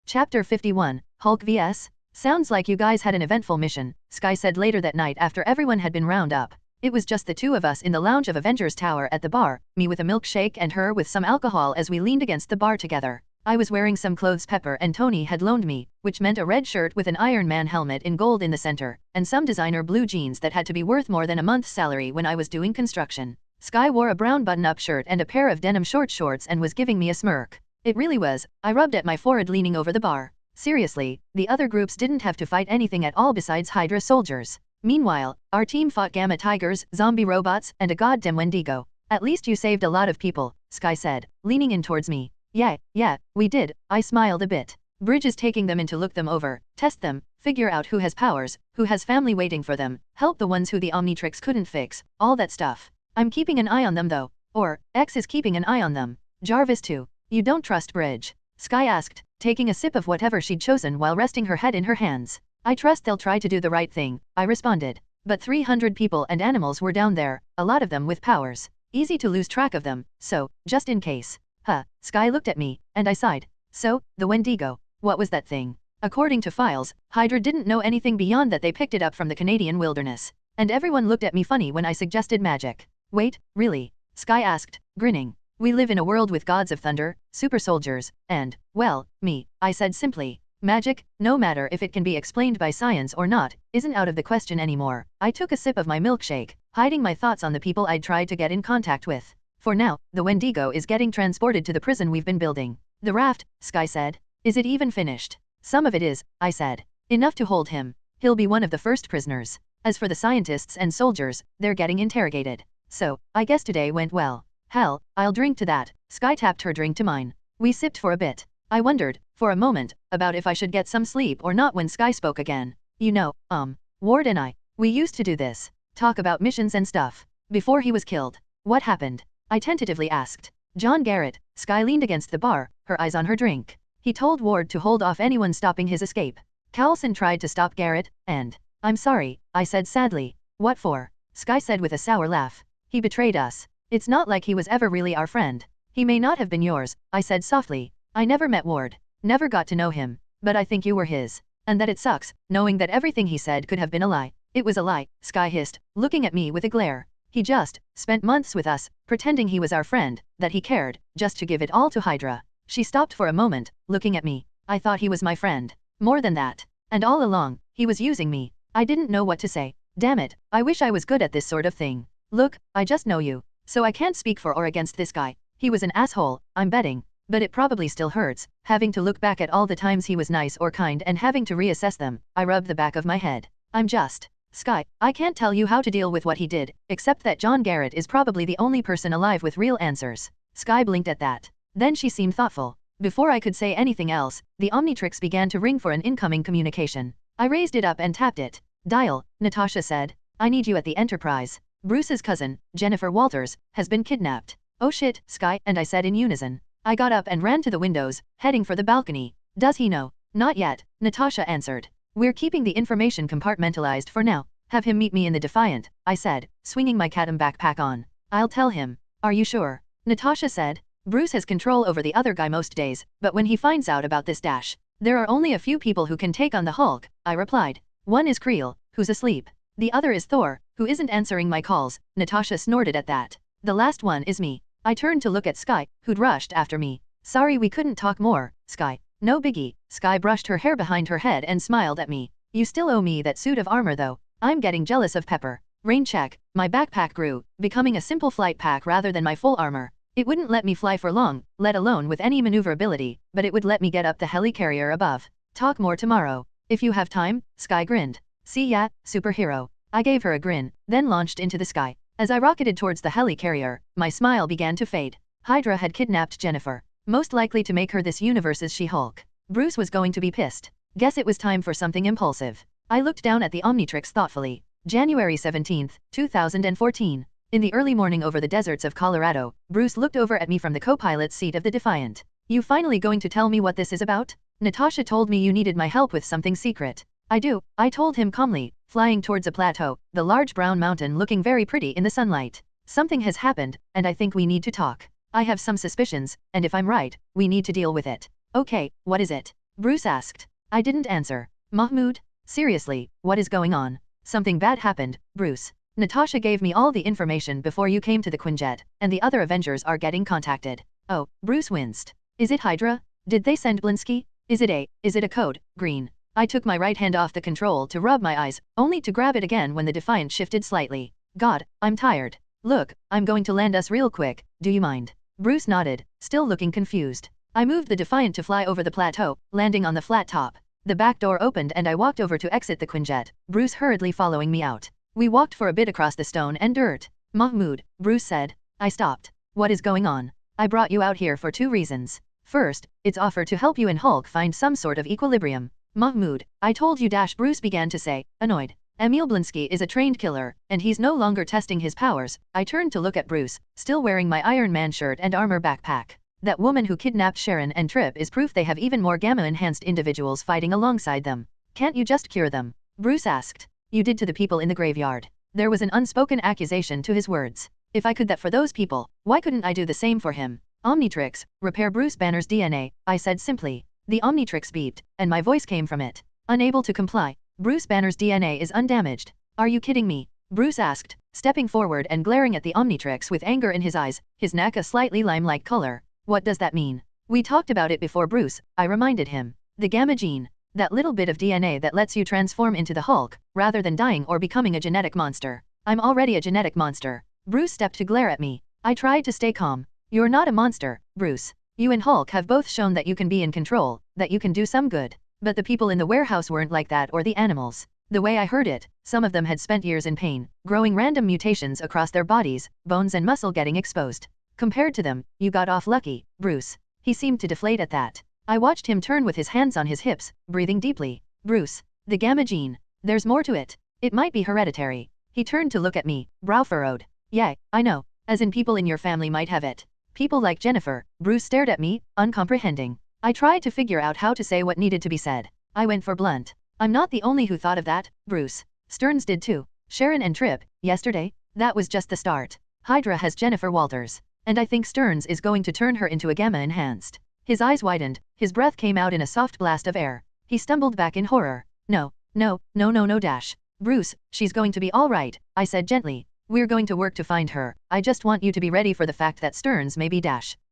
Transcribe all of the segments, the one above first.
Chapter 51, Hulk vs. Sounds like you guys had an eventful mission, Sky said later that night after everyone had been round up. It was just the two of us in the lounge of Avengers Tower at the bar, me with a milkshake and her with some alcohol as we leaned against the bar together. I was wearing some clothes Pepper and Tony had loaned me, which meant a red shirt with an Iron Man helmet in gold in the center, and some designer blue jeans that had to be worth more than a month's salary when I was doing construction. Sky wore a brown button-up shirt and a pair of denim short shorts and was giving me a smirk. It really was. I rubbed at my forehead leaning over the bar. Seriously, the other groups didn't have to fight anything at all besides Hydra soldiers. Meanwhile, our team fought Gamma Tigers, zombie robots, and a goddamn Wendigo. At least you saved a lot of people, Sky said, leaning in towards me. Yeah, we did, I smiled a bit. Bridge is taking them in to look them over, test them, figure out who has powers, who has family waiting for them, help the ones who the Omnitrix couldn't fix, all that stuff. I'm keeping an eye on them though. Or, X is keeping an eye on them. Jarvis too. You don't trust Bridge? Sky asked, taking a sip of whatever she'd chosen while resting her head in her hands. I trust they'll try to do the right thing, I responded. But 300 people and animals were down there, a lot of them with powers. Easy to lose track of them, so, just in case. Sky looked at me, and I sighed. So, the Wendigo, what was that thing? According to files, Hydra didn't know anything beyond that they picked it up from the Canadian wilderness. And everyone looked at me funny when I suggested magic. Wait, really? Sky asked, grinning. We live in a world with gods of thunder, super soldiers, and, well, me, I said simply. Magic, no matter if it can be explained by science or not, isn't out of the question anymore. I took a sip of my milkshake, hiding my thoughts on the people I'd tried to get in contact with. For now, the Wendigo is getting transported to the prison we've been building. The raft, Sky said. Is it even finished? Some of it is, I said. Enough to hold him. He'll be one of the first prisoners. As for the scientists and soldiers, they're getting interrogated. So, I guess today went well. Hell, I'll drink to that. Sky tapped her drink to mine. We sipped for a bit. I wondered, for a moment, about if I should get some sleep or not when Sky spoke again. You know, Ward and I, we used to do this. Talk about missions and stuff. Before he was killed. What happened? I tentatively asked. John Garrett. Sky leaned against the bar, her eyes on her drink. He told Ward to hold off anyone stopping his escape. Coulson tried to stop Garrett, and... I'm sorry, I said sadly. What for? Sky said with a sour laugh. He betrayed us. It's not like he was ever really our friend. He may not have been yours, I said softly. I never met Ward. Never got to know him. But I think you were his. And that it sucks, knowing that everything he said could have been a lie. It was a lie, Sky hissed, looking at me with a glare. He just spent months with us, pretending he was our friend, that he cared, just to give it all to Hydra. She stopped for a moment, looking at me. I thought he was my friend. More than that. And all along, he was using me. I didn't know what to say. Damn it, I wish I was good at this sort of thing. Look, I just know you. So I can't speak for or against this guy. He was an asshole, I'm betting. But it probably still hurts, having to look back at all the times he was nice or kind and having to reassess them. I rubbed the back of my head. I'm just... Sky, I can't tell you how to deal with what he did, except that John Garrett is probably the only person alive with real answers. Sky blinked at that. Then she seemed thoughtful. Before I could say anything else, the Omnitrix began to ring for an incoming communication. I raised it up and tapped it. Dial, Natasha said. I need you at the Enterprise. Bruce's cousin, Jennifer Walters, has been kidnapped. Oh shit, Sky and I said in unison. I got up and ran to the windows, heading for the balcony. Does he know? Not yet, Natasha answered. We're keeping the information compartmentalized for now. Have him meet me in the Defiant, I said, swinging my Catum backpack on. I'll tell him. Are you sure? Natasha said. Bruce has control over the other guy most days, but when he finds out about this dash, there are only a few people who can take on the Hulk, I replied. One is Creel, who's asleep. The other is Thor, who isn't answering my calls. Natasha snorted at that. The last one is me. I turned to look at Sky, who'd rushed after me. Sorry we couldn't talk more, Sky. No biggie. Sky brushed her hair behind her head and smiled at me. You still owe me that suit of armor though. I'm getting jealous of Pepper. Rain check. My backpack grew, becoming a simple flight pack rather than my full armor. It wouldn't let me fly for long, let alone with any maneuverability, but it would let me get up the helicarrier above. Talk more tomorrow. If you have time, Sky grinned. See ya, superhero. I gave her a grin, then launched into the sky. As I rocketed towards the helicarrier, my smile began to fade. Hydra had kidnapped Jennifer, most likely to make her this universe's She-Hulk. Bruce was going to be pissed. Guess it was time for something impulsive. I looked down at the Omnitrix thoughtfully. January 17, 2014. In the early morning over the deserts of Colorado, Bruce looked over at me from the co-pilot's seat of the Defiant. You finally going to tell me what this is about? Natasha told me you needed my help with something secret. I do, I told him calmly, flying towards a plateau, the large brown mountain looking very pretty in the sunlight. Something has happened, and I think we need to talk. I have some suspicions, and if I'm right, we need to deal with it. Okay, what is it? Bruce asked. I didn't answer. Mahmoud? Seriously, what is going on? Something bad happened, Bruce. Natasha gave me all the information before you came to the Quinjet, and the other Avengers are getting contacted. Oh, Bruce winced. Is it Hydra? Did they send Blinsky? Is it a code, green? I took my right hand off the control to rub my eyes, only to grab it again when the Defiant shifted slightly. God, I'm tired. Look, I'm going to land us real quick, do you mind? Bruce nodded, still looking confused. I moved the Defiant to fly over the plateau, landing on the flat top. The back door opened and I walked over to exit the Quinjet, Bruce hurriedly following me out. We walked for a bit across the stone and dirt. Mahmoud, Bruce said. I stopped. What is going on? I brought you out here for 2 reasons. First, it's offer to help you and Hulk find some sort of equilibrium. Mahmoud, I told you. Bruce began to say, annoyed. Emil Blinsky is a trained killer, and he's no longer testing his powers. I turned to look at Bruce, still wearing my Iron Man shirt and armor backpack. That woman who kidnapped Sharon and Trip is proof they have even more gamma-enhanced individuals fighting alongside them. Can't you just cure them? Bruce asked. You did to the people in the graveyard. There was an unspoken accusation to his words. If I could that for those people, why couldn't I do the same for him? Omnitrix, repair Bruce Banner's DNA, I said simply. The Omnitrix beeped, and my voice came from it. Unable to comply. Bruce Banner's DNA is undamaged. Are you kidding me? Bruce asked, stepping forward and glaring at the Omnitrix with anger in his eyes, his neck a slightly lime-like color. What does that mean? We talked about it before, Bruce, I reminded him. The gamma gene. That little bit of DNA that lets you transform into the Hulk, rather than dying or becoming a genetic monster. I'm already a genetic monster. Bruce stepped to glare at me. I tried to stay calm. You're not a monster, Bruce. You and Hulk have both shown that you can be in control, that you can do some good. But the people in the warehouse weren't like that, or the animals. The way I heard it, some of them had spent years in pain, growing random mutations across their bodies, bones and muscle getting exposed. Compared to them, you got off lucky, Bruce. He seemed to deflate at that. I watched him turn with his hands on his hips, breathing deeply. Bruce. The gamma gene. There's more to it. It might be hereditary. He turned to look at me, brow furrowed. Yeah, I know. As in people in your family might have it. People like Jennifer. Bruce stared at me, uncomprehending. I tried to figure out how to say what needed to be said. I went for blunt. I'm not the only who thought of that, Bruce. Stearns did too. Sharon and Trip, yesterday? That was just the start. Hydra has Jennifer Walters. And I think Stearns is going to turn her into a gamma-enhanced. His eyes widened, his breath came out in a soft blast of air. He stumbled back in horror. No. Bruce, she's going to be all right, I said gently. We're going to work to find her. I just want you to be ready for the fact that Stearns may be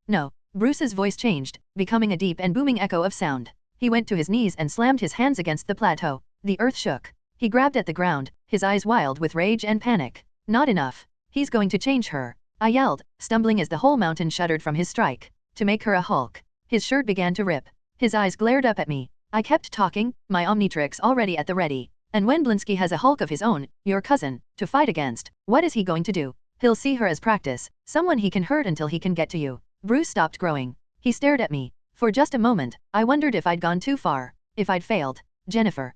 No. Bruce's voice changed, becoming a deep and booming echo of sound. He went to his knees and slammed his hands against the plateau. The earth shook. He grabbed at the ground, his eyes wild with rage and panic. Not enough. He's going to change her. I yelled, stumbling as the whole mountain shuddered from his strike. To make her a Hulk. His shirt began to rip. His eyes glared up at me. I kept talking, my Omnitrix already at the ready. And when Blinsky has a Hulk of his own, your cousin, to fight against, what is he going to do? He'll see her as practice, someone he can hurt until he can get to you. Bruce stopped growing. He stared at me. For just a moment, I wondered if I'd gone too far. If I'd failed. Jennifer.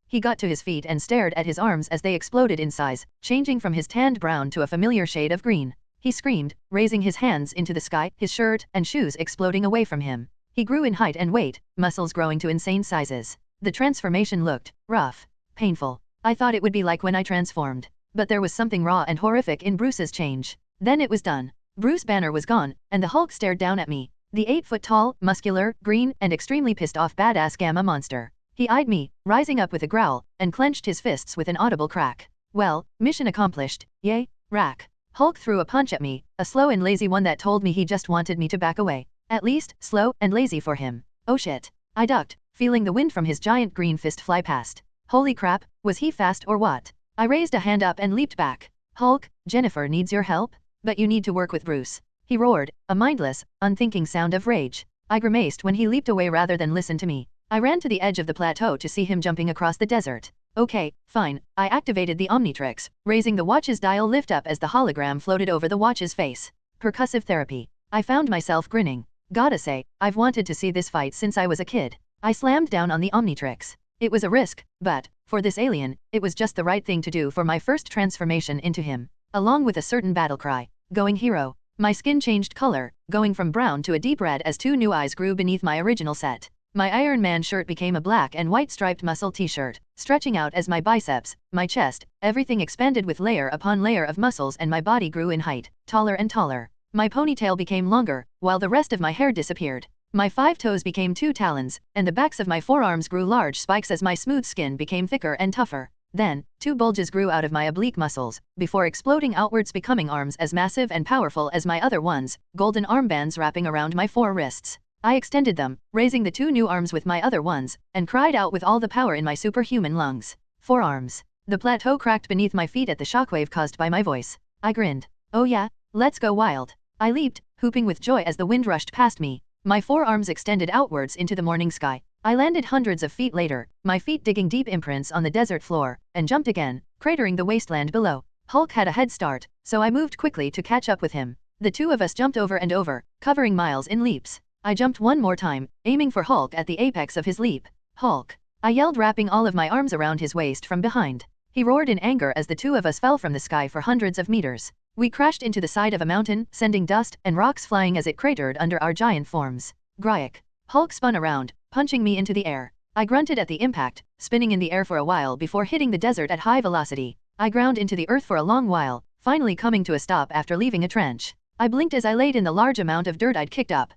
He got to his feet and stared at his arms as they exploded in size, changing from his tanned brown to a familiar shade of green. He screamed, raising his hands into the sky, his shirt and shoes exploding away from him. He grew in height and weight, muscles growing to insane sizes. The transformation looked rough, painful. I thought it would be like when I transformed. But there was something raw and horrific in Bruce's change. Then it was done. Bruce Banner was gone, and the Hulk stared down at me. The 8-foot-tall, muscular, green, and extremely pissed off badass gamma monster. He eyed me, rising up with a growl, and clenched his fists with an audible crack. Well, mission accomplished, yay, rack. Hulk threw a punch at me, a slow and lazy one that told me he just wanted me to back away. At least, slow and lazy for him. Oh shit. I ducked, feeling the wind from his giant green fist fly past. Holy crap, was he fast or what? I raised a hand up and leaped back. Hulk, Jennifer needs your help? But you need to work with Bruce. He roared, a mindless, unthinking sound of rage. I grimaced when he leaped away rather than listen to me. I ran to the edge of the plateau to see him jumping across the desert. Okay, fine. I activated the Omnitrix, raising the watch's dial lift up as the hologram floated over the watch's face. Percussive therapy. I found myself grinning. Gotta say, I've wanted to see this fight since I was a kid. I slammed down on the Omnitrix. It was a risk, but, for this alien, it was just the right thing to do for my first transformation into him. Along with a certain battle cry. Going hero. My skin changed color, going from brown to a deep red as 2 new eyes grew beneath my original set. My Iron Man shirt became a black and white striped muscle t-shirt, stretching out as my biceps, my chest, everything expanded with layer upon layer of muscles, and my body grew in height, taller and taller. My ponytail became longer, while the rest of my hair disappeared. My 5 toes became 2 talons, and the backs of my forearms grew large spikes as my smooth skin became thicker and tougher. Then, 2 bulges grew out of my oblique muscles, before exploding outwards becoming arms as massive and powerful as my other ones, golden armbands wrapping around my 4 wrists. I extended them, raising the 2 new arms with my other ones, and cried out with all the power in my superhuman lungs. 4 arms. The plateau cracked beneath my feet at the shockwave caused by my voice. I grinned. Oh yeah, let's go wild. I leaped, whooping with joy as the wind rushed past me. My 4 arms extended outwards into the morning sky. I landed hundreds of feet later, my feet digging deep imprints on the desert floor, and jumped again, cratering the wasteland below. Hulk had a head start, so I moved quickly to catch up with him. The 2 of us jumped over and over, covering miles in leaps. I jumped one more time, aiming for Hulk at the apex of his leap. Hulk! I yelled, wrapping all of my arms around his waist from behind. He roared in anger as the 2 of us fell from the sky for hundreds of meters. We crashed into the side of a mountain, sending dust and rocks flying as it cratered under our giant forms. Gryak! Hulk spun around, punching me into the air. I grunted at the impact, spinning in the air for a while before hitting the desert at high velocity. I ground into the earth for a long while, finally coming to a stop after leaving a trench. I blinked as I laid in the large amount of dirt I'd kicked up.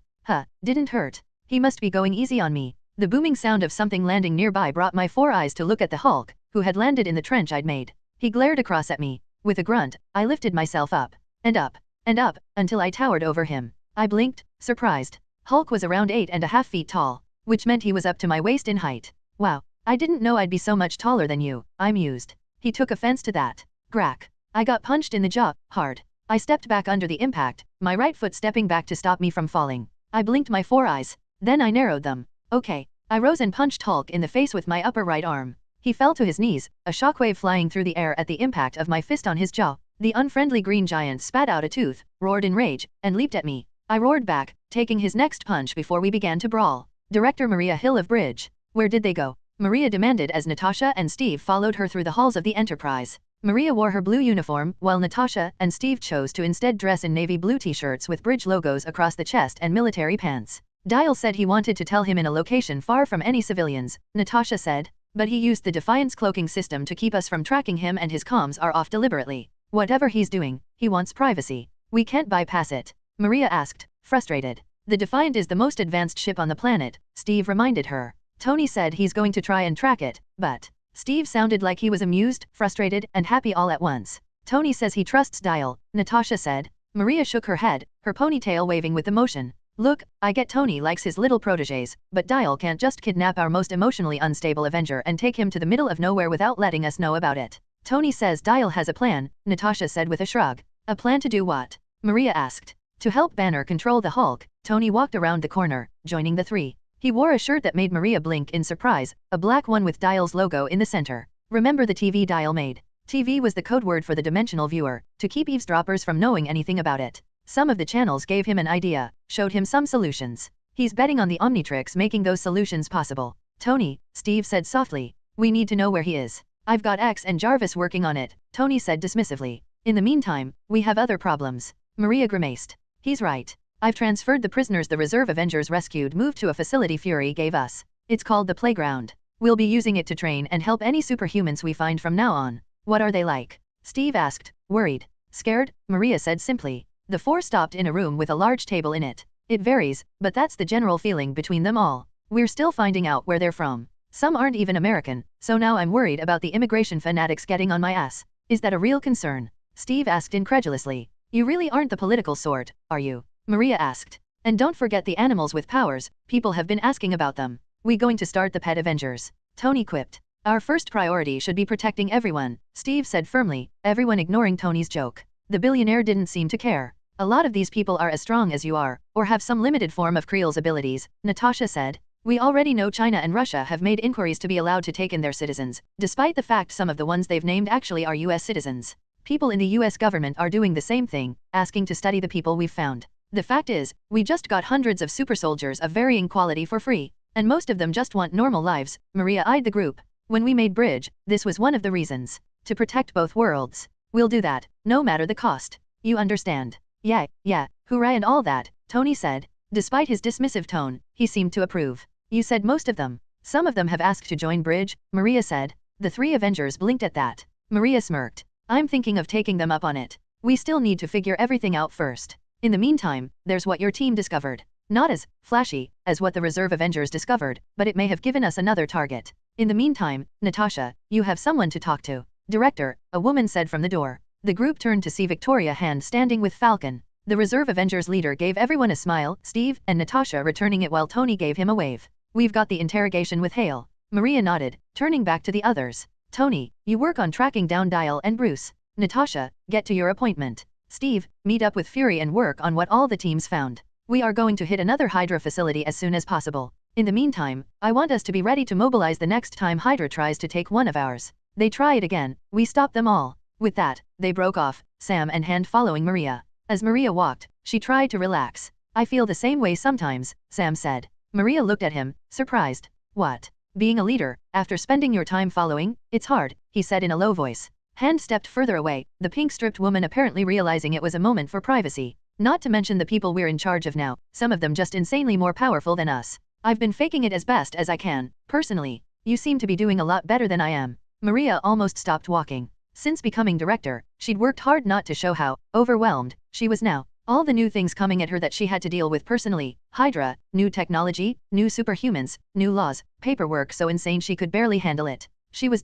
Didn't hurt. He must be going easy on me. The booming sound of something landing nearby brought my 4 eyes to look at the Hulk, who had landed in the trench I'd made. He glared across at me. With a grunt, I lifted myself up, and up, and up, until I towered over him. I blinked, surprised. Hulk was around 8.5 feet tall, which meant he was up to my waist in height. Wow, I didn't know I'd be so much taller than you, I mused. He took offense to that. Grack. I got punched in the jaw, hard. I stepped back under the impact, my right foot stepping back to stop me from falling. I blinked my 4 eyes. Then I narrowed them. Okay. I rose and punched Hulk in the face with my upper right arm. He fell to his knees, a shockwave flying through the air at the impact of my fist on his jaw. The unfriendly green giant spat out a tooth, roared in rage, and leaped at me. I roared back, taking his next punch before we began to brawl. Director Maria Hill of Bridge. Where did they go? Maria demanded as Natasha and Steve followed her through the halls of the Enterprise. Maria wore her blue uniform, while Natasha and Steve chose to instead dress in navy blue t-shirts with bridge logos across the chest and military pants. Dial said he wanted to tell him in a location far from any civilians, Natasha said, but he used the Defiance cloaking system to keep us from tracking him and his comms are off deliberately. Whatever he's doing, he wants privacy. We can't bypass it. Maria asked, frustrated. The Defiant is the most advanced ship on the planet, Steve reminded her. Tony said he's going to try and track it, but... Steve sounded like he was amused, frustrated, and happy all at once. Tony says he trusts Dial, Natasha said. Maria shook her head, her ponytail waving with emotion. Look, I get Tony likes his little protégés, but Dial can't just kidnap our most emotionally unstable Avenger and take him to the middle of nowhere without letting us know about it. Tony says Dial has a plan, Natasha said with a shrug. A plan to do what? Maria asked. To help Banner control the Hulk, Tony walked around the corner, joining the 3. He wore a shirt that made Maria blink in surprise, a black one with Dial's logo in the center. Remember the TV Dial made? TV was the code word for the dimensional viewer, to keep eavesdroppers from knowing anything about it. Some of the channels gave him an idea, showed him some solutions. He's betting on the Omnitrix making those solutions possible. Tony, Steve said softly. We need to know where he is. I've got X and Jarvis working on it, Tony said dismissively. In the meantime, we have other problems. Maria grimaced. He's right. I've transferred the prisoners the reserve Avengers rescued moved to a facility Fury gave us. It's called the Playground. We'll be using it to train and help any superhumans we find from now on. What are they like? Steve asked, worried. Scared, Maria said simply. The 4 stopped in a room with a large table in it. It varies, but that's the general feeling between them all. We're still finding out where they're from. Some aren't even American, so now I'm worried about the immigration fanatics getting on my ass. Is that a real concern? Steve asked incredulously. You really aren't the political sort, are you? Maria asked. And don't forget the animals with powers, people have been asking about them. We going to start the Pet Avengers? Tony quipped. Our first priority should be protecting everyone, Steve said firmly, everyone ignoring Tony's joke. The billionaire didn't seem to care. A lot of these people are as strong as you are, or have some limited form of Creel's abilities, Natasha said. We already know China and Russia have made inquiries to be allowed to take in their citizens, despite the fact some of the ones they've named actually are US citizens. People in the US government are doing the same thing, asking to study the people we've found. The fact is, we just got hundreds of super soldiers of varying quality for free, and most of them just want normal lives. Maria eyed the group. When we made Bridge, this was one of the reasons. To protect both worlds. We'll do that, no matter the cost. You understand? Yeah, hooray and all that, Tony said. Despite his dismissive tone, he seemed to approve. You said most of them. Some of them have asked to join Bridge, Maria said. The 3 Avengers blinked at that. Maria smirked. I'm thinking of taking them up on it. We still need to figure everything out first. In the meantime, there's what your team discovered. Not as flashy as what the Reserve Avengers discovered, but it may have given us another target. In the meantime, Natasha, you have someone to talk to. Director, a woman said from the door. The group turned to see Victoria Hand standing with Falcon. The Reserve Avengers leader gave everyone a smile, Steve and Natasha returning it while Tony gave him a wave. We've got the interrogation with Hale. Maria nodded, turning back to the others. Tony, you work on tracking down Dial and Bruce. Natasha, get to your appointment. Steve, meet up with Fury and work on what all the teams found. We are going to hit another Hydra facility as soon as possible. In the meantime, I want us to be ready to mobilize the next time Hydra tries to take one of ours. They try it again, we stop them all. With that, they broke off, Sam and Hand following Maria. As Maria walked, she tried to relax. I feel the same way sometimes, Sam said. Maria looked at him, surprised. What? Being a leader, after spending your time following, it's hard, he said in a low voice. Hand stepped further away, the pink-stripped woman apparently realizing it was a moment for privacy. Not to mention the people we're in charge of now, some of them just insanely more powerful than us. I've been faking it as best as I can, personally. You seem to be doing a lot better than I am. Maria almost stopped walking. Since becoming director, she'd worked hard not to show how overwhelmed she was now. All the new things coming at her that she had to deal with personally, Hydra, new technology, new superhumans, new laws, paperwork so insane she could barely handle it. She was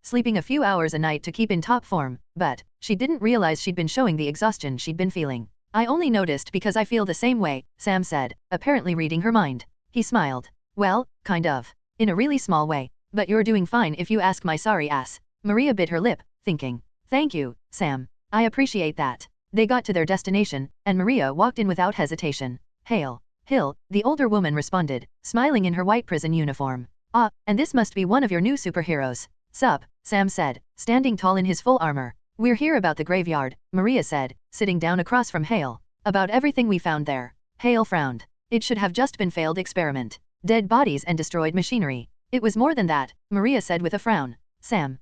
sleeping a few hours a night to keep in top form, but she didn't realize she'd been showing the exhaustion she'd been feeling. I only noticed because I feel the same way, Sam said, apparently reading her mind. He smiled. Well, kind of. In a really small way. But you're doing fine if you ask my sorry ass. Maria bit her lip, thinking. Thank you, Sam. I appreciate that. They got to their destination, and Maria walked in without hesitation. Hail. Hill, the older woman responded, smiling in her white prison uniform. Ah, and this must be one of your new superheroes. Sup, Sam said, standing tall in his full armor. We're here about the graveyard, Maria said, sitting down across from Hale. About everything we found there. Hale frowned. It should have just been failed experiment. Dead bodies and destroyed machinery. It was more than that, Maria said with a frown. Sam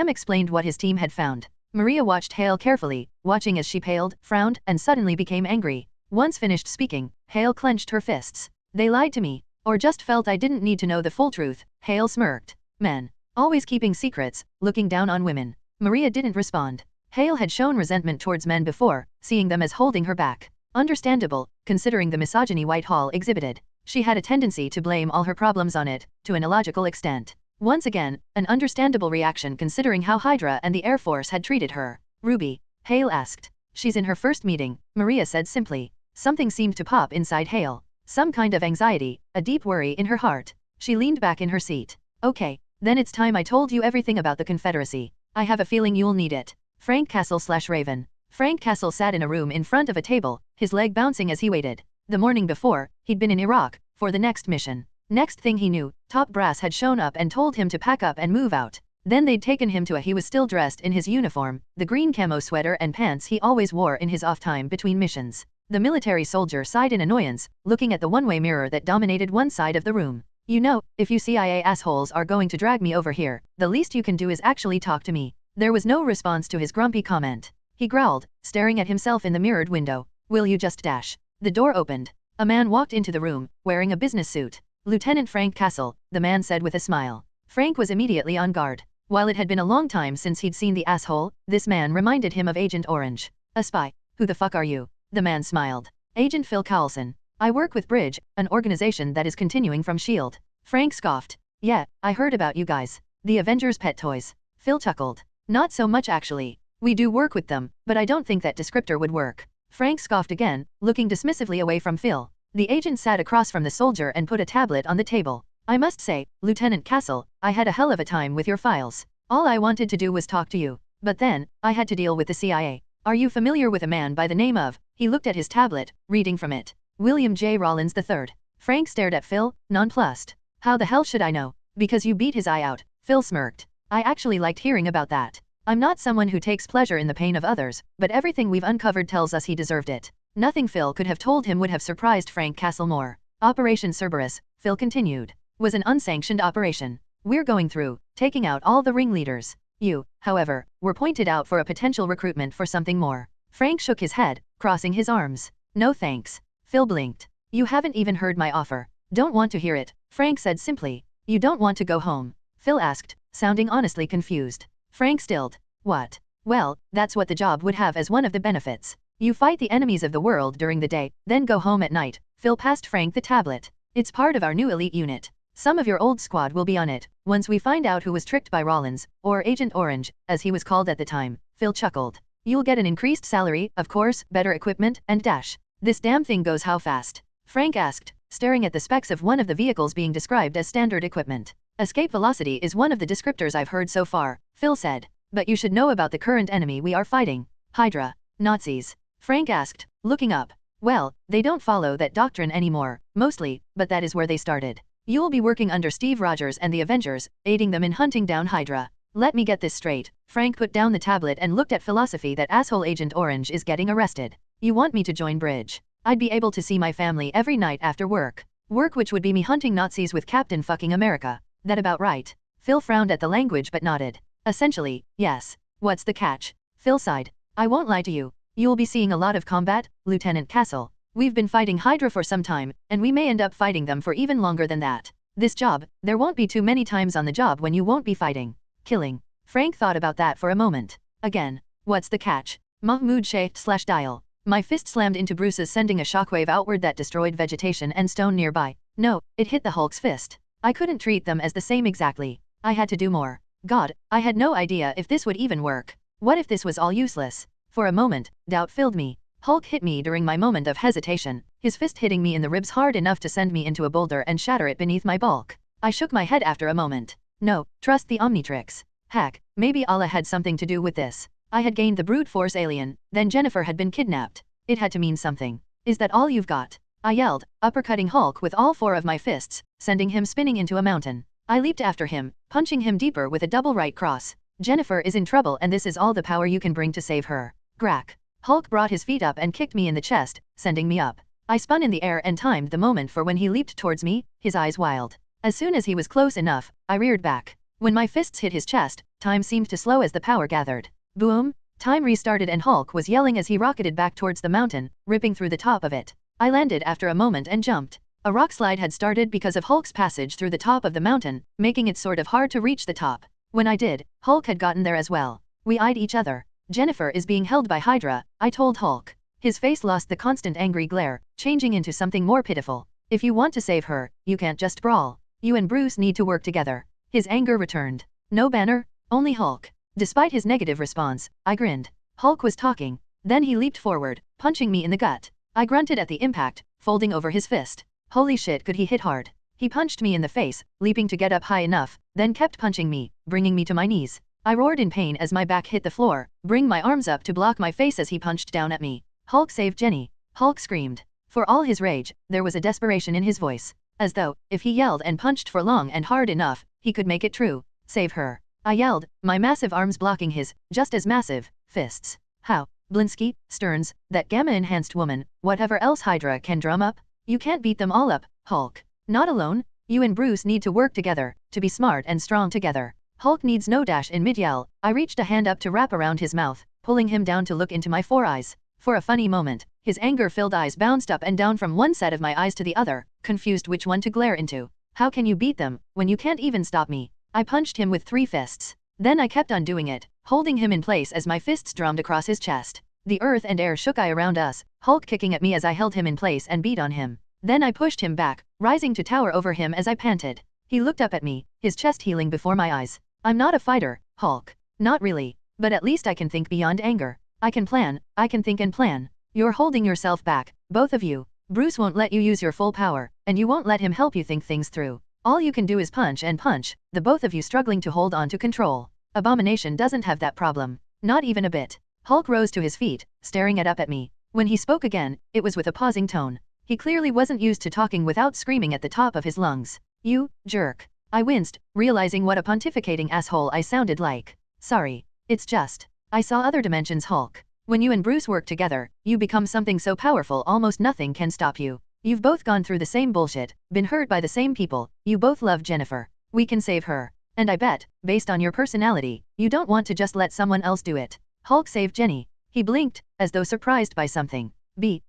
explained what his team had found. Maria watched Hale carefully, watching as she paled, frowned, and suddenly became angry. Once finished speaking, Hale clenched her fists. They lied to me, or just felt I didn't need to know the full truth, Hale smirked. Men. Always keeping secrets, looking down on women. Maria didn't respond. Hale had shown resentment towards men before, seeing them as holding her back. Understandable, considering the misogyny Whitehall exhibited. She had a tendency to blame all her problems on it, to an illogical extent. Once again, an understandable reaction considering how Hydra and the Air Force had treated her. Ruby? Hale asked. She's in her first meeting, Maria said simply. Something seemed to pop inside Hale. Some kind of anxiety, a deep worry in her heart. She leaned back in her seat. Okay, then it's time I told you everything about the Confederacy. I have a feeling you'll need it. Frank Castle/Raven. Frank Castle sat in a room in front of a table, his leg bouncing as he waited. The morning before, he'd been in Iraq, for the next mission. Next thing he knew, top brass had shown up and told him to pack up and move out. Then they'd taken him to he was still dressed in his uniform, the green camo sweater and pants he always wore in his off time between missions. The military soldier sighed in annoyance, looking at the one-way mirror that dominated one side of the room. You know, if you CIA assholes are going to drag me over here, the least you can do is actually talk to me. There was no response to his grumpy comment. He growled, staring at himself in the mirrored window. Will you just dash? The door opened. A man walked into the room, wearing a business suit. Lieutenant Frank Castle, the man said with a smile. Frank was immediately on guard. While it had been a long time since he'd seen the asshole, this man reminded him of Agent Orange. A spy. Who the fuck are you? The man smiled. Agent Phil Coulson. I work with Bridge, an organization that is continuing from S.H.I.E.L.D. Frank scoffed. Yeah, I heard about you guys. The Avengers' pet toys. Phil chuckled. Not so much actually. We do work with them, but I don't think that descriptor would work. Frank scoffed again, looking dismissively away from Phil. The agent sat across from the soldier and put a tablet on the table. I must say, Lieutenant Castle, I had a hell of a time with your files. All I wanted to do was talk to you. But then, I had to deal with the CIA. Are you familiar with a man by the name of? He looked at his tablet, reading from it. William J. Rollins III. Frank stared at Phil, nonplussed. How the hell should I know? Because you beat his eye out, Phil smirked. I actually liked hearing about that. I'm not someone who takes pleasure in the pain of others, but everything we've uncovered tells us he deserved it. Nothing Phil could have told him would have surprised Frank Castle more. Operation Cerberus, Phil continued, was an unsanctioned operation. We're going through, taking out all the ringleaders. You, however, were pointed out for a potential recruitment for something more. Frank shook his head, crossing his arms. No thanks. Phil blinked. You haven't even heard my offer. Don't want to hear it, Frank said simply. You don't want to go home? Phil asked, sounding honestly confused. Frank stilled. What? Well, that's what the job would have as one of the benefits. You fight the enemies of the world during the day, then go home at night, Phil passed Frank the tablet. It's part of our new elite unit. Some of your old squad will be on it, once we find out who was tricked by Rollins, or Agent Orange, as he was called at the time. Phil chuckled. You'll get an increased salary, of course, better equipment, and dash. This damn thing goes how fast? Frank asked, staring at the specs of one of the vehicles being described as standard equipment. Escape velocity is one of the descriptors I've heard so far, Phil said. But you should know about the current enemy we are fighting. Hydra. Nazis. Frank asked, looking up. Well, they don't follow that doctrine anymore, mostly, but that is where they started. You'll be working under Steve Rogers and the Avengers, aiding them in hunting down Hydra. Let me get this straight. Frank put down the tablet and looked at philosophy that asshole Agent Orange is getting arrested. You want me to join Bridge? I'd be able to see my family every night after work. Work which would be me hunting Nazis with Captain fucking America. That about right? Phil frowned at the language but nodded. Essentially, yes. What's the catch? Phil sighed. I won't lie to you. You'll be seeing a lot of combat, Lieutenant Castle. We've been fighting Hydra for some time, and we may end up fighting them for even longer than that. This job, there won't be too many times on the job when you won't be fighting. Killing. Frank thought about that for a moment. Again. What's the catch? Mahmoud /dial. My fist slammed into Bruce's, sending a shockwave outward that destroyed vegetation and stone nearby. No, it hit the Hulk's fist. I couldn't treat them as the same exactly. I had to do more. God, I had no idea if this would even work. What if this was all useless? For a moment, doubt filled me. Hulk hit me during my moment of hesitation, his fist hitting me in the ribs hard enough to send me into a boulder and shatter it beneath my bulk. I shook my head after a moment. No, trust the Omnitrix. Heck, maybe Allah had something to do with this. I had gained the brute force alien, then Jennifer had been kidnapped. It had to mean something. Is that all you've got? I yelled, uppercutting Hulk with all four of my fists, sending him spinning into a mountain. I leaped after him, punching him deeper with a double right cross. Jennifer is in trouble and this is all the power you can bring to save her. Grack. Hulk brought his feet up and kicked me in the chest, sending me up. I spun in the air and timed the moment for when he leaped towards me, his eyes wild. As soon as he was close enough, I reared back. When my fists hit his chest, time seemed to slow as the power gathered. Boom! Time restarted and Hulk was yelling as he rocketed back towards the mountain, ripping through the top of it. I landed after a moment and jumped. A rock slide had started because of Hulk's passage through the top of the mountain, making it sort of hard to reach the top. When I did, Hulk had gotten there as well. We eyed each other. Jennifer is being held by Hydra, I told Hulk. His face lost the constant angry glare, changing into something more pitiful. If you want to save her, you can't just brawl. You and Bruce need to work together. His anger returned. No Banner, only Hulk. Despite his negative response, I grinned. Hulk was talking. Then he leaped forward, punching me in the gut. I grunted at the impact, folding over his fist. Holy shit, could he hit hard. He punched me in the face, leaping to get up high enough, then kept punching me, bringing me to my knees. I roared in pain as my back hit the floor, bring my arms up to block my face as he punched down at me. Hulk save Jenny. Hulk screamed. For all his rage, there was a desperation in his voice. As though, if he yelled and punched for long and hard enough, he could make it true. Save her. I yelled, my massive arms blocking his, just as massive, fists. How? Blinsky, Stearns, that gamma-enhanced woman, whatever else Hydra can drum up? You can't beat them all up, Hulk. Not alone. You and Bruce need to work together, to be smart and strong together. Hulk needs no dash in mid-yell. I reached a hand up to wrap around his mouth, pulling him down to look into my four eyes. For a funny moment, his anger-filled eyes bounced up and down from one set of my eyes to the other, confused which one to glare into. How can you beat them, when you can't even stop me? I punched him with 3 fists. Then I kept on doing it, holding him in place as my fists drummed across his chest. The earth and air shook around us, Hulk kicking at me as I held him in place and beat on him. Then I pushed him back, rising to tower over him as I panted. He looked up at me, his chest healing before my eyes. I'm not a fighter, Hulk. Not really. But at least I can think beyond anger. I can plan, I can think and plan. You're holding yourself back, both of you. Bruce won't let you use your full power, and you won't let him help you think things through. All you can do is punch and punch, the both of you struggling to hold on to control. Abomination doesn't have that problem. Not even a bit. Hulk rose to his feet, staring up at me. When he spoke again, it was with a pausing tone. He clearly wasn't used to talking without screaming at the top of his lungs. You, jerk. I winced, realizing what a pontificating asshole I sounded like. Sorry. It's just. I saw other dimensions, Hulk. When you and Bruce work together, you become something so powerful almost nothing can stop you. You've both gone through the same bullshit, been hurt by the same people, you both love Jennifer. We can save her. And I bet, based on your personality, you don't want to just let someone else do it. Hulk saved Jenny. He blinked, as though surprised by something.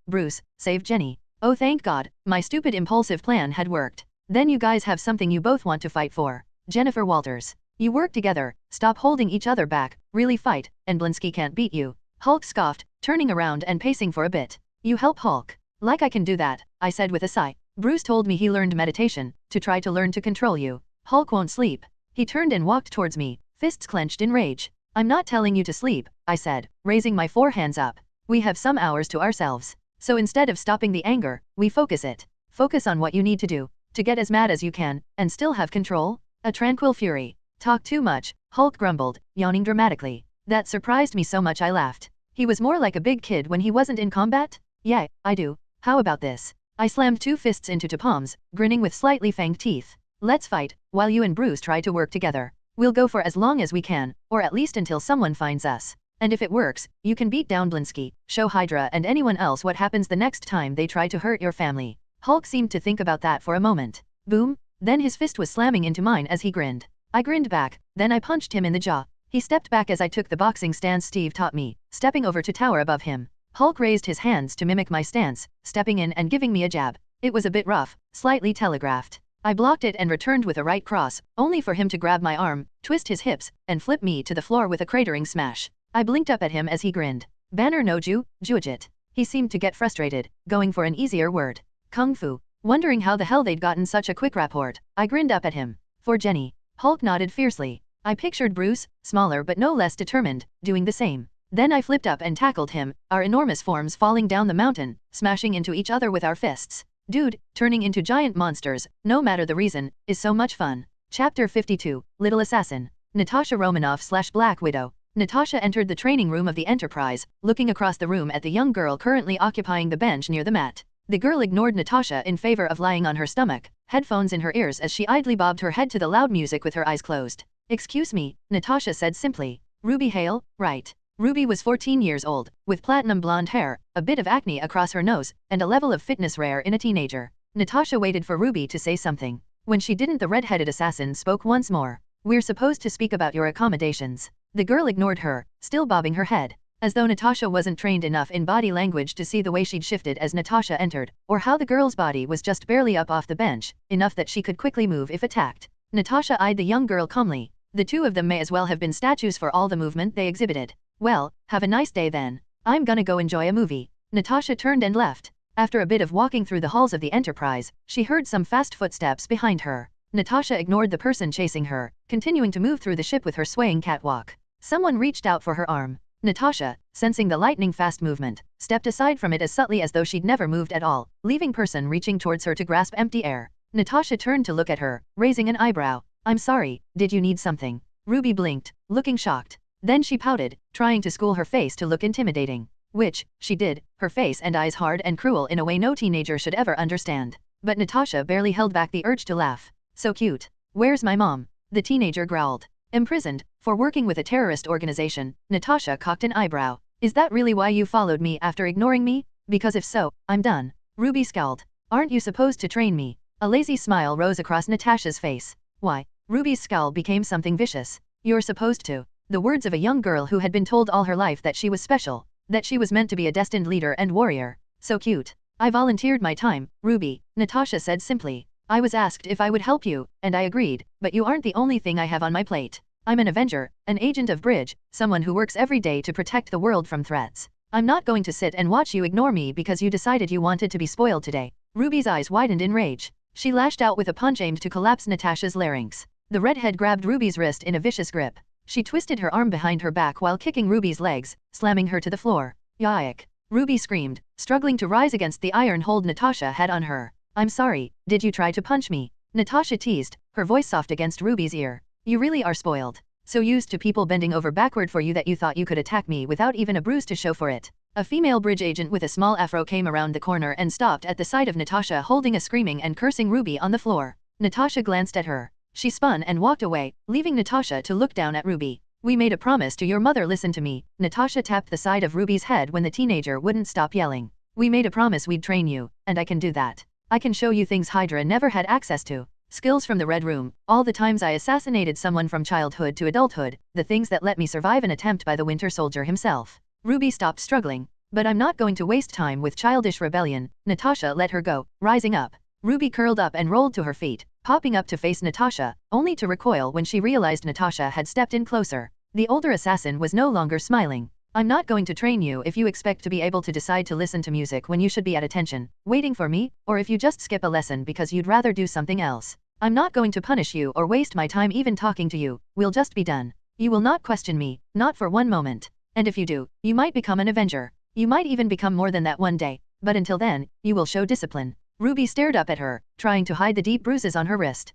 Bruce, saved Jenny. Oh thank God, my stupid impulsive plan had worked. Then you guys have something you both want to fight for. Jennifer Walters. You work together, stop holding each other back, really fight, and Blinsky can't beat you. Hulk scoffed, turning around and pacing for a bit. You help Hulk. Like I can do that, I said with a sigh. Bruce told me he learned meditation, to try to learn to control you. Hulk won't sleep. He turned and walked towards me, fists clenched in rage. I'm not telling you to sleep, I said, raising my 4 hands up. We have some hours to ourselves. So instead of stopping the anger, we focus it. Focus on what you need to do, to get as mad as you can, and still have control. A tranquil fury. Talk too much, Hulk grumbled, yawning dramatically. That surprised me so much I laughed. He was more like a big kid when he wasn't in combat? Yeah, I do. How about this? I slammed 2 fists into 2 palms, grinning with slightly fanged teeth. Let's fight, while you and Bruce try to work together. We'll go for as long as we can, or at least until someone finds us. And if it works, you can beat down Blinsky, show Hydra and anyone else what happens the next time they try to hurt your family. Hulk seemed to think about that for a moment. Boom! Then his fist was slamming into mine as he grinned. I grinned back, then I punched him in the jaw. He stepped back as I took the boxing stance Steve taught me, stepping over to tower above him. Hulk raised his hands to mimic my stance, stepping in and giving me a jab. It was a bit rough, slightly telegraphed. I blocked it and returned with a right cross, only for him to grab my arm, twist his hips, and flip me to the floor with a cratering smash. I blinked up at him as he grinned. Banner no Juujit. He seemed to get frustrated, going for an easier word. Kung Fu. Wondering how the hell they'd gotten such a quick rapport, I grinned up at him. For Jenny. Hulk nodded fiercely. I pictured Bruce, smaller but no less determined, doing the same. Then I flipped up and tackled him, our enormous forms falling down the mountain, smashing into each other with our fists. Dude, turning into giant monsters, no matter the reason, is so much fun. Chapter 52, Little Assassin. Natasha Romanoff / Black Widow. Natasha entered the training room of the Enterprise, looking across the room at the young girl currently occupying the bench near the mat. The girl ignored Natasha in favor of lying on her stomach, headphones in her ears as she idly bobbed her head to the loud music with her eyes closed. Excuse me, Natasha said simply. Ruby Hale, right. Ruby was 14 years old, with platinum blonde hair, a bit of acne across her nose, and a level of fitness rare in a teenager. Natasha waited for Ruby to say something. When she didn't, the red-headed assassin spoke once more. We're supposed to speak about your accommodations. The girl ignored her, still bobbing her head, as though Natasha wasn't trained enough in body language to see the way she'd shifted as Natasha entered, or how the girl's body was just barely up off the bench, enough that she could quickly move if attacked. Natasha eyed the young girl calmly. The two of them may as well have been statues for all the movement they exhibited. Well, have a nice day then. I'm gonna go enjoy a movie. Natasha turned and left. After a bit of walking through the halls of the Enterprise, she heard some fast footsteps behind her. Natasha ignored the person chasing her, continuing to move through the ship with her swaying catwalk. Someone reached out for her arm. Natasha, sensing the lightning-fast movement, stepped aside from it as subtly as though she'd never moved at all, leaving person reaching towards her to grasp empty air. Natasha turned to look at her, raising an eyebrow. I'm sorry, did you need something? Ruby blinked, looking shocked. Then she pouted, trying to school her face to look intimidating. Which, she did, her face and eyes hard and cruel in a way no teenager should ever understand. But Natasha barely held back the urge to laugh. So cute. Where's my mom? The teenager growled. Imprisoned, for working with a terrorist organization, Natasha cocked an eyebrow. Is that really why you followed me after ignoring me? Because if so, I'm done. Ruby scowled. Aren't you supposed to train me? A lazy smile rose across Natasha's face. Why? Ruby's scowl became something vicious. You're supposed to. The words of a young girl who had been told all her life that she was special, that she was meant to be a destined leader and warrior. So cute. I volunteered my time, Ruby, Natasha said simply. I was asked if I would help you, and I agreed, but you aren't the only thing I have on my plate. I'm an Avenger, an agent of Bridge, someone who works every day to protect the world from threats. I'm not going to sit and watch you ignore me because you decided you wanted to be spoiled today. Ruby's eyes widened in rage. She lashed out with a punch aimed to collapse Natasha's larynx. The redhead grabbed Ruby's wrist in a vicious grip. She twisted her arm behind her back while kicking Ruby's legs, slamming her to the floor. Yike! Ruby screamed, struggling to rise against the iron hold Natasha had on her. I'm sorry, did you try to punch me? Natasha teased, her voice soft against Ruby's ear. You really are spoiled. So used to people bending over backward for you that you thought you could attack me without even a bruise to show for it. A female bridge agent with a small afro came around the corner and stopped at the sight of Natasha holding a screaming and cursing Ruby on the floor. Natasha glanced at her. She spun and walked away, leaving Natasha to look down at Ruby. We made a promise to your mother. Listen to me. Natasha tapped the side of Ruby's head when the teenager wouldn't stop yelling. We made a promise we'd train you, and I can do that. I can show you things Hydra never had access to. Skills from the Red Room, all the times I assassinated someone from childhood to adulthood, the things that let me survive an attempt by the Winter Soldier himself. Ruby stopped struggling. But I'm not going to waste time with childish rebellion. Natasha let her go, rising up. Ruby curled up and rolled to her feet, popping up to face Natasha, only to recoil when she realized Natasha had stepped in closer. The older assassin was no longer smiling. I'm not going to train you if you expect to be able to decide to listen to music when you should be at attention, waiting for me, or if you just skip a lesson because you'd rather do something else. I'm not going to punish you or waste my time even talking to you, we'll just be done. You will not question me, not for one moment. And if you do, you might become an Avenger. You might even become more than that one day, but until then, you will show discipline. Ruby stared up at her, trying to hide the deep bruises on her wrist.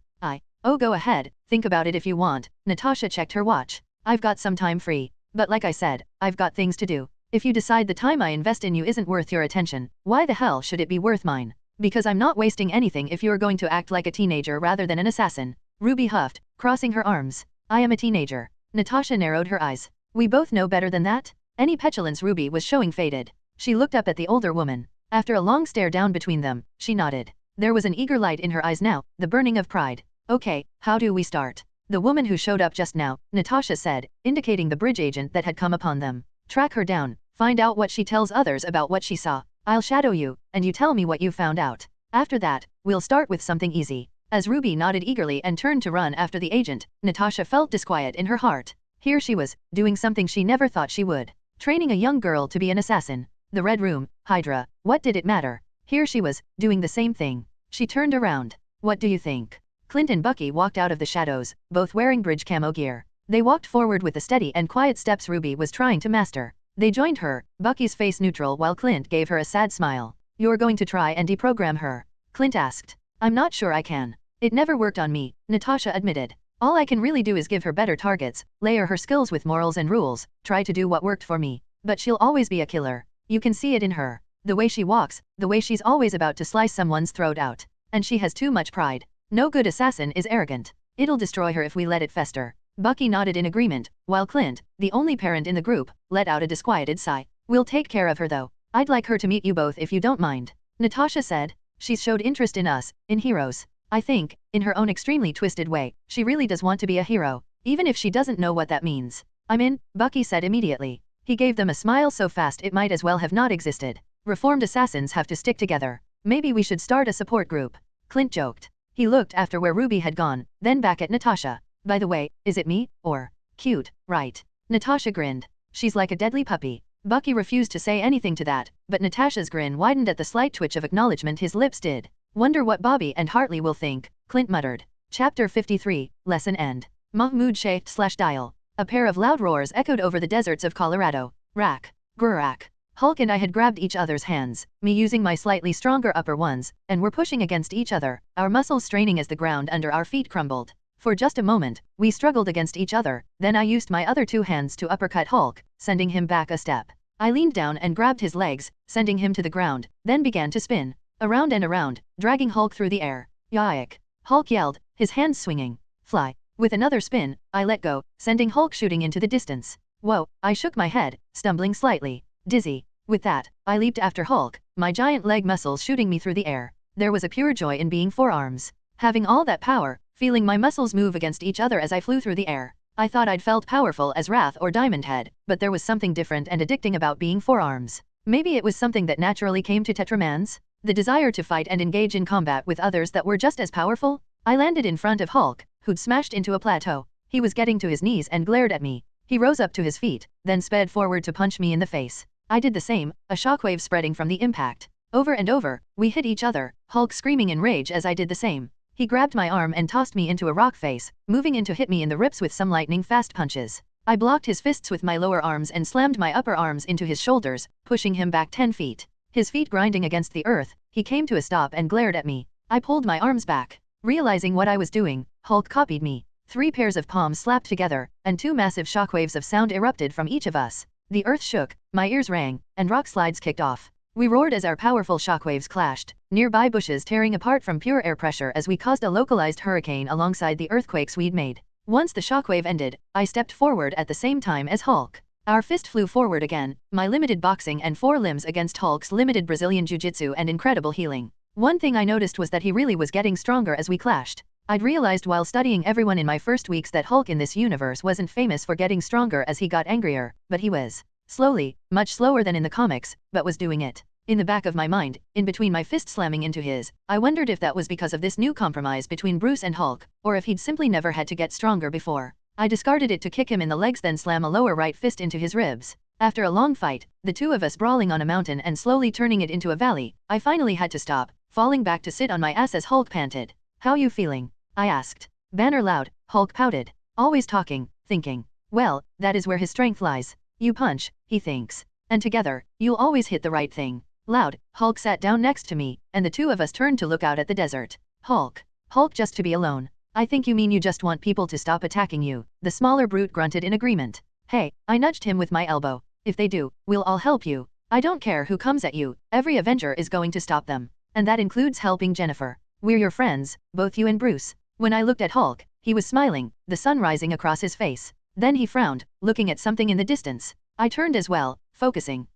Oh, go ahead, think about it if you want. Natasha checked her watch. I've got some time free. But like I said, I've got things to do. If you decide the time I invest in you isn't worth your attention, why the hell should it be worth mine? Because I'm not wasting anything if you're going to act like a teenager rather than an assassin. Ruby huffed, crossing her arms. I am a teenager. Natasha narrowed her eyes. We both know better than that? Any petulance Ruby was showing faded. She looked up at the older woman. After a long stare down between them, she nodded. There was an eager light in her eyes now, the burning of pride. Okay, how do we start? The woman who showed up just now, Natasha said, indicating the bridge agent that had come upon them. Track her down, find out what she tells others about what she saw. I'll shadow you, and you tell me what you found out. After that, we'll start with something easy. As Ruby nodded eagerly and turned to run after the agent, Natasha felt disquiet in her heart. Here she was, doing something she never thought she would. Training a young girl to be an assassin. The Red Room, Hydra, what did it matter? Here she was, doing the same thing. She turned around. What do you think? Clint and Bucky walked out of the shadows, both wearing bridge camo gear. They walked forward with the steady and quiet steps Ruby was trying to master. They joined her, Bucky's face neutral while Clint gave her a sad smile. You're going to try and deprogram her? Clint asked. I'm not sure I can. It never worked on me, Natasha admitted. All I can really do is give her better targets, layer her skills with morals and rules, try to do what worked for me. But she'll always be a killer. You can see it in her. The way she walks, the way she's always about to slice someone's throat out. And she has too much pride. No good assassin is arrogant. It'll destroy her if we let it fester. Bucky nodded in agreement, while Clint, the only parent in the group, let out a disquieted sigh. We'll take care of her though. I'd like her to meet you both if you don't mind. Natasha said. She showed interest in us, in heroes. I think, in her own extremely twisted way, she really does want to be a hero, even if she doesn't know what that means. I'm in, Bucky said immediately. He gave them a smile so fast it might as well have not existed. Reformed assassins have to stick together. Maybe we should start a support group. Clint joked. He looked after where Ruby had gone, then back at Natasha. By the way, is it me, or cute, right? Natasha grinned. She's like a deadly puppy. Bucky refused to say anything to that, but Natasha's grin widened at the slight twitch of acknowledgement his lips did. Wonder what Bobby and Hartley will think, Clint muttered. Chapter 53, Lesson End. Mahmoud /dial. A pair of loud roars echoed over the deserts of Colorado. Rack. Grurak. Hulk and I had grabbed each other's hands, me using my slightly stronger upper ones, and were pushing against each other, our muscles straining as the ground under our feet crumbled. For just a moment, we struggled against each other, then I used my other two hands to uppercut Hulk, sending him back a step. I leaned down and grabbed his legs, sending him to the ground, then began to spin. Around and around, dragging Hulk through the air. Yike! Hulk yelled, his hands swinging. Fly. With another spin, I let go, sending Hulk shooting into the distance. Whoa, I shook my head, stumbling slightly. Dizzy. With that, I leaped after Hulk, my giant leg muscles shooting me through the air. There was a pure joy in being forearms. Having all that power, feeling my muscles move against each other as I flew through the air. I thought I'd felt powerful as Wrath or Diamond Head, but there was something different and addicting about being forearms. Maybe it was something that naturally came to Tetramans? The desire to fight and engage in combat with others that were just as powerful? I landed in front of Hulk, who'd smashed into a plateau. He was getting to his knees and glared at me. He rose up to his feet, then sped forward to punch me in the face. I did the same, a shockwave spreading from the impact. Over and over, we hit each other, Hulk screaming in rage as I did the same. He grabbed my arm and tossed me into a rock face, moving in to hit me in the ribs with some lightning-fast punches. I blocked his fists with my lower arms and slammed my upper arms into his shoulders, pushing him back 10 feet. His feet grinding against the earth, he came to a stop and glared at me. I pulled my arms back. Realizing what I was doing, Hulk copied me. 3 pairs of palms slapped together, and 2 massive shockwaves of sound erupted from each of us. The earth shook, my ears rang, and rock slides kicked off. We roared as our powerful shockwaves clashed, nearby bushes tearing apart from pure air pressure as we caused a localized hurricane alongside the earthquakes we'd made. Once the shockwave ended, I stepped forward at the same time as Hulk. Our fist flew forward again, my limited boxing and 4 limbs against Hulk's limited Brazilian jiu-jitsu and incredible healing. One thing I noticed was that he really was getting stronger as we clashed. I'd realized while studying everyone in my first weeks that Hulk in this universe wasn't famous for getting stronger as he got angrier, but he was. Slowly, much slower than in the comics, but was doing it. In the back of my mind, in between my fist slamming into his, I wondered if that was because of this new compromise between Bruce and Hulk, or if he'd simply never had to get stronger before. I discarded it to kick him in the legs then slam a lower right fist into his ribs. After a long fight, the two of us brawling on a mountain and slowly turning it into a valley, I finally had to stop, falling back to sit on my ass as Hulk panted. How you feeling? I asked. Banner loud, Hulk pouted. Always talking, thinking. Well, that is where his strength lies. You punch, he thinks. And together, you'll always hit the right thing. Loud, Hulk sat down next to me, and the two of us turned to look out at the desert. Hulk. Hulk just to be alone. I think you mean you just want people to stop attacking you. The smaller brute grunted in agreement. Hey, I nudged him with my elbow. If they do, we'll all help you. I don't care who comes at you, every Avenger is going to stop them. And that includes helping Jennifer. We're your friends, both you and Bruce. When I looked at Hulk, he was smiling, the sun rising across his face. Then he frowned, looking at something in the distance. I turned as well, focusing.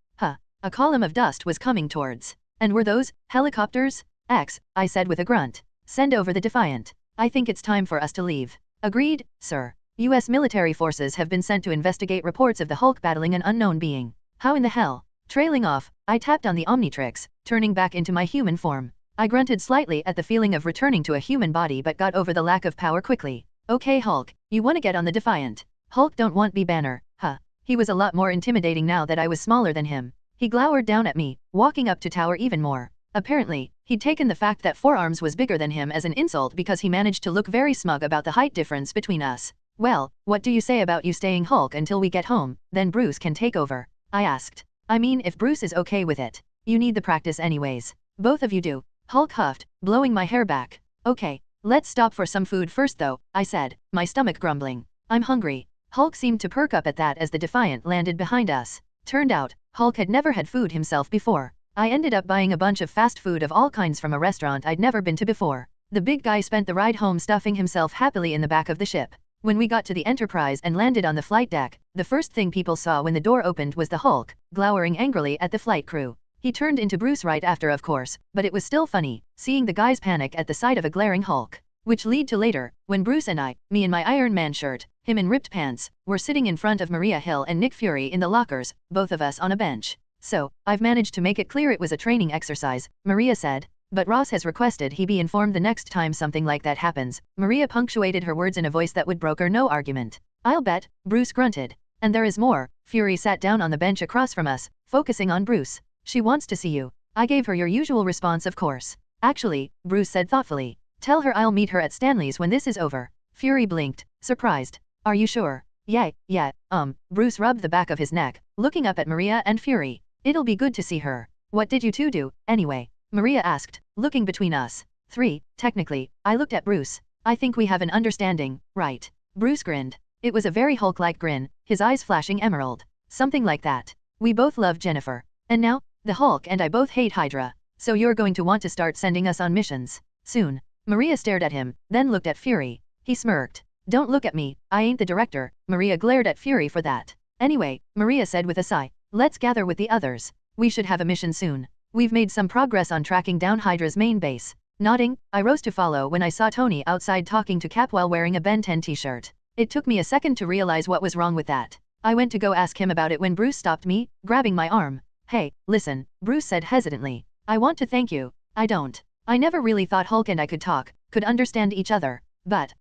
A column of dust was coming towards. And were those helicopters? I said with a grunt. Send over the Defiant. I think it's time for us to leave. Agreed, sir. U.S. military forces have been sent to investigate reports of the Hulk battling an unknown being. How in the hell? Trailing off, I tapped on the Omnitrix, turning back into my human form. I grunted slightly at the feeling of returning to a human body but got over the lack of power quickly. Okay Hulk, you wanna get on the Defiant. Hulk don't want be Banner, huh? He was a lot more intimidating now that I was smaller than him. He glowered down at me, walking up to tower even more. Apparently, he'd taken the fact that 4 arms was bigger than him as an insult because he managed to look very smug about the height difference between us. Well, what do you say about you staying Hulk until we get home, then Bruce can take over? I asked. I mean if Bruce is okay with it. You need the practice anyways. Both of you do. Hulk huffed, blowing my hair back. Okay, let's stop for some food first though, I said, my stomach grumbling. I'm hungry. Hulk seemed to perk up at that as the Defiant landed behind us. Turned out, Hulk had never had food himself before. I ended up buying a bunch of fast food of all kinds from a restaurant I'd never been to before. The big guy spent the ride home stuffing himself happily in the back of the ship. When we got to the Enterprise and landed on the flight deck, the first thing people saw when the door opened was the Hulk, glowering angrily at the flight crew. He turned into Bruce right after of course, but it was still funny, seeing the guys panic at the sight of a glaring Hulk. Which lead to later, when Bruce and I, me in my Iron Man shirt, him in ripped pants, were sitting in front of Maria Hill and Nick Fury in the lockers, both of us on a bench. So, I've managed to make it clear it was a training exercise, Maria said. But Ross has requested he be informed the next time something like that happens. Maria punctuated her words in a voice that would broker no argument. I'll bet, Bruce grunted. And there is more. Fury sat down on the bench across from us, focusing on Bruce. She wants to see you. I gave her your usual response of course. Actually, Bruce said thoughtfully. Tell her I'll meet her at Stanley's when this is over. Fury blinked, surprised. Are you sure? Yeah, Bruce rubbed the back of his neck, looking up at Maria and Fury. It'll be good to see her. What did you two do, anyway? Maria asked, looking between us. 3, technically, I looked at Bruce. I think we have an understanding, right? Bruce grinned. It was a very Hulk-like grin, his eyes flashing emerald. Something like that. We both love Jennifer. And now, the Hulk and I both hate Hydra. So you're going to want to start sending us on missions. Soon. Maria stared at him, then looked at Fury. He smirked. Don't look at me, I ain't the director. Maria glared at Fury for that. Anyway, Maria said with a sigh. Let's gather with the others. We should have a mission soon. We've made some progress on tracking down Hydra's main base. Nodding, I rose to follow when I saw Tony outside talking to Cap while wearing a Ben 10 t-shirt. It took me a second to realize what was wrong with that. I went to go ask him about it when Bruce stopped me, grabbing my arm. Hey, listen, Bruce said hesitantly. I want to thank you. I never really thought Hulk and I could talk, could understand each other. But,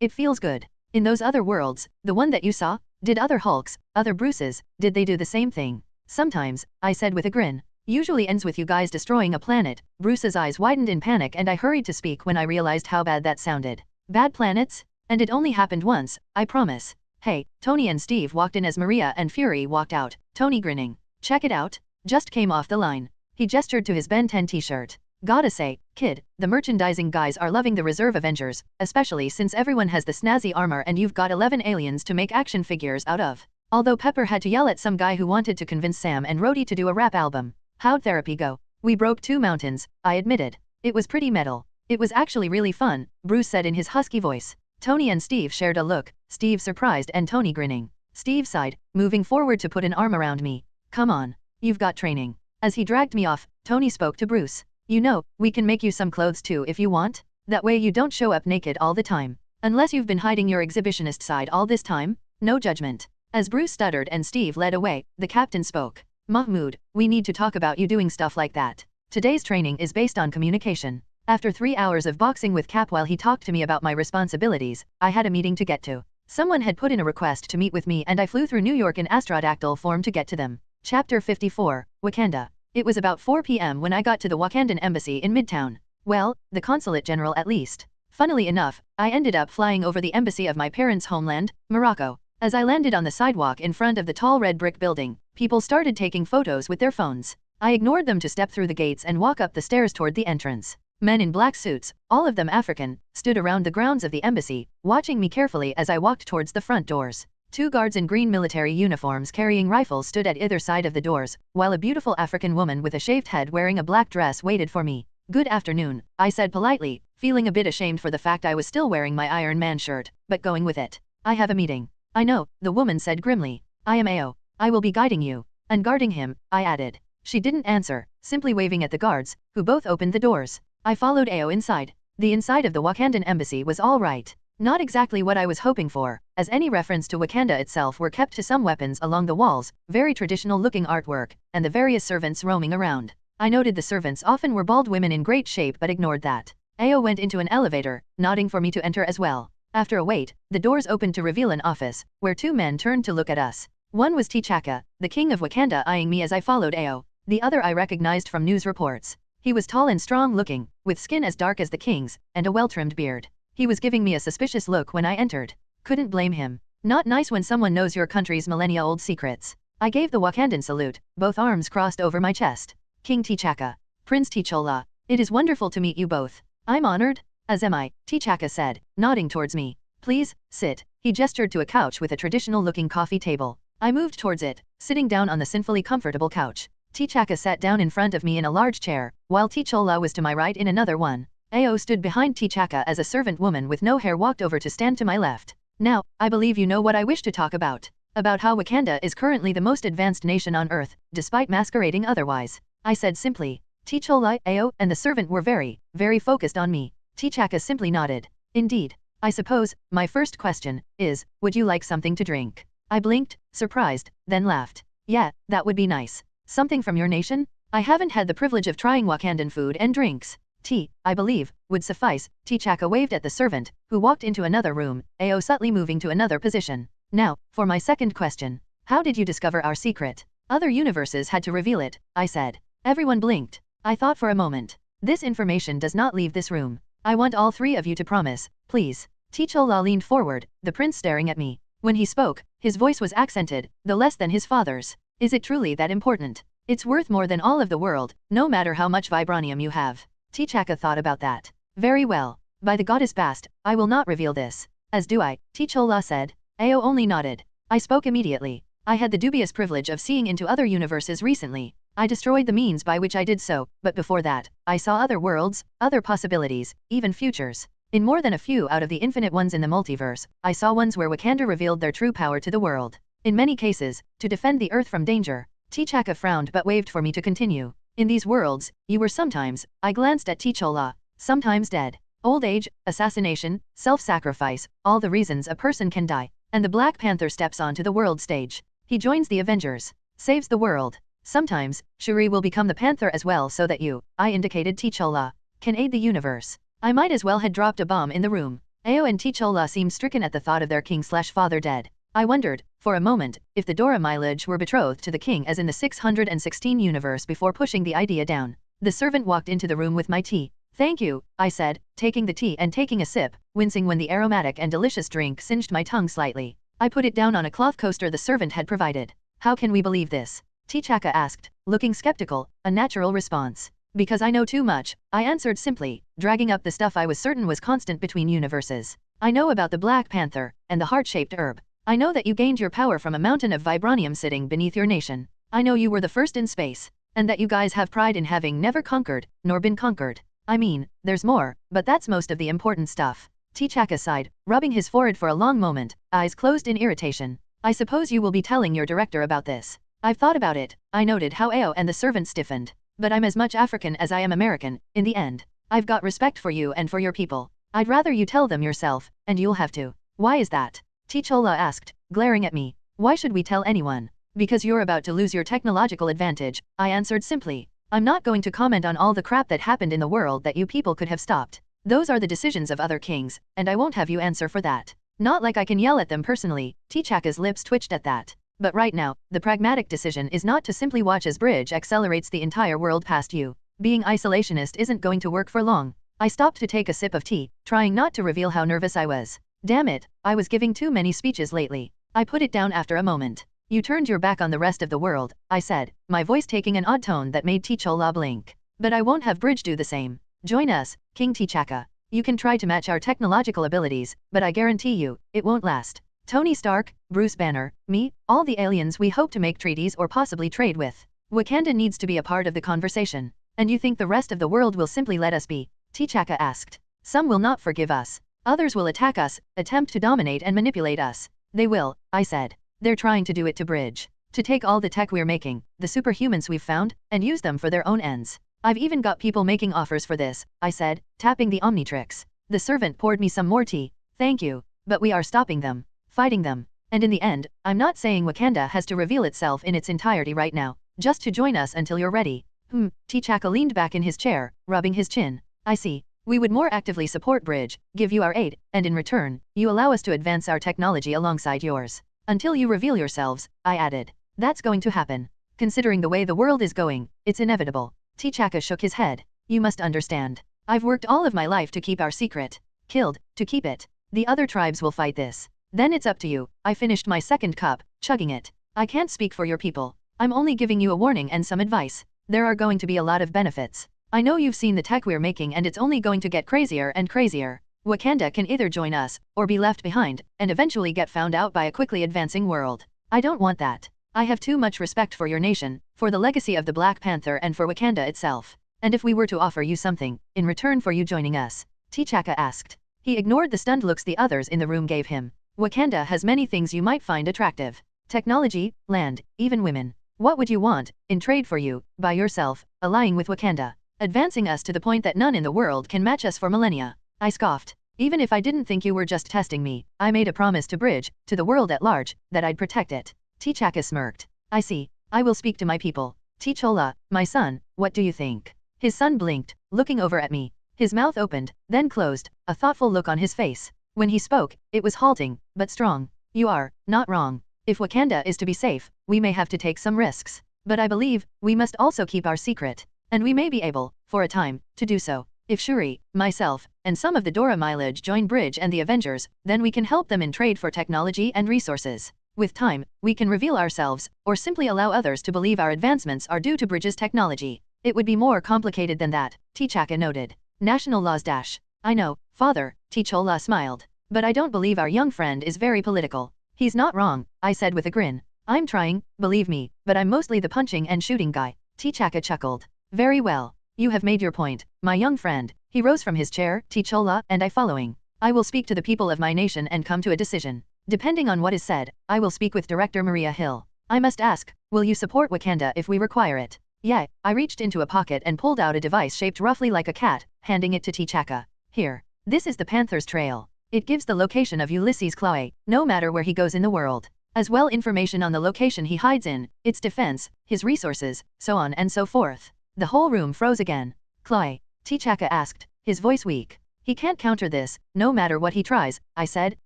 it feels good. In those other worlds, the one that you saw, did other Hulks, other Bruces, did they do the same thing? Sometimes, I said with a grin. Usually ends with you guys destroying a planet. Bruce's eyes widened in panic and I hurried to speak when I realized how bad that sounded. Bad planets? And it only happened once, I promise. Hey, Tony and Steve walked in as Maria and Fury walked out, Tony grinning. Check it out. Just came off the line. He gestured to his Ben 10 t-shirt. Gotta say, kid, the merchandising guys are loving the Reserve Avengers, especially since everyone has the snazzy armor and you've got 11 aliens to make action figures out of. Although Pepper had to yell at some guy who wanted to convince Sam and Rhodey to do a rap album. How'd therapy go? We broke 2 mountains, I admitted. It was pretty metal. It was actually really fun, Bruce said in his husky voice. Tony and Steve shared a look, Steve surprised and Tony grinning. Steve sighed, moving forward to put an arm around me. Come on. You've got training. As he dragged me off, Tony spoke to Bruce. You know, we can make you some clothes too if you want. That way you don't show up naked all the time. Unless you've been hiding your exhibitionist side all this time. No judgment. As Bruce stuttered and Steve led away, the captain spoke. Mahmoud, we need to talk about you doing stuff like that. Today's training is based on communication. After 3 hours of boxing with Cap while he talked to me about my responsibilities, I had a meeting to get to. Someone had put in a request to meet with me and I flew through New York in astrodactyl form to get to them. Chapter 54, Wakanda. It was about 4 p.m. when I got to the Wakandan embassy in Midtown. Well, the consulate general at least. Funnily enough, I ended up flying over the embassy of my parents' homeland, Morocco. As I landed on the sidewalk in front of the tall red brick building, people started taking photos with their phones. I ignored them to step through the gates and walk up the stairs toward the entrance. Men in black suits, all of them African, stood around the grounds of the embassy, watching me carefully as I walked towards the front doors. 2 guards in green military uniforms carrying rifles stood at either side of the doors, while a beautiful African woman with a shaved head wearing a black dress waited for me. "Good afternoon," I said politely, feeling a bit ashamed for the fact I was still wearing my Iron Man shirt, but going with it. "I have a meeting." "I know," the woman said grimly. "I am Ao. I will be guiding you." "And guarding him," I added. She didn't answer, simply waving at the guards, who both opened the doors. I followed Ao inside. The inside of the Wakandan embassy was all right. Not exactly what I was hoping for, as any reference to Wakanda itself were kept to some weapons along the walls, very traditional-looking artwork, and the various servants roaming around. I noted the servants often were bald women in great shape but ignored that. Ao went into an elevator, nodding for me to enter as well. After a wait, the doors opened to reveal an office, where 2 men turned to look at us. One was T'Chaka, the king of Wakanda, eyeing me as I followed Ao. The other I recognized from news reports. He was tall and strong-looking, with skin as dark as the king's, and a well-trimmed beard. He was giving me a suspicious look when I entered. Couldn't blame him. Not nice when someone knows your country's millennia-old secrets. I gave the Wakandan salute, both arms crossed over my chest. "King T'Chaka. Prince T'Challa. It is wonderful to meet you both." "I'm honored." "As am I," T'Chaka said, nodding towards me. "Please, sit." He gestured to a couch with a traditional-looking coffee table. I moved towards it, sitting down on the sinfully comfortable couch. T'Chaka sat down in front of me in a large chair, while T'Challa was to my right in another one. Ao stood behind T'Chaka as a servant woman with no hair walked over to stand to my left. "Now, I believe you know what I wish to talk about. About how Wakanda is currently the most advanced nation on Earth, despite masquerading otherwise," I said simply. T'Challa, Ao, and the servant were very focused on me. T'Chaka simply nodded. "Indeed. I suppose, my first question is, would you like something to drink?" I blinked, surprised, then laughed. "Yeah, that would be nice. Something from your nation? I haven't had the privilege of trying Wakandan food and drinks. Tea, I believe, would suffice." T'Chaka waved at the servant, who walked into another room, Ao subtly moving to another position. "Now, for my second question. How did you discover our secret?" "Other universes had to reveal it," I said. Everyone blinked. I thought for a moment. "This information does not leave this room. I want all 3 of you to promise, please." T'Challa leaned forward, the prince staring at me. When he spoke, his voice was accented, though less than his father's. "Is it truly that important? It's worth more than all of the world, no matter how much vibranium you have." T'Chaka thought about that. "Very well. By the goddess Bast, I will not reveal this." "As do I," T'Challa said. Ao only nodded. I spoke immediately. "I had the dubious privilege of seeing into other universes recently. I destroyed the means by which I did so, but before that, I saw other worlds, other possibilities, even futures. In more than a few out of the infinite ones in the multiverse, I saw ones where Wakanda revealed their true power to the world. In many cases, to defend the Earth from danger." T'Chaka frowned but waved for me to continue. "In these worlds, you were sometimes," I glanced at T'Challa, "sometimes dead. Old age, assassination, self-sacrifice, all the reasons a person can die. And the Black Panther steps onto the world stage. He joins the Avengers. Saves the world. Sometimes, Shuri will become the Panther as well so that you," I indicated T'Challa, "can aid the universe." I might as well had dropped a bomb in the room. Ao and T'Challa seemed stricken at the thought of their king/father dead. I wondered, for a moment, if the Dora Milaje were betrothed to the king as in the 616 universe before pushing the idea down. The servant walked into the room with my tea. "Thank you," I said, taking the tea and taking a sip, wincing when the aromatic and delicious drink singed my tongue slightly. I put it down on a cloth coaster the servant had provided. "How can we believe this?" T'Chaka asked, looking skeptical, a natural response. "Because I know too much," I answered simply, dragging up the stuff I was certain was constant between universes. "I know about the Black Panther, and the heart-shaped herb. I know that you gained your power from a mountain of vibranium sitting beneath your nation. I know you were the first in space. And that you guys have pride in having never conquered, nor been conquered. I mean, there's more, but that's most of the important stuff." T'Chaka sighed, rubbing his forehead for a long moment, eyes closed in irritation. "I suppose you will be telling your director about this." "I've thought about it." I noted how Ao and the servant stiffened. "But I'm as much African as I am American, in the end. I've got respect for you and for your people. I'd rather you tell them yourself, and you'll have to." "Why is that?" T'Challa asked, glaring at me. "Why should we tell anyone?" "Because you're about to lose your technological advantage," I answered simply. "I'm not going to comment on all the crap that happened in the world that you people could have stopped. Those are the decisions of other kings, and I won't have you answer for that." Not like I can yell at them personally. T'Chaka's lips twitched at that. But right now, the pragmatic decision is not to simply watch as Bridge accelerates the entire world past you. Being isolationist isn't going to work for long. I stopped to take a sip of tea, trying not to reveal how nervous I was. Damn it, I was giving too many speeches lately. I put it down after a moment. You turned your back on the rest of the world, I said, my voice taking an odd tone that made T'Challa blink. But I won't have Bridge do the same. Join us, King T'Chaka. You can try to match our technological abilities, but I guarantee you, it won't last. Tony Stark, Bruce Banner, me, all the aliens we hope to make treaties or possibly trade with. Wakanda needs to be a part of the conversation. And you think the rest of the world will simply let us be? T'Chaka asked. Some will not forgive us. Others will attack us, attempt to dominate and manipulate us. They will, I said. They're trying to do it to Bridge. To take all the tech we're making, the superhumans we've found, and use them for their own ends. I've even got people making offers for this, I said, tapping the Omnitrix. The servant poured me some more tea. Thank you. But we are stopping them. Fighting them. And in the end, I'm not saying Wakanda has to reveal itself in its entirety right now, just to join us until you're ready. T'Chaka leaned back in his chair, rubbing his chin. I see. We would more actively support Bridge, give you our aid, and in return, you allow us to advance our technology alongside yours. Until you reveal yourselves, I added. That's going to happen. Considering the way the world is going, it's inevitable. T'Chaka shook his head. You must understand. I've worked all of my life to keep our secret. Killed, to keep it. The other tribes will fight this. Then it's up to you. I finished my second cup, chugging it. I can't speak for your people. I'm only giving you a warning and some advice. There are going to be a lot of benefits. I know you've seen the tech we're making and it's only going to get crazier and crazier. Wakanda can either join us, or be left behind, and eventually get found out by a quickly advancing world. I don't want that. I have too much respect for your nation, for the legacy of the Black Panther and for Wakanda itself. And if we were to offer you something, in return for you joining us? T'Chaka asked. He ignored the stunned looks the others in the room gave him. Wakanda has many things you might find attractive. Technology, land, even women. What would you want, in trade for you, by yourself, allying with Wakanda? Advancing us to the point that none in the world can match us for millennia. I scoffed. Even if I didn't think you were just testing me, I made a promise to Bridge, to the world at large, that I'd protect it. T'Chaka smirked. I see. I will speak to my people. T'Challa, my son, what do you think? His son blinked, looking over at me. His mouth opened, then closed, a thoughtful look on his face. When he spoke, it was halting, but strong. You are not wrong. If Wakanda is to be safe, we may have to take some risks. But I believe, we must also keep our secret. And we may be able, for a time, to do so. If Shuri, myself, and some of the Dora Milaje join Bridge and the Avengers, then we can help them in trade for technology and resources. With time, we can reveal ourselves, or simply allow others to believe our advancements are due to Bridge's technology. It would be more complicated than that, T'Chaka noted. National laws dash. I know, father, T'Challa smiled. But I don't believe our young friend is very political. He's not wrong, I said with a grin. I'm trying, believe me, but I'm mostly the punching and shooting guy. T'Chaka chuckled. Very well. You have made your point, my young friend. He rose from his chair, T'Challa and I following. I will speak to the people of my nation and come to a decision. Depending on what is said, I will speak with Director Maria Hill. I must ask, will you support Wakanda if we require it? Yeah, I reached into a pocket and pulled out a device shaped roughly like a cat, handing it to T'Chaka. Here. This is the Panther's Trail. It gives the location of Ulysses Klaue, no matter where he goes in the world. As well information on the location he hides in, its defense, his resources, so on and so forth. The whole room froze again. Klaue? T'Chaka asked, his voice weak. He can't counter this, no matter what he tries, I said,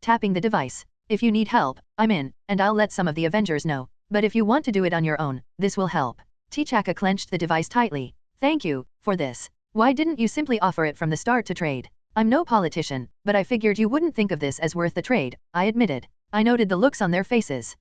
tapping the device. If you need help, I'm in, and I'll let some of the Avengers know. But if you want to do it on your own, this will help. T'Chaka clenched the device tightly. Thank you, for this. Why didn't you simply offer it from the start to trade? I'm no politician, but I figured you wouldn't think of this as worth the trade, I admitted. I noted the looks on their faces.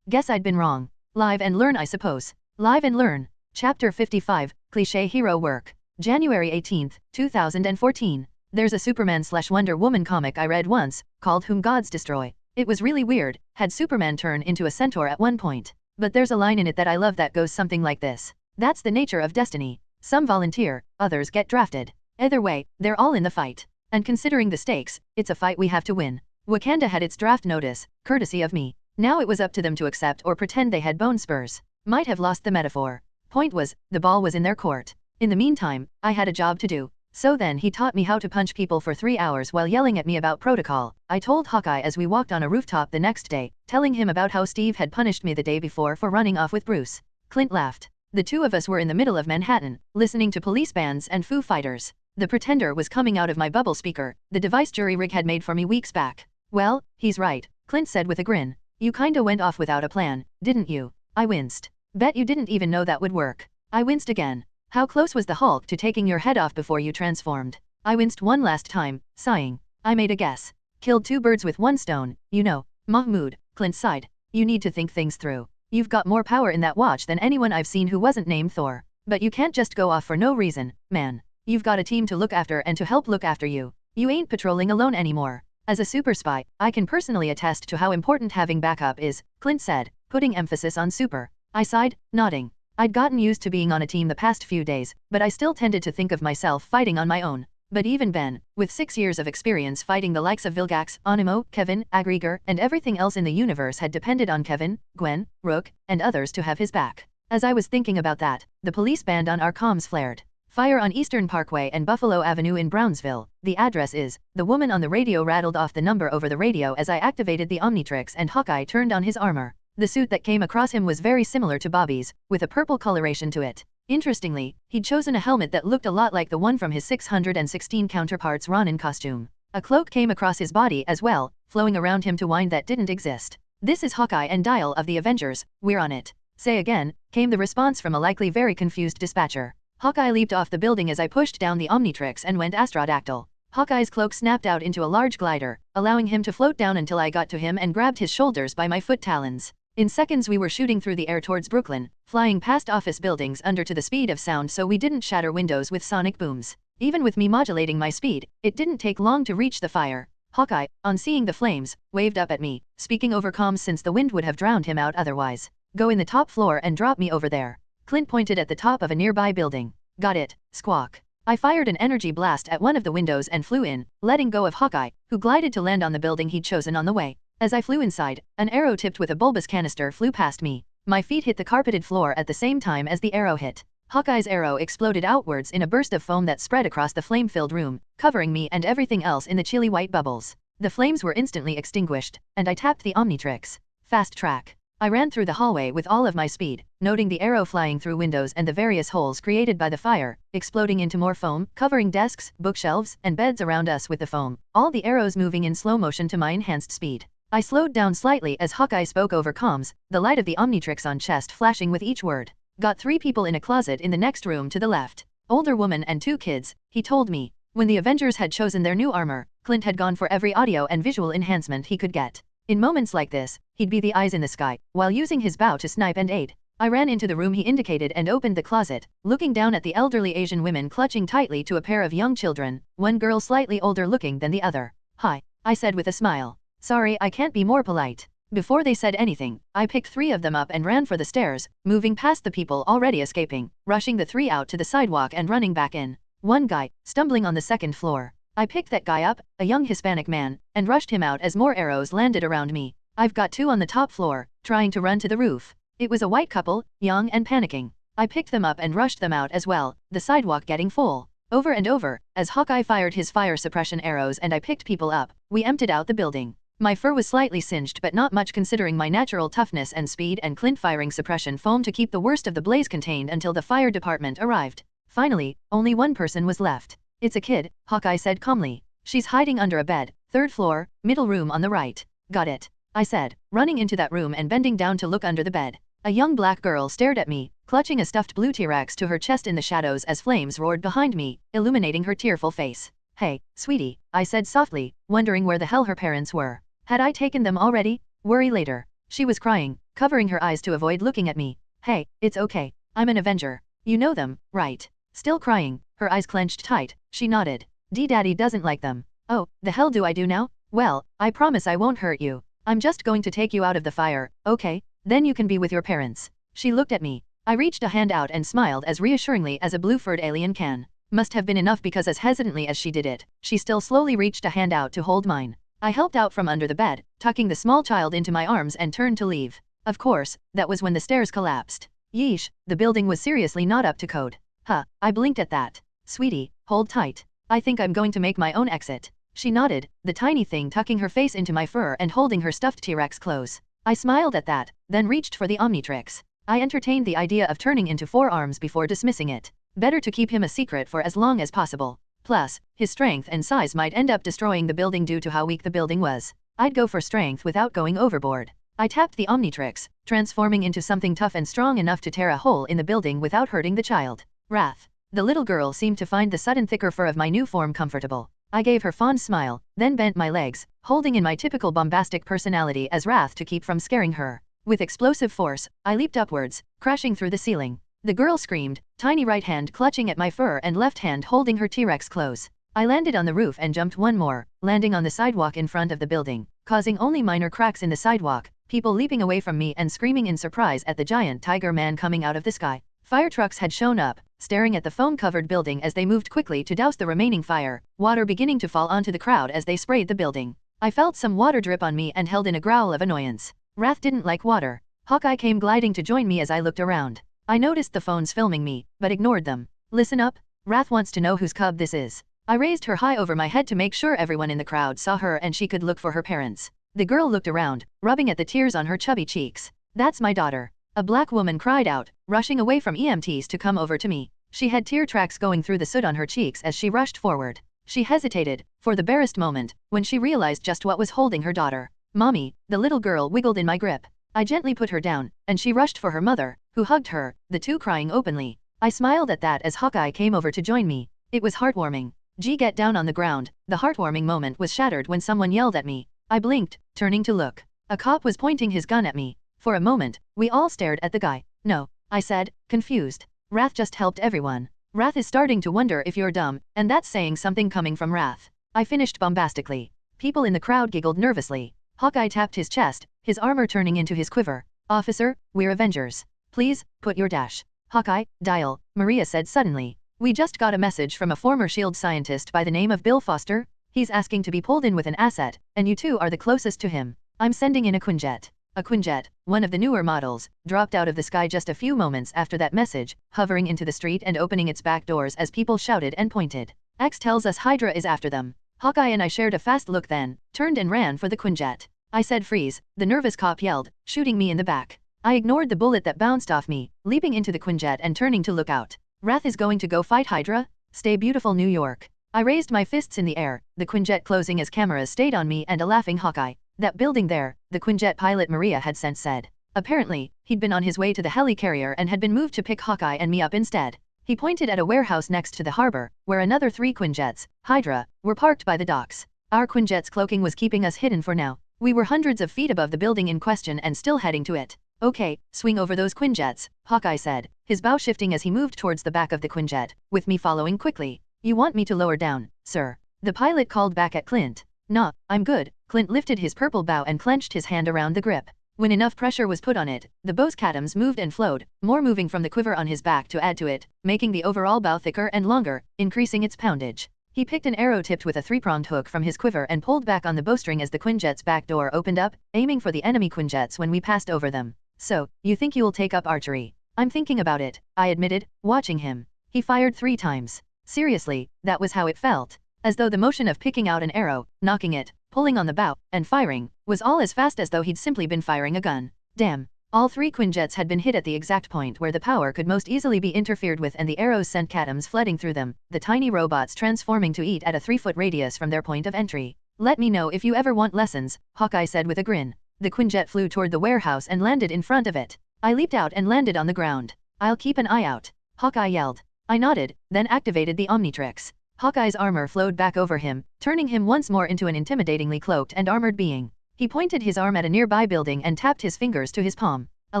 Guess I'd been wrong. Live and learn I suppose. Live and learn. Chapter 55, Cliché Hero Work. January 18, 2014. There's a Superman/Wonder Woman comic I read once, called Whom Gods Destroy. It was really weird, had Superman turn into a centaur at one point. But there's a line in it that I love that goes something like this. That's the nature of destiny. Some volunteer, others get drafted. Either way, they're all in the fight. And considering the stakes, it's a fight we have to win. Wakanda had its draft notice, courtesy of me. Now it was up to them to accept or pretend they had bone spurs. Might have lost the metaphor. Point was, the ball was in their court. In the meantime, I had a job to do. So then he taught me how to punch people for 3 hours while yelling at me about protocol. I told Hawkeye as we walked on a rooftop the next day, telling him about how Steve had punished me the day before for running off with Bruce. Clint laughed. The two of us were in the middle of Manhattan, listening to police bands and Foo Fighters. The Pretender was coming out of my bubble speaker, the device jury rig had made for me weeks back. Well, he's right, Clint said with a grin. You kinda went off without a plan, didn't you? I winced. Bet you didn't even know that would work. I winced again. How close was the Hulk to taking your head off before you transformed? I winced one last time, sighing. I made a guess. Killed 2 birds with 1 stone, you know. Mahmoud, Clint sighed. You need to think things through. You've got more power in that watch than anyone I've seen who wasn't named Thor. But you can't just go off for no reason, man. You've got a team to look after and to help look after you. You ain't patrolling alone anymore. As a super spy, I can personally attest to how important having backup is, Clint said, putting emphasis on super. I sighed, nodding. I'd gotten used to being on a team the past few days, but I still tended to think of myself fighting on my own. But even Ben, with 6 years of experience fighting the likes of Vilgax, Animo, Kevin, Agriger, and everything else in the universe had depended on Kevin, Gwen, Rook, and others to have his back. As I was thinking about that, the police band on our comms flared. Fire on Eastern Parkway and Buffalo Avenue in Brownsville. The address is. The woman on the radio rattled off the number over the radio as I activated the Omnitrix and Hawkeye turned on his armor. The suit that came across him was very similar to Bobby's, with a purple coloration to it. Interestingly, he'd chosen a helmet that looked a lot like the one from his 616 counterpart's Ronin costume. A cloak came across his body as well, flowing around him to wind that didn't exist. This is Hawkeye and Dial of the Avengers, we're on it. Say again, came the response from a likely very confused dispatcher. Hawkeye leaped off the building as I pushed down the Omnitrix and went astrodactyl. Hawkeye's cloak snapped out into a large glider, allowing him to float down until I got to him and grabbed his shoulders by my foot talons. In seconds we were shooting through the air towards Brooklyn, flying past office buildings under to the speed of sound so we didn't shatter windows with sonic booms. Even with me modulating my speed, it didn't take long to reach the fire. Hawkeye, on seeing the flames, waved up at me, speaking over comms since the wind would have drowned him out otherwise. Go in the top floor and drop me over there. Clint pointed at the top of a nearby building. Got it, squawk. I fired an energy blast at one of the windows and flew in, letting go of Hawkeye, who glided to land on the building he'd chosen on the way. As I flew inside, an arrow tipped with a bulbous canister flew past me. My feet hit the carpeted floor at the same time as the arrow hit. Hawkeye's arrow exploded outwards in a burst of foam that spread across the flame-filled room, covering me and everything else in the chilly white bubbles. The flames were instantly extinguished, and I tapped the Omnitrix. Fast track. I ran through the hallway with all of my speed, noting the arrow flying through windows and the various holes created by the fire, exploding into more foam, covering desks, bookshelves, and beds around us with the foam, all the arrows moving in slow motion to my enhanced speed. I slowed down slightly as Hawkeye spoke over comms, the light of the Omnitrix on chest flashing with each word. Got 3 people in a closet in the next room to the left. Older woman and 2 kids, he told me. When the Avengers had chosen their new armor, Clint had gone for every audio and visual enhancement he could get. In moments like this, he'd be the eyes in the sky, while using his bow to snipe and aid. I ran into the room he indicated and opened the closet, looking down at the elderly Asian women clutching tightly to a pair of young children, one girl slightly older looking than the other. Hi, I said with a smile. Sorry, I can't be more polite. Before they said anything, I picked 3 of them up and ran for the stairs, moving past the people already escaping, rushing the 3 out to the sidewalk and running back in. One guy, stumbling on the 2nd floor. I picked that guy up, a young Hispanic man, and rushed him out as more arrows landed around me. I've got 2 on the top floor, trying to run to the roof. It was a white couple, young and panicking. I picked them up and rushed them out as well, the sidewalk getting full. Over and over, as Hawkeye fired his fire suppression arrows and I picked people up, we emptied out the building. My fur was slightly singed but not much considering my natural toughness and speed and Clint firing suppression foam to keep the worst of the blaze contained until the fire department arrived. Finally, only one person was left. It's a kid, Hawkeye said calmly. She's hiding under a bed, 3rd floor, middle room on the right. Got it, I said, running into that room and bending down to look under the bed. A young black girl stared at me, clutching a stuffed blue T-Rex to her chest in the shadows as flames roared behind me, illuminating her tearful face. Hey, sweetie, I said softly, wondering where the hell her parents were. Had I taken them already? Worry later. She was crying, covering her eyes to avoid looking at me. Hey, it's okay. I'm an Avenger. You know them, right? Still crying, her eyes clenched tight, she nodded. D-Daddy doesn't like them. Oh, the hell do I do now? Well, I promise I won't hurt you. I'm just going to take you out of the fire, okay? Then you can be with your parents. She looked at me. I reached a hand out and smiled as reassuringly as a blue-furred alien can. Must have been enough because as hesitantly as she did it, she still slowly reached a hand out to hold mine. I helped out from under the bed, tucking the small child into my arms and turned to leave. Of course, that was when the stairs collapsed. Yeesh, the building was seriously not up to code. Huh, I blinked at that. Sweetie, hold tight. I think I'm going to make my own exit. She nodded, the tiny thing tucking her face into my fur and holding her stuffed T-Rex close. I smiled at that, then reached for the Omnitrix. I entertained the idea of turning into 4 arms before dismissing it. Better to keep him a secret for as long as possible. Plus, his strength and size might end up destroying the building due to how weak the building was. I'd go for strength without going overboard. I tapped the Omnitrix, transforming into something tough and strong enough to tear a hole in the building without hurting the child. Wrath. The little girl seemed to find the sudden thicker fur of my new form comfortable. I gave her fond smile, then bent my legs, holding in my typical bombastic personality as Wrath to keep from scaring her. With explosive force, I leaped upwards, crashing through the ceiling. The girl screamed, tiny right hand clutching at my fur and left hand holding her T-Rex clothes. I landed on the roof and jumped one more, landing on the sidewalk in front of the building, causing only minor cracks in the sidewalk, people leaping away from me and screaming in surprise at the giant tiger man coming out of the sky. Fire trucks had shown up, staring at the foam-covered building as they moved quickly to douse the remaining fire, water beginning to fall onto the crowd as they sprayed the building. I felt some water drip on me and held in a growl of annoyance. Wrath didn't like water. Hawkeye came gliding to join me as I looked around. I noticed the phones filming me, but ignored them. Listen up, Wrath wants to know whose cub this is. I raised her high over my head to make sure everyone in the crowd saw her and she could look for her parents. The girl looked around, rubbing at the tears on her chubby cheeks. That's my daughter. A black woman cried out, rushing away from EMTs to come over to me. She had tear tracks going through the soot on her cheeks as she rushed forward. She hesitated, for the barest moment, when she realized just what was holding her daughter. Mommy, the little girl wiggled in my grip. I gently put her down, and she rushed for her mother, who hugged her, the two crying openly. I smiled at that as Hawkeye came over to join me. It was heartwarming. Get down on the ground. The heartwarming moment was shattered when someone yelled at me. I blinked, turning to look. A cop was pointing his gun at me. For a moment, we all stared at the guy. No, I said, confused. Wrath just helped everyone. Wrath is starting to wonder if you're dumb, and that's saying something coming from Wrath. I finished bombastically. People in the crowd giggled nervously. Hawkeye tapped his chest, his armor turning into his quiver. Officer, we're Avengers. Please, put your dash. Hawkeye, dial, Maria said suddenly. We just got a message from a former SHIELD scientist by the name of Bill Foster. He's asking to be pulled in with an asset, and you two are the closest to him. I'm sending in a Quinjet. A Quinjet, one of the newer models, dropped out of the sky just a few moments after that message, hovering into the street and opening its back doors as people shouted and pointed. X tells us Hydra is after them. Hawkeye and I shared a fast look then, turned and ran for the Quinjet. I said freeze, the nervous cop yelled, shooting me in the back. I ignored the bullet that bounced off me, leaping into the Quinjet and turning to look out. Wrath is going to go fight Hydra? Stay beautiful New York. I raised my fists in the air, the Quinjet closing as cameras stayed on me and a laughing Hawkeye. That building there, the Quinjet pilot Maria had sent said. Apparently, he'd been on his way to the helicarrier and had been moved to pick Hawkeye and me up instead. He pointed at a warehouse next to the harbor, where another 3 Quinjets, Hydra, were parked by the docks. Our Quinjet's cloaking was keeping us hidden for now. We were hundreds of feet above the building in question and still heading to it. Okay, swing over those Quinjets, Hawkeye said, his bow shifting as he moved towards the back of the Quinjet, with me following quickly. You want me to lower down, sir? The pilot called back at Clint. Nah, I'm good. Clint lifted his purple bow and clenched his hand around the grip. When enough pressure was put on it, the bow's catoms moved and flowed, more moving from the quiver on his back to add to it, making the overall bow thicker and longer, increasing its poundage. He picked an arrow tipped with a 3-pronged hook from his quiver and pulled back on the bowstring as the Quinjet's back door opened up, aiming for the enemy Quinjets when we passed over them. So, you think you'll take up archery? I'm thinking about it, I admitted, watching him. He fired 3 times. Seriously, that was how it felt. As though the motion of picking out an arrow, knocking it, pulling on the bow, and firing, was all as fast as though he'd simply been firing a gun. Damn. All 3 Quinjets had been hit at the exact point where the power could most easily be interfered with and the arrows sent catoms flooding through them, the tiny robots transforming to eat at a 3-foot radius from their point of entry. Let me know if you ever want lessons, Hawkeye said with a grin. The Quinjet flew toward the warehouse and landed in front of it. I leaped out and landed on the ground. I'll keep an eye out, Hawkeye yelled. I nodded, then activated the Omnitrix. Hawkeye's armor flowed back over him, turning him once more into an intimidatingly cloaked and armored being. He pointed his arm at a nearby building and tapped his fingers to his palm. A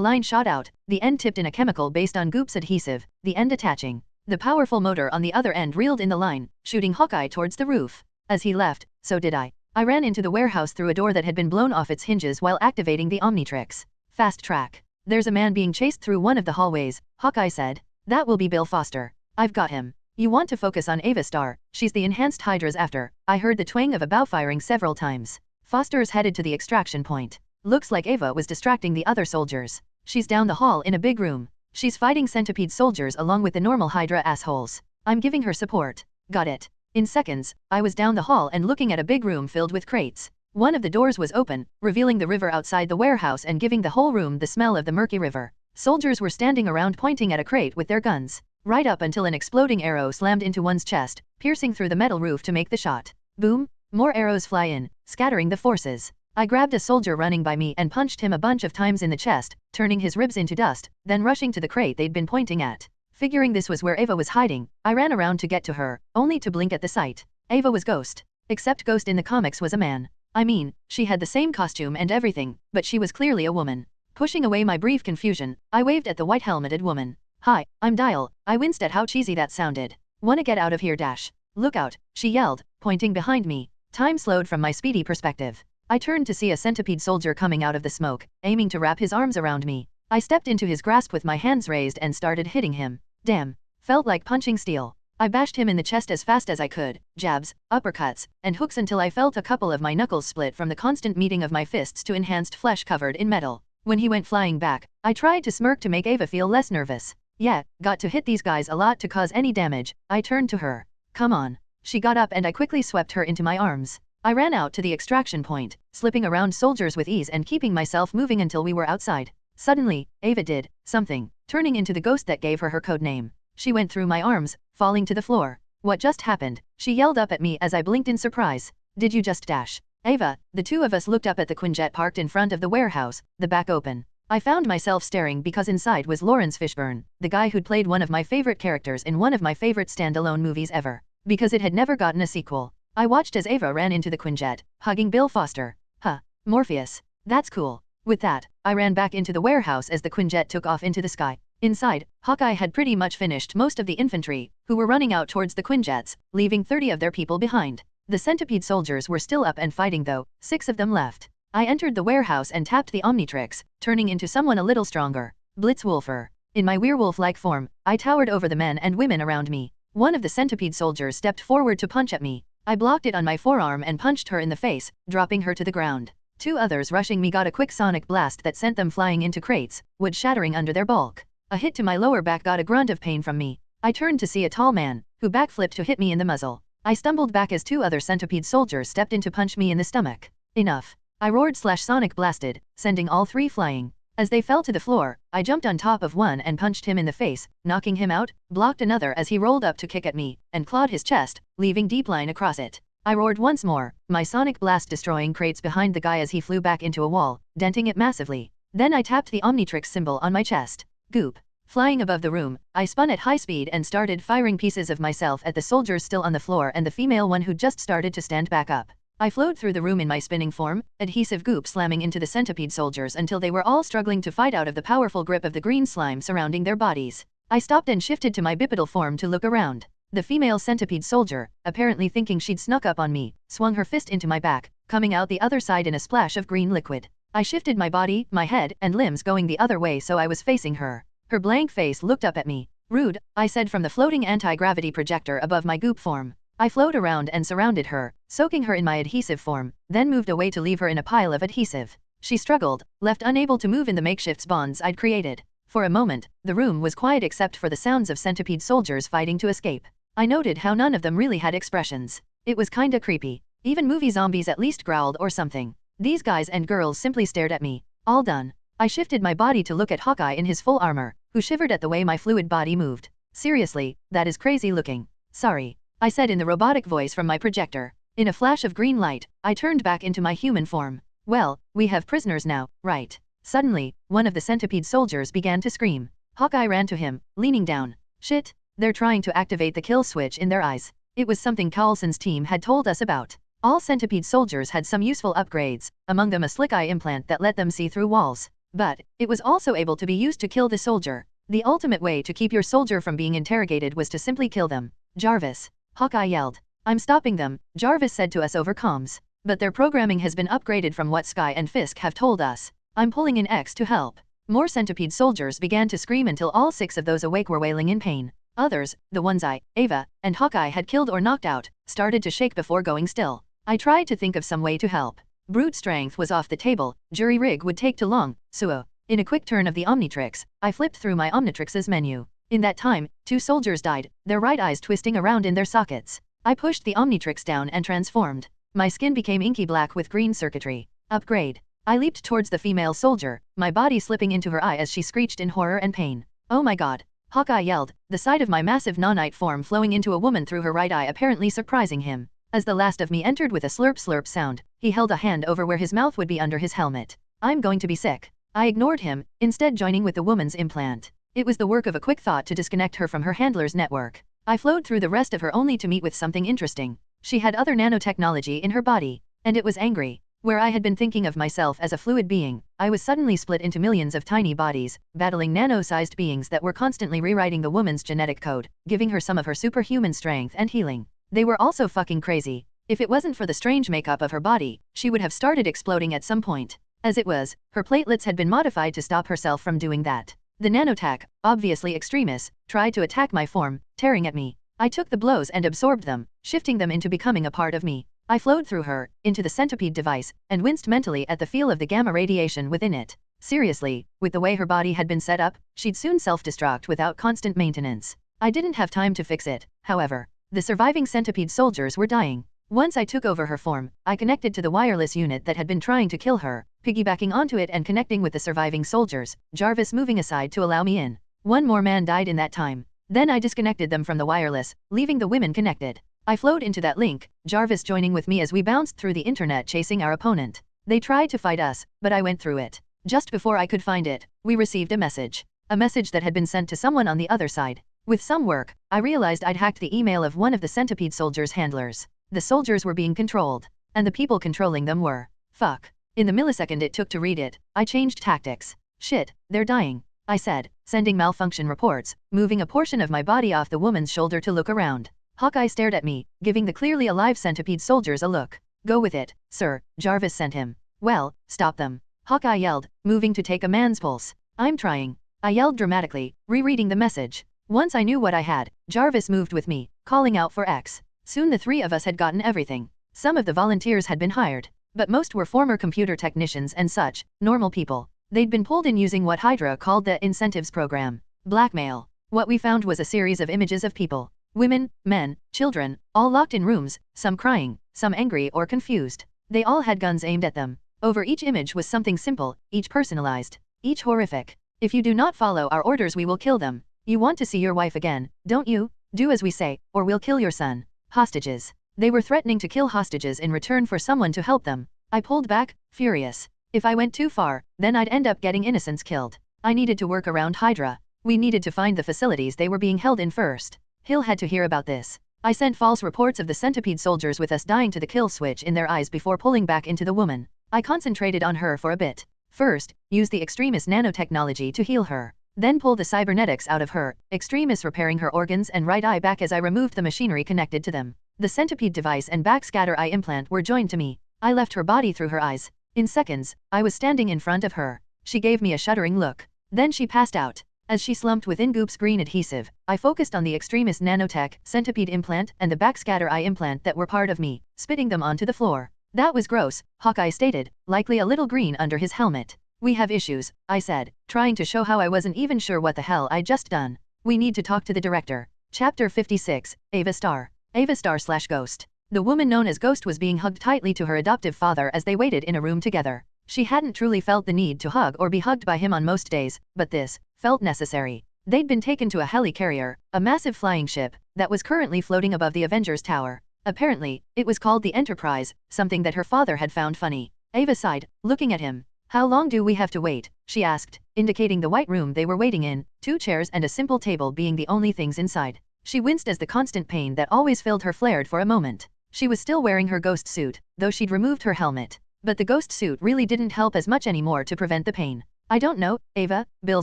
line shot out, the end tipped in a chemical based on Goop's adhesive, the end attaching. The powerful motor on the other end reeled in the line, shooting Hawkeye towards the roof. As he left, so did I. I ran into the warehouse through a door that had been blown off its hinges while activating the Omnitrix. Fast track. There's a man being chased through one of the hallways, Hawkeye said. That will be Bill Foster. I've got him. You want to focus on Ava Star, she's the enhanced Hydra's after. I heard the twang of a bow firing several times. Foster's headed to the extraction point. Looks like Ava was distracting the other soldiers. She's down the hall in a big room. She's fighting centipede soldiers along with the normal Hydra assholes. I'm giving her support. Got it. In seconds, I was down the hall and looking at a big room filled with crates. One of the doors was open, revealing the river outside the warehouse and giving the whole room the smell of the murky river. Soldiers were standing around pointing at a crate with their guns. Right up until an exploding arrow slammed into one's chest, piercing through the metal roof to make the shot. Boom! More arrows fly in, scattering the forces. I grabbed a soldier running by me and punched him a bunch of times in the chest, turning his ribs into dust, then rushing to the crate they'd been pointing at. Figuring this was where Ava was hiding, I ran around to get to her, only to blink at the sight. Ava was Ghost. Except Ghost in the comics was a man. I mean, she had the same costume and everything, but she was clearly a woman. Pushing away my brief confusion, I waved at the white-helmeted woman. "Hi, I'm Dial." I winced at how cheesy that sounded. "Wanna get out of here dash. Look out," she yelled, pointing behind me. Time slowed from my speedy perspective. I turned to see a centipede soldier coming out of the smoke, aiming to wrap his arms around me. I stepped into his grasp with my hands raised and started hitting him. Damn. Felt like punching steel. I bashed him in the chest as fast as I could, jabs, uppercuts, and hooks until I felt a couple of my knuckles split from the constant meeting of my fists to enhanced flesh covered in metal. When he went flying back, I tried to smirk to make Ava feel less nervous. Yeah, got to hit these guys a lot to cause any damage. I turned to her. "Come on." She got up and I quickly swept her into my arms. I ran out to the extraction point, slipping around soldiers with ease and keeping myself moving until we were outside. Suddenly, Ava did something, turning into the ghost that gave her her code name. She went through my arms, falling to the floor. "What just happened?" She yelled up at me as I blinked in surprise. "Did you just dash?" "Ava." The two of us looked up at the Quinjet parked in front of the warehouse, the back open. I found myself staring because inside was Lawrence Fishburne, the guy who'd played one of my favorite characters in one of my favorite standalone movies ever. Because it had never gotten a sequel. I watched as Ava ran into the Quinjet, hugging Bill Foster. Huh. Morpheus. That's cool. With that, I ran back into the warehouse as the Quinjet took off into the sky. Inside, Hawkeye had pretty much finished most of the infantry, who were running out towards the Quinjets, leaving 30 of their people behind. The centipede soldiers were still up and fighting though, 6 of them left. I entered the warehouse and tapped the Omnitrix, turning into someone a little stronger. Blitzwolfer. In my werewolf-like form, I towered over the men and women around me. One of the centipede soldiers stepped forward to punch at me. I blocked it on my forearm and punched her in the face, dropping her to the ground. 2 others rushing me got a quick sonic blast that sent them flying into crates, wood shattering under their bulk. A hit to my lower back got a grunt of pain from me. I turned to see a tall man, who backflipped to hit me in the muzzle. I stumbled back as 2 other centipede soldiers stepped in to punch me in the stomach. Enough. I roared / sonic blasted, sending all 3 flying. As they fell to the floor, I jumped on top of one and punched him in the face, knocking him out, blocked another as he rolled up to kick at me, and clawed his chest, leaving deep line across it. I roared once more, my sonic blast destroying crates behind the guy as he flew back into a wall, denting it massively. Then I tapped the Omnitrix symbol on my chest. Goop. Flying above the room, I spun at high speed and started firing pieces of myself at the soldiers still on the floor and the female one who just started to stand back up. I flowed through the room in my spinning form, adhesive goop slamming into the centipede soldiers until they were all struggling to fight out of the powerful grip of the green slime surrounding their bodies. I stopped and shifted to my bipedal form to look around. The female centipede soldier, apparently thinking she'd snuck up on me, swung her fist into my back, coming out the other side in a splash of green liquid. I shifted my body, my head, and limbs going the other way so I was facing her. Her blank face looked up at me. "Rude," I said from the floating anti-gravity projector above my goop form. I flowed around and surrounded her, soaking her in my adhesive form, then moved away to leave her in a pile of adhesive. She struggled, left unable to move in the makeshift bonds I'd created. For a moment, the room was quiet except for the sounds of centipede soldiers fighting to escape. I noted how none of them really had expressions. It was kinda creepy. Even movie zombies at least growled or something. These guys and girls simply stared at me. All done. I shifted my body to look at Hawkeye in his full armor, who shivered at the way my fluid body moved. "Seriously, that is crazy looking." "Sorry," I said in the robotic voice from my projector. In a flash of green light, I turned back into my human form. "Well, we have prisoners now, right?" Suddenly, one of the centipede soldiers began to scream. Hawkeye ran to him, leaning down. "Shit, they're trying to activate the kill switch in their eyes." It was something Carlson's team had told us about. All centipede soldiers had some useful upgrades, among them a slick eye implant that let them see through walls. But, it was also able to be used to kill the soldier. The ultimate way to keep your soldier from being interrogated was to simply kill them. "Jarvis!" Hawkeye yelled. "I'm stopping them," Jarvis said to us over comms. "But their programming has been upgraded from what Sky and Fisk have told us. I'm pulling in X to help." More centipede soldiers began to scream until all 6 of those awake were wailing in pain. Others, the ones I, Ava, and Hawkeye had killed or knocked out, started to shake before going still. I tried to think of some way to help. Brute strength was off the table, jury rig would take too long, so in a quick turn of the Omnitrix, I flipped through my Omnitrix's menu. In that time, 2 soldiers died, their right eyes twisting around in their sockets. I pushed the Omnitrix down and transformed. My skin became inky black with green circuitry. Upgrade. I leaped towards the female soldier, my body slipping into her eye as she screeched in horror and pain. "Oh my god!" Hawkeye yelled, the sight of my massive nanite form flowing into a woman through her right eye apparently surprising him. As the last of me entered with a slurp slurp sound, He held a hand over where his mouth would be under his helmet. I'm going to be sick. I ignored him, instead joining with the woman's implant. It was the work of a quick thought to disconnect her from her handler's network. I flowed through the rest of her only to meet with something interesting. She had other nanotechnology in her body, and it was angry. Where I had been thinking of myself as a fluid being, I was suddenly split into millions of tiny bodies, battling nano-sized beings that were constantly rewriting the woman's genetic code, giving her some of her superhuman strength and healing. They were also fucking crazy. If it wasn't for the strange makeup of her body, she would have started exploding at some point. As it was, her platelets had been modified to stop herself from doing that. The nanotech, obviously extremists, tried to attack my form, tearing at me. I took the blows and absorbed them, shifting them into becoming a part of me. I flowed through her, into the centipede device, and winced mentally at the feel of the gamma radiation within it. Seriously, with the way her body had been set up, she'd soon self-destruct without constant maintenance. I didn't have time to fix it, however. The surviving centipede soldiers were dying. Once I took over her form, I connected to the wireless unit that had been trying to kill her, piggybacking onto it and connecting with the surviving soldiers, Jarvis moving aside to allow me in. One more man died in that time. Then I disconnected them from the wireless, leaving the women connected. I flowed into that link, Jarvis joining with me as we bounced through the internet chasing our opponent. They tried to fight us, but I went through it. Just before I could find it, we received a message. A message that had been sent to someone on the other side. With some work, I realized I'd hacked the email of one of the centipede soldiers' handlers. The soldiers were being controlled, and the people controlling them were. Fuck. In the millisecond it took to read it, I changed tactics. Shit, they're dying, I said, sending malfunction reports, moving a portion of my body off the woman's shoulder to look around. Hawkeye stared at me, giving the clearly alive centipede soldiers a look. Go with it, sir, Jarvis sent him. Well, stop them. Hawkeye yelled, moving to take a man's pulse. I'm trying. I yelled dramatically, rereading the message. Once I knew what I had, Jarvis moved with me, calling out for X. Soon the three of us had gotten everything. Some of the volunteers had been hired, but most were former computer technicians and such, normal people. They'd been pulled in using what Hydra called the incentives program. Blackmail. What we found was a series of images of people. Women, men, children, all locked in rooms, some crying, some angry or confused. They all had guns aimed at them. Over each image was something simple, each personalized, each horrific. If you do not follow our orders we will kill them. You want to see your wife again, don't you? Do as we say, or we'll kill your son. Hostages. They were threatening to kill hostages in return for someone to help them. I pulled back, furious. If I went too far, then I'd end up getting innocents killed. I needed to work around Hydra. We needed to find the facilities they were being held in first. Hill had to hear about this. I sent false reports of the centipede soldiers with us dying to the kill switch in their eyes before pulling back into the woman. I concentrated on her for a bit. First, use the extremist nanotechnology to heal her. Then pull the cybernetics out of her, extremist repairing her organs and right eye back as I removed the machinery connected to them. The centipede device and backscatter eye implant were joined to me. I left her body through her eyes. In seconds, I was standing in front of her. She gave me a shuddering look. Then she passed out. As she slumped within Goop's green adhesive, I focused on the extremist nanotech, centipede implant and the backscatter eye implant that were part of me, spitting them onto the floor. That was gross, Hawkeye stated, likely a little green under his helmet. We have issues, I said, trying to show how I wasn't even sure what the hell I'd just done. We need to talk to the director. Chapter 56, Ava Star. Ava Star/Ghost. The woman known as Ghost was being hugged tightly to her adoptive father as they waited in a room together. She hadn't truly felt the need to hug or be hugged by him on most days, but this felt necessary. They'd been taken to a helicarrier, a massive flying ship, that was currently floating above the Avengers Tower. Apparently, it was called the Enterprise, something that her father had found funny. Ava sighed, looking at him. How long do we have to wait? She asked, indicating the white room they were waiting in, 2 chairs and a simple table being the only things inside. She winced as the constant pain that always filled her flared for a moment. She was still wearing her ghost suit, though she'd removed her helmet. But the ghost suit really didn't help as much anymore to prevent the pain. I don't know, Ava, Bill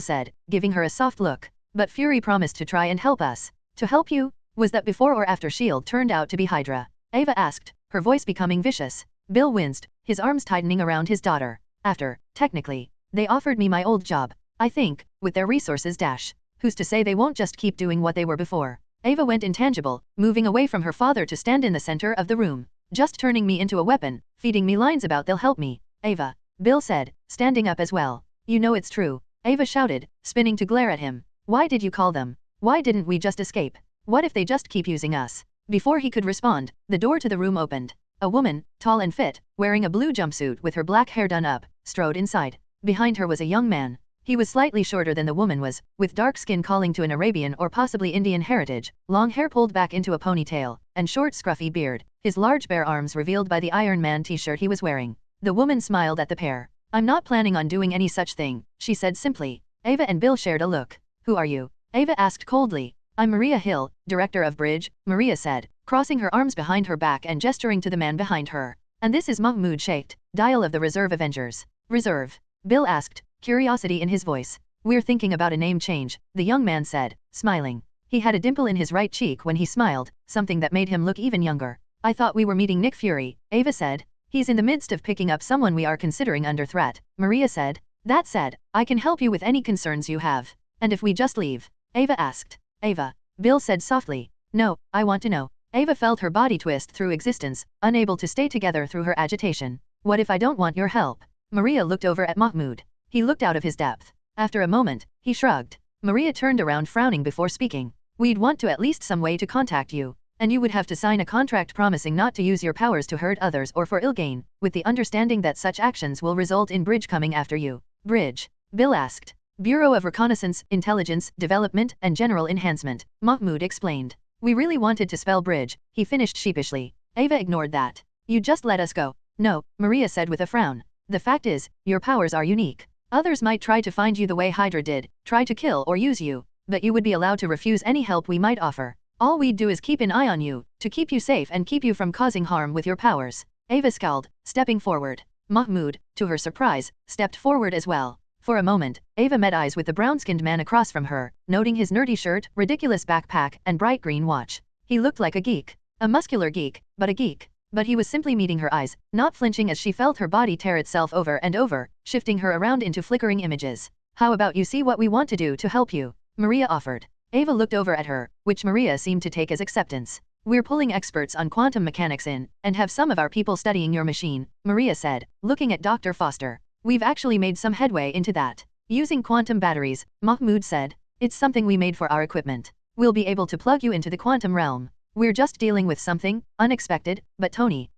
said, giving her a soft look. But Fury promised to try and help us. To help you? Was that before or after S.H.I.E.L.D. turned out to be Hydra? Ava asked, her voice becoming vicious. Bill winced, his arms tightening around his daughter. After, technically. They offered me my old job. I think, with their resources dash. Who's to say they won't just keep doing what they were before? Ava went intangible, moving away from her father to stand in the center of the room. Just turning me into a weapon, feeding me lines about they'll help me. Ava. Bill said, standing up as well. You know it's true. Ava shouted, spinning to glare at him. Why did you call them? Why didn't we just escape? What if they just keep using us? Before he could respond, the door to the room opened. A woman, tall and fit, wearing a blue jumpsuit with her black hair done up, strode inside. Behind her was a young man. He was slightly shorter than the woman was, with dark skin calling to an Arabian or possibly Indian heritage, long hair pulled back into a ponytail, and short scruffy beard, his large bare arms revealed by the Iron Man t-shirt he was wearing. The woman smiled at the pair. "I'm not planning on doing any such thing," she said simply. Ava and Bill shared a look. "Who are you?" Ava asked coldly. "I'm Maria Hill, director of Bridge," Maria said, crossing her arms behind her back and gesturing to the man behind her. "And this is Mahmoud Sheikh, Dial of the Reserve Avengers." "Reserve?" Bill asked, curiosity in his voice. "We're thinking about a name change," the young man said, smiling. He had a dimple in his right cheek when he smiled, something that made him look even younger. "I thought we were meeting Nick Fury," Ava said. "He's in the midst of picking up someone we are considering under threat," Maria said. "That said, I can help you with any concerns you have." "And if we just leave?" Ava asked. "Ava," Bill said softly. "No, I want to know." Ava felt her body twist through existence, unable to stay together through her agitation. "What if I don't want your help?" Maria looked over at Mahmoud. He looked out of his depth. After a moment, he shrugged. Maria turned around frowning before speaking. "We'd want to at least some way to contact you, and you would have to sign a contract promising not to use your powers to hurt others or for ill gain, with the understanding that such actions will result in Bridge coming after you." "Bridge?" Bill asked. "Bureau of Reconnaissance, Intelligence, Development, and General Enhancement," Mahmoud explained. "We really wanted to spell Bridge," he finished sheepishly. Ava ignored that. "You just let us go." "No," Maria said with a frown. "The fact is, your powers are unique. Others might try to find you the way Hydra did, try to kill or use you, but you would be allowed to refuse any help we might offer. All we'd do is keep an eye on you, to keep you safe and keep you from causing harm with your powers." Ava scowled, stepping forward. Mahmoud, to her surprise, stepped forward as well. For a moment, Ava met eyes with the brown-skinned man across from her, noting his nerdy shirt, ridiculous backpack, and bright green watch. He looked like a geek. A muscular geek, but a geek. But he was simply meeting her eyes, not flinching as she felt her body tear itself over and over, shifting her around into flickering images. "How about you see what we want to do to help you?" Maria offered. Ava looked over at her, which Maria seemed to take as acceptance. "We're pulling experts on quantum mechanics in, and have some of our people studying your machine," Maria said, looking at Dr. Foster. "We've actually made some headway into that. Using quantum batteries," Mahmoud said. "It's something we made for our equipment. We'll be able to plug you into the quantum realm. We're just dealing with something unexpected, but Tony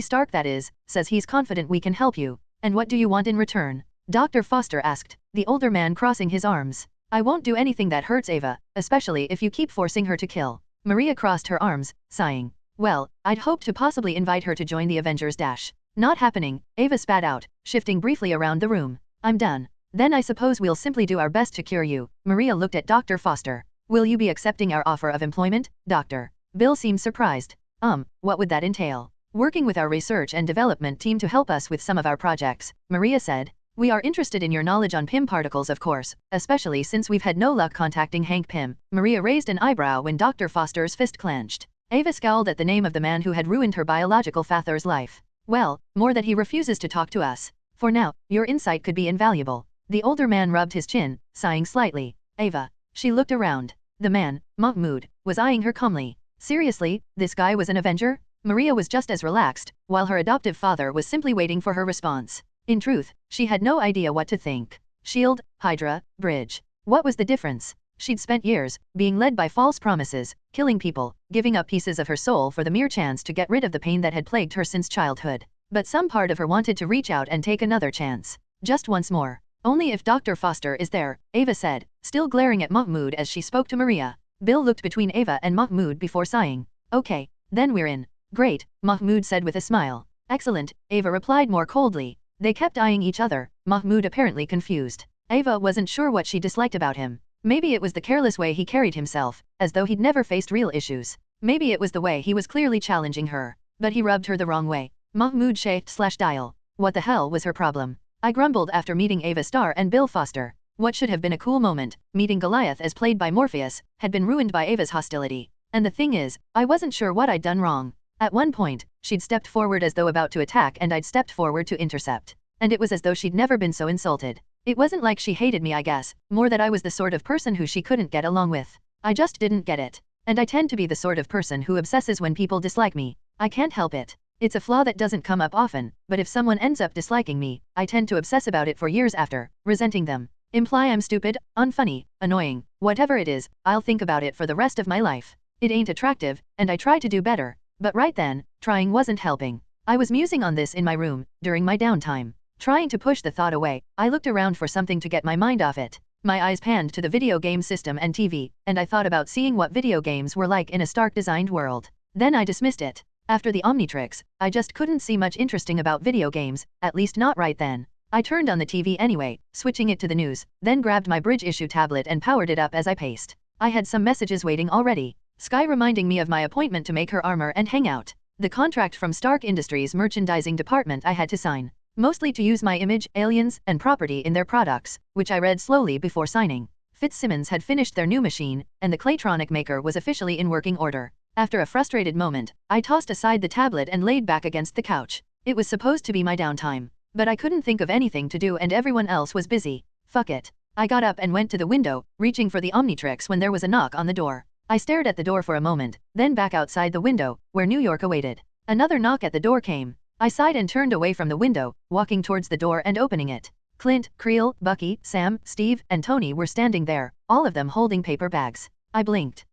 Stark that is, says he's confident we can help you. And what do you want in return?" Dr. Foster asked, the older man crossing his arms. "I won't do anything that hurts Ava, especially if you keep forcing her to kill." Maria crossed her arms, sighing. "Well, I'd hoped to possibly invite her to join the Avengers dash. Not happening," Ava spat out, shifting briefly around the room. "I'm done. Then I suppose we'll simply do our best to cure you." Maria looked at Dr. Foster. "Will you be accepting our offer of employment, Doctor?" Bill seemed surprised. What would that entail?" "Working with our research and development team to help us with some of our projects," Maria said. "We are interested in your knowledge on Pym particles of course, especially since we've had no luck contacting Hank Pym." Maria raised an eyebrow when Dr. Foster's fist clenched. Ava scowled at the name of the man who had ruined her biological father's life. "Well, more that he refuses to talk to us. For now, your insight could be invaluable." The older man rubbed his chin, sighing slightly. "Ava." She looked around. The man, Mahmoud, was eyeing her calmly. Seriously, this guy was an Avenger? Maria was just as relaxed, while her adoptive father was simply waiting for her response. In truth, she had no idea what to think. Shield, Hydra, Bridge. What was the difference? She'd spent years, being led by false promises, killing people, giving up pieces of her soul for the mere chance to get rid of the pain that had plagued her since childhood. But some part of her wanted to reach out and take another chance. Just once more. "Only if Dr. Foster is there," Ava said, still glaring at Mahmoud as she spoke to Maria. Bill looked between Ava and Mahmoud before sighing. "Okay, then we're in." "Great," Mahmoud said with a smile. "Excellent," Ava replied more coldly. They kept eyeing each other, Mahmoud apparently confused. Ava wasn't sure what she disliked about him. Maybe it was the careless way he carried himself, as though he'd never faced real issues. Maybe it was the way he was clearly challenging her. But he rubbed her the wrong way. Mahmoud Sheikh/Dial. What the hell was her problem? I grumbled after meeting Ava Starr and Bill Foster. What should have been a cool moment, meeting Goliath as played by Morpheus, had been ruined by Ava's hostility. And the thing is, I wasn't sure what I'd done wrong. At one point, she'd stepped forward as though about to attack and I'd stepped forward to intercept. And it was as though she'd never been so insulted. It wasn't like she hated me I guess, more that I was the sort of person who she couldn't get along with. I just didn't get it. And I tend to be the sort of person who obsesses when people dislike me. I can't help it. It's a flaw that doesn't come up often, but if someone ends up disliking me, I tend to obsess about it for years after, resenting them. Imply I'm stupid, unfunny, annoying, whatever it is, I'll think about it for the rest of my life. It ain't attractive, and I try to do better. But right then, trying wasn't helping. I was musing on this in my room, during my downtime. Trying to push the thought away, I looked around for something to get my mind off it. My eyes panned to the video game system and TV, and I thought about seeing what video games were like in a Stark-designed world. Then I dismissed it. After the Omnitrix, I just couldn't see much interesting about video games, at least not right then. I turned on the TV anyway, switching it to the news, then grabbed my bridge issue tablet and powered it up as I paced. I had some messages waiting already. Sky reminding me of my appointment to make her armor and hang out. The contract from Stark Industries merchandising department I had to sign. Mostly to use my image, aliens, and property in their products, which I read slowly before signing. Fitzsimmons had finished their new machine, and the Claytronic maker was officially in working order. After a frustrated moment, I tossed aside the tablet and laid back against the couch. It was supposed to be my downtime. But I couldn't think of anything to do and everyone else was busy. Fuck it. I got up and went to the window, reaching for the Omnitrix when there was a knock on the door. I stared at the door for a moment, then back outside the window, where New York awaited. Another knock at the door came. I sighed and turned away from the window, walking towards the door and opening it. Clint, Creel, Bucky, Sam, Steve, and Tony were standing there, all of them holding paper bags. I blinked.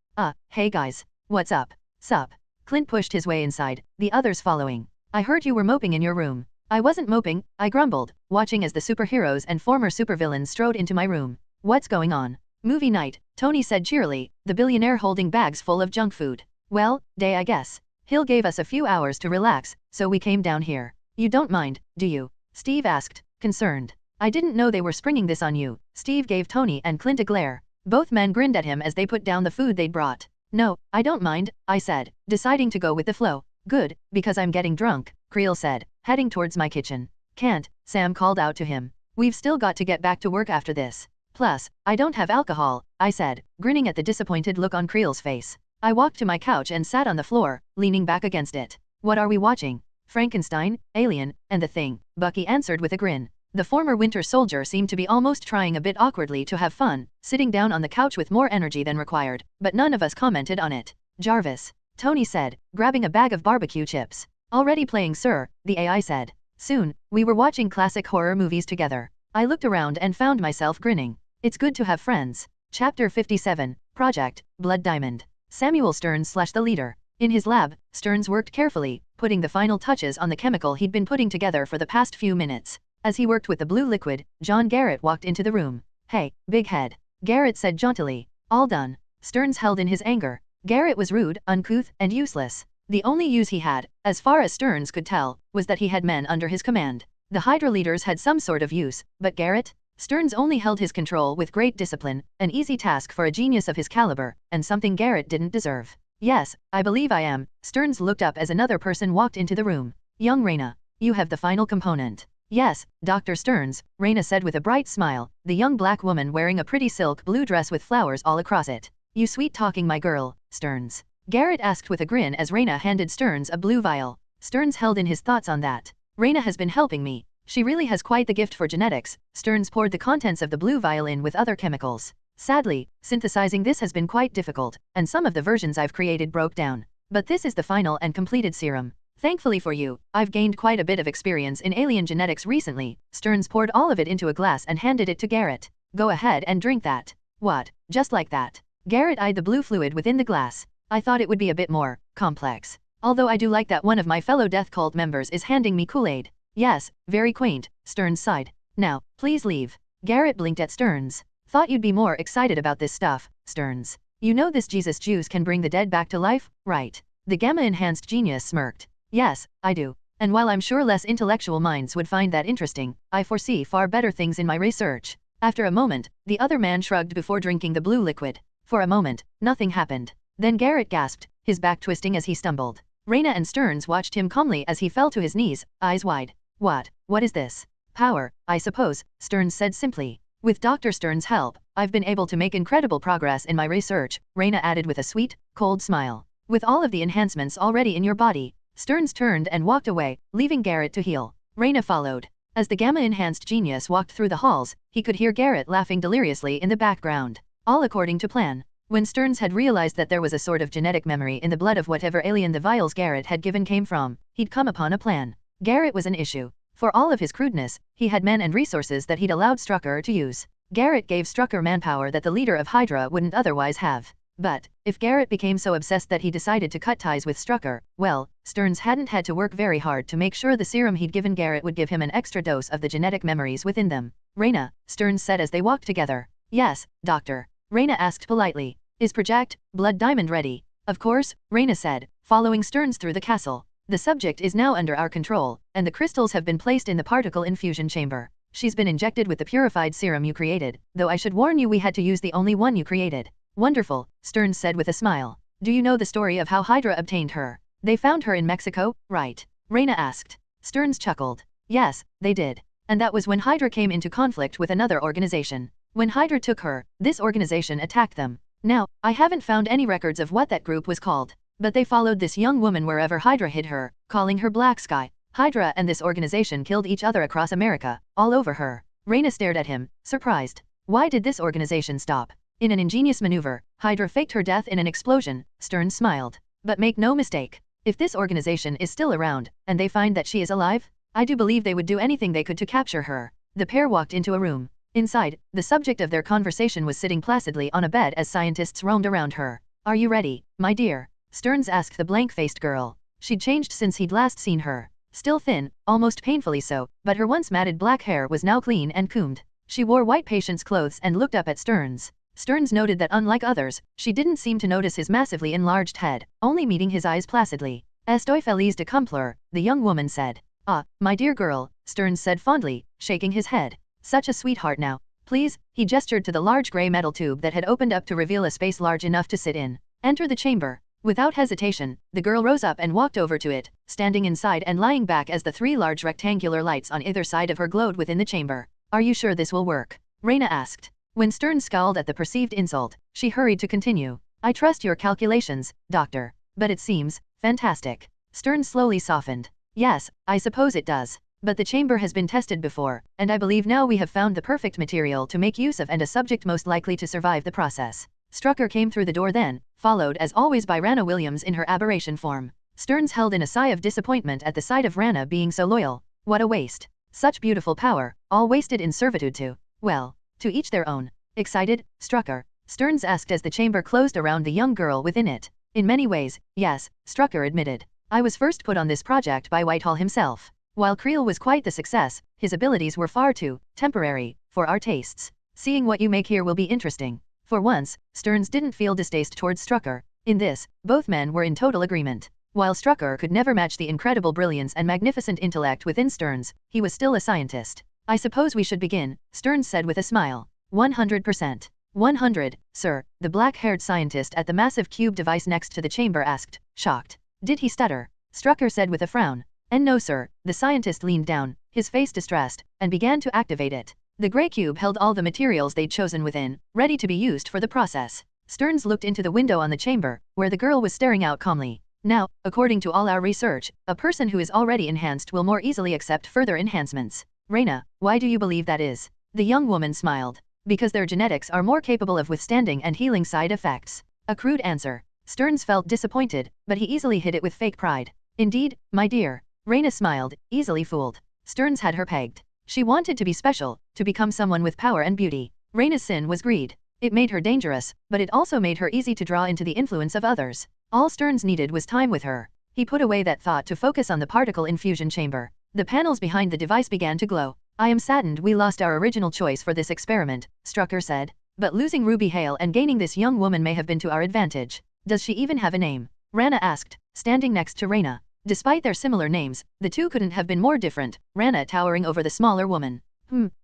Hey guys. What's up? Sup? Clint pushed his way inside, the others following. I heard you were moping in your room. I wasn't moping, I grumbled, watching as the superheroes and former supervillains strode into my room. What's going on? Movie night, Tony said cheerily, the billionaire holding bags full of junk food. Well, day I guess. Hill gave us a few hours to relax, so we came down here. You don't mind, do you? Steve asked, concerned. I didn't know they were springing this on you. Steve gave Tony and Clint a glare. Both men grinned at him as they put down the food they'd brought. No, I don't mind, I said, deciding to go with the flow. Good, because I'm getting drunk, Creel said, heading towards my kitchen. Can't, Sam called out to him. We've still got to get back to work after this. Plus, I don't have alcohol, I said, grinning at the disappointed look on Creel's face. I walked to my couch and sat on the floor, leaning back against it. What are we watching? Frankenstein, Alien, and The Thing, Bucky answered with a grin. The former Winter Soldier seemed to be almost trying a bit awkwardly to have fun, sitting down on the couch with more energy than required, but none of us commented on it. Jarvis, Tony said, grabbing a bag of barbecue chips. Already playing, sir, the AI said. Soon, we were watching classic horror movies together. I looked around and found myself grinning. It's good to have friends. Chapter 57, Project, Blood Diamond. Samuel Stearns / the leader. In his lab, Stearns worked carefully, putting the final touches on the chemical he'd been putting together for the past few minutes. As he worked with the blue liquid, John Garrett walked into the room. Hey, big head. Garrett said jauntily. All done. Stearns held in his anger. Garrett was rude, uncouth, and useless. The only use he had, as far as Stearns could tell, was that he had men under his command. The Hydra leaders had some sort of use, but Garrett? Stearns only held his control with great discipline, an easy task for a genius of his caliber, and something Garrett didn't deserve. Yes, I believe I am. Stearns looked up as another person walked into the room. Young Raina. You have the final component. Yes, Dr. Stearns, Raina said with a bright smile, the young black woman wearing a pretty silk blue dress with flowers all across it. You sweet-talking my girl, Stearns. Garrett asked with a grin as Raina handed Stearns a blue vial. Stearns held in his thoughts on that. Raina has been helping me. She really has quite the gift for genetics. Stearns poured the contents of the blue vial in with other chemicals. Sadly, synthesizing this has been quite difficult, and some of the versions I've created broke down. But this is the final and completed serum. Thankfully for you, I've gained quite a bit of experience in alien genetics recently. Stearns poured all of it into a glass and handed it to Garrett. Go ahead and drink that. What, just like that? Garrett eyed the blue fluid within the glass. I thought it would be a bit more complex. Although I do like that one of my fellow Death Cult members is handing me Kool-Aid. Yes, very quaint, Stearns sighed. Now, please leave. Garrett blinked at Stearns. Thought you'd be more excited about this stuff, Stearns. You know this Jesus juice can bring the dead back to life, right? The gamma-enhanced genius smirked. Yes, I do. And while I'm sure less intellectual minds would find that interesting, I foresee far better things in my research. After a moment, the other man shrugged before drinking the blue liquid. For a moment, nothing happened. Then Garrett gasped, his back twisting as he stumbled. Raina and Stearns watched him calmly as he fell to his knees, eyes wide. What is this? Power, I suppose, Stearns said simply. With Dr. Stearns' help, I've been able to make incredible progress in my research, Raina added with a sweet, cold smile. With all of the enhancements already in your body. Stearns turned and walked away, leaving Garrett to heal. Raina followed. As the gamma-enhanced genius walked through the halls, he could hear Garrett laughing deliriously in the background. All according to plan. When Stearns had realized that there was a sort of genetic memory in the blood of whatever alien the vials Garrett had given came from, he'd come upon a plan. Garrett was an issue. For all of his crudeness, he had men and resources that he'd allowed Strucker to use. Garrett gave Strucker manpower that the leader of Hydra wouldn't otherwise have. But, if Garrett became so obsessed that he decided to cut ties with Strucker, well, Stearns hadn't had to work very hard to make sure the serum he'd given Garrett would give him an extra dose of the genetic memories within them. Raina, Stearns said as they walked together. Yes, doctor. Raina asked politely. Is Project Blood Diamond ready? Of course, Raina said, following Stearns through the castle. The subject is now under our control, and the crystals have been placed in the particle infusion chamber. She's been injected with the purified serum you created, though I should warn you we had to use the only one you created. Wonderful, Stearns said with a smile. Do you know the story of how Hydra obtained her? They found her in Mexico, right? Raina asked. Stearns chuckled. Yes, they did. And that was when Hydra came into conflict with another organization. When Hydra took her, this organization attacked them. Now, I haven't found any records of what that group was called. But they followed this young woman wherever Hydra hid her, calling her Black Sky. Hydra and this organization killed each other across America, all over her. Raina stared at him, surprised. Why did this organization stop? In an ingenious maneuver, Hydra faked her death in an explosion. Stearns smiled. But make no mistake. If this organization is still around, and they find that she is alive, I do believe they would do anything they could to capture her. The pair walked into a room. Inside, the subject of their conversation was sitting placidly on a bed as scientists roamed around her. Are you ready, my dear? Stearns asked the blank-faced girl. She'd changed since he'd last seen her. Still thin, almost painfully so, but her once matted black hair was now clean and combed. She wore white patient's clothes and looked up at Stearns. Stearns noted that unlike others, she didn't seem to notice his massively enlarged head, only meeting his eyes placidly. Estoy feliz de cumplir, the young woman said. Ah, my dear girl, Stearns said fondly, shaking his head. Such a sweetheart now. Please, he gestured to the large grey metal tube that had opened up to reveal a space large enough to sit in. Enter the chamber. Without hesitation, the girl rose up and walked over to it, standing inside and lying back as the three large rectangular lights on either side of her glowed within the chamber. Are you sure this will work? Raina asked. When Stearns scowled at the perceived insult, she hurried to continue. I trust your calculations, doctor. But it seems fantastic. Stearns slowly softened. Yes, I suppose it does. But the chamber has been tested before, and I believe now we have found the perfect material to make use of and a subject most likely to survive the process. Strucker came through the door then, followed as always by Rana Williams in her aberration form. Stearns held in a sigh of disappointment at the sight of Rana being so loyal. What a waste. Such beautiful power, all wasted in servitude to, well, to each their own. Excited, Strucker? Stearns asked as the chamber closed around the young girl within it. In many ways, yes, Strucker admitted. I was first put on this project by Whitehall himself. While Creel was quite the success, his abilities were far too temporary for our tastes. Seeing what you make here will be interesting. For once, Stearns didn't feel distaste towards Strucker. In this, both men were in total agreement. While Strucker could never match the incredible brilliance and magnificent intellect within Stearns, he was still a scientist. I suppose we should begin, Stearns said with a smile. 100%. 100, sir, the black-haired scientist at the massive cube device next to the chamber asked, shocked. Did he stutter? Strucker said with a frown. And no sir, the scientist leaned down, his face distressed, and began to activate it. The grey cube held all the materials they'd chosen within, ready to be used for the process. Stearns looked into the window on the chamber, where the girl was staring out calmly. Now, according to all our research, a person who is already enhanced will more easily accept further enhancements. Raina, why do you believe that is? The young woman smiled. Because their genetics are more capable of withstanding and healing side effects. A crude answer. Stearns felt disappointed, but he easily hid it with fake pride. Indeed, my dear. Raina smiled, easily fooled. Stearns had her pegged. She wanted to be special, to become someone with power and beauty. Raina's sin was greed. It made her dangerous, but it also made her easy to draw into the influence of others. All Stearns needed was time with her. He put away that thought to focus on the particle infusion chamber. The panels behind the device began to glow. I am saddened we lost our original choice for this experiment, Strucker said. But losing Ruby Hale and gaining this young woman may have been to our advantage. Does she even have a name? Rana asked, standing next to Raina. Despite their similar names, the two couldn't have been more different, Rana towering over the smaller woman.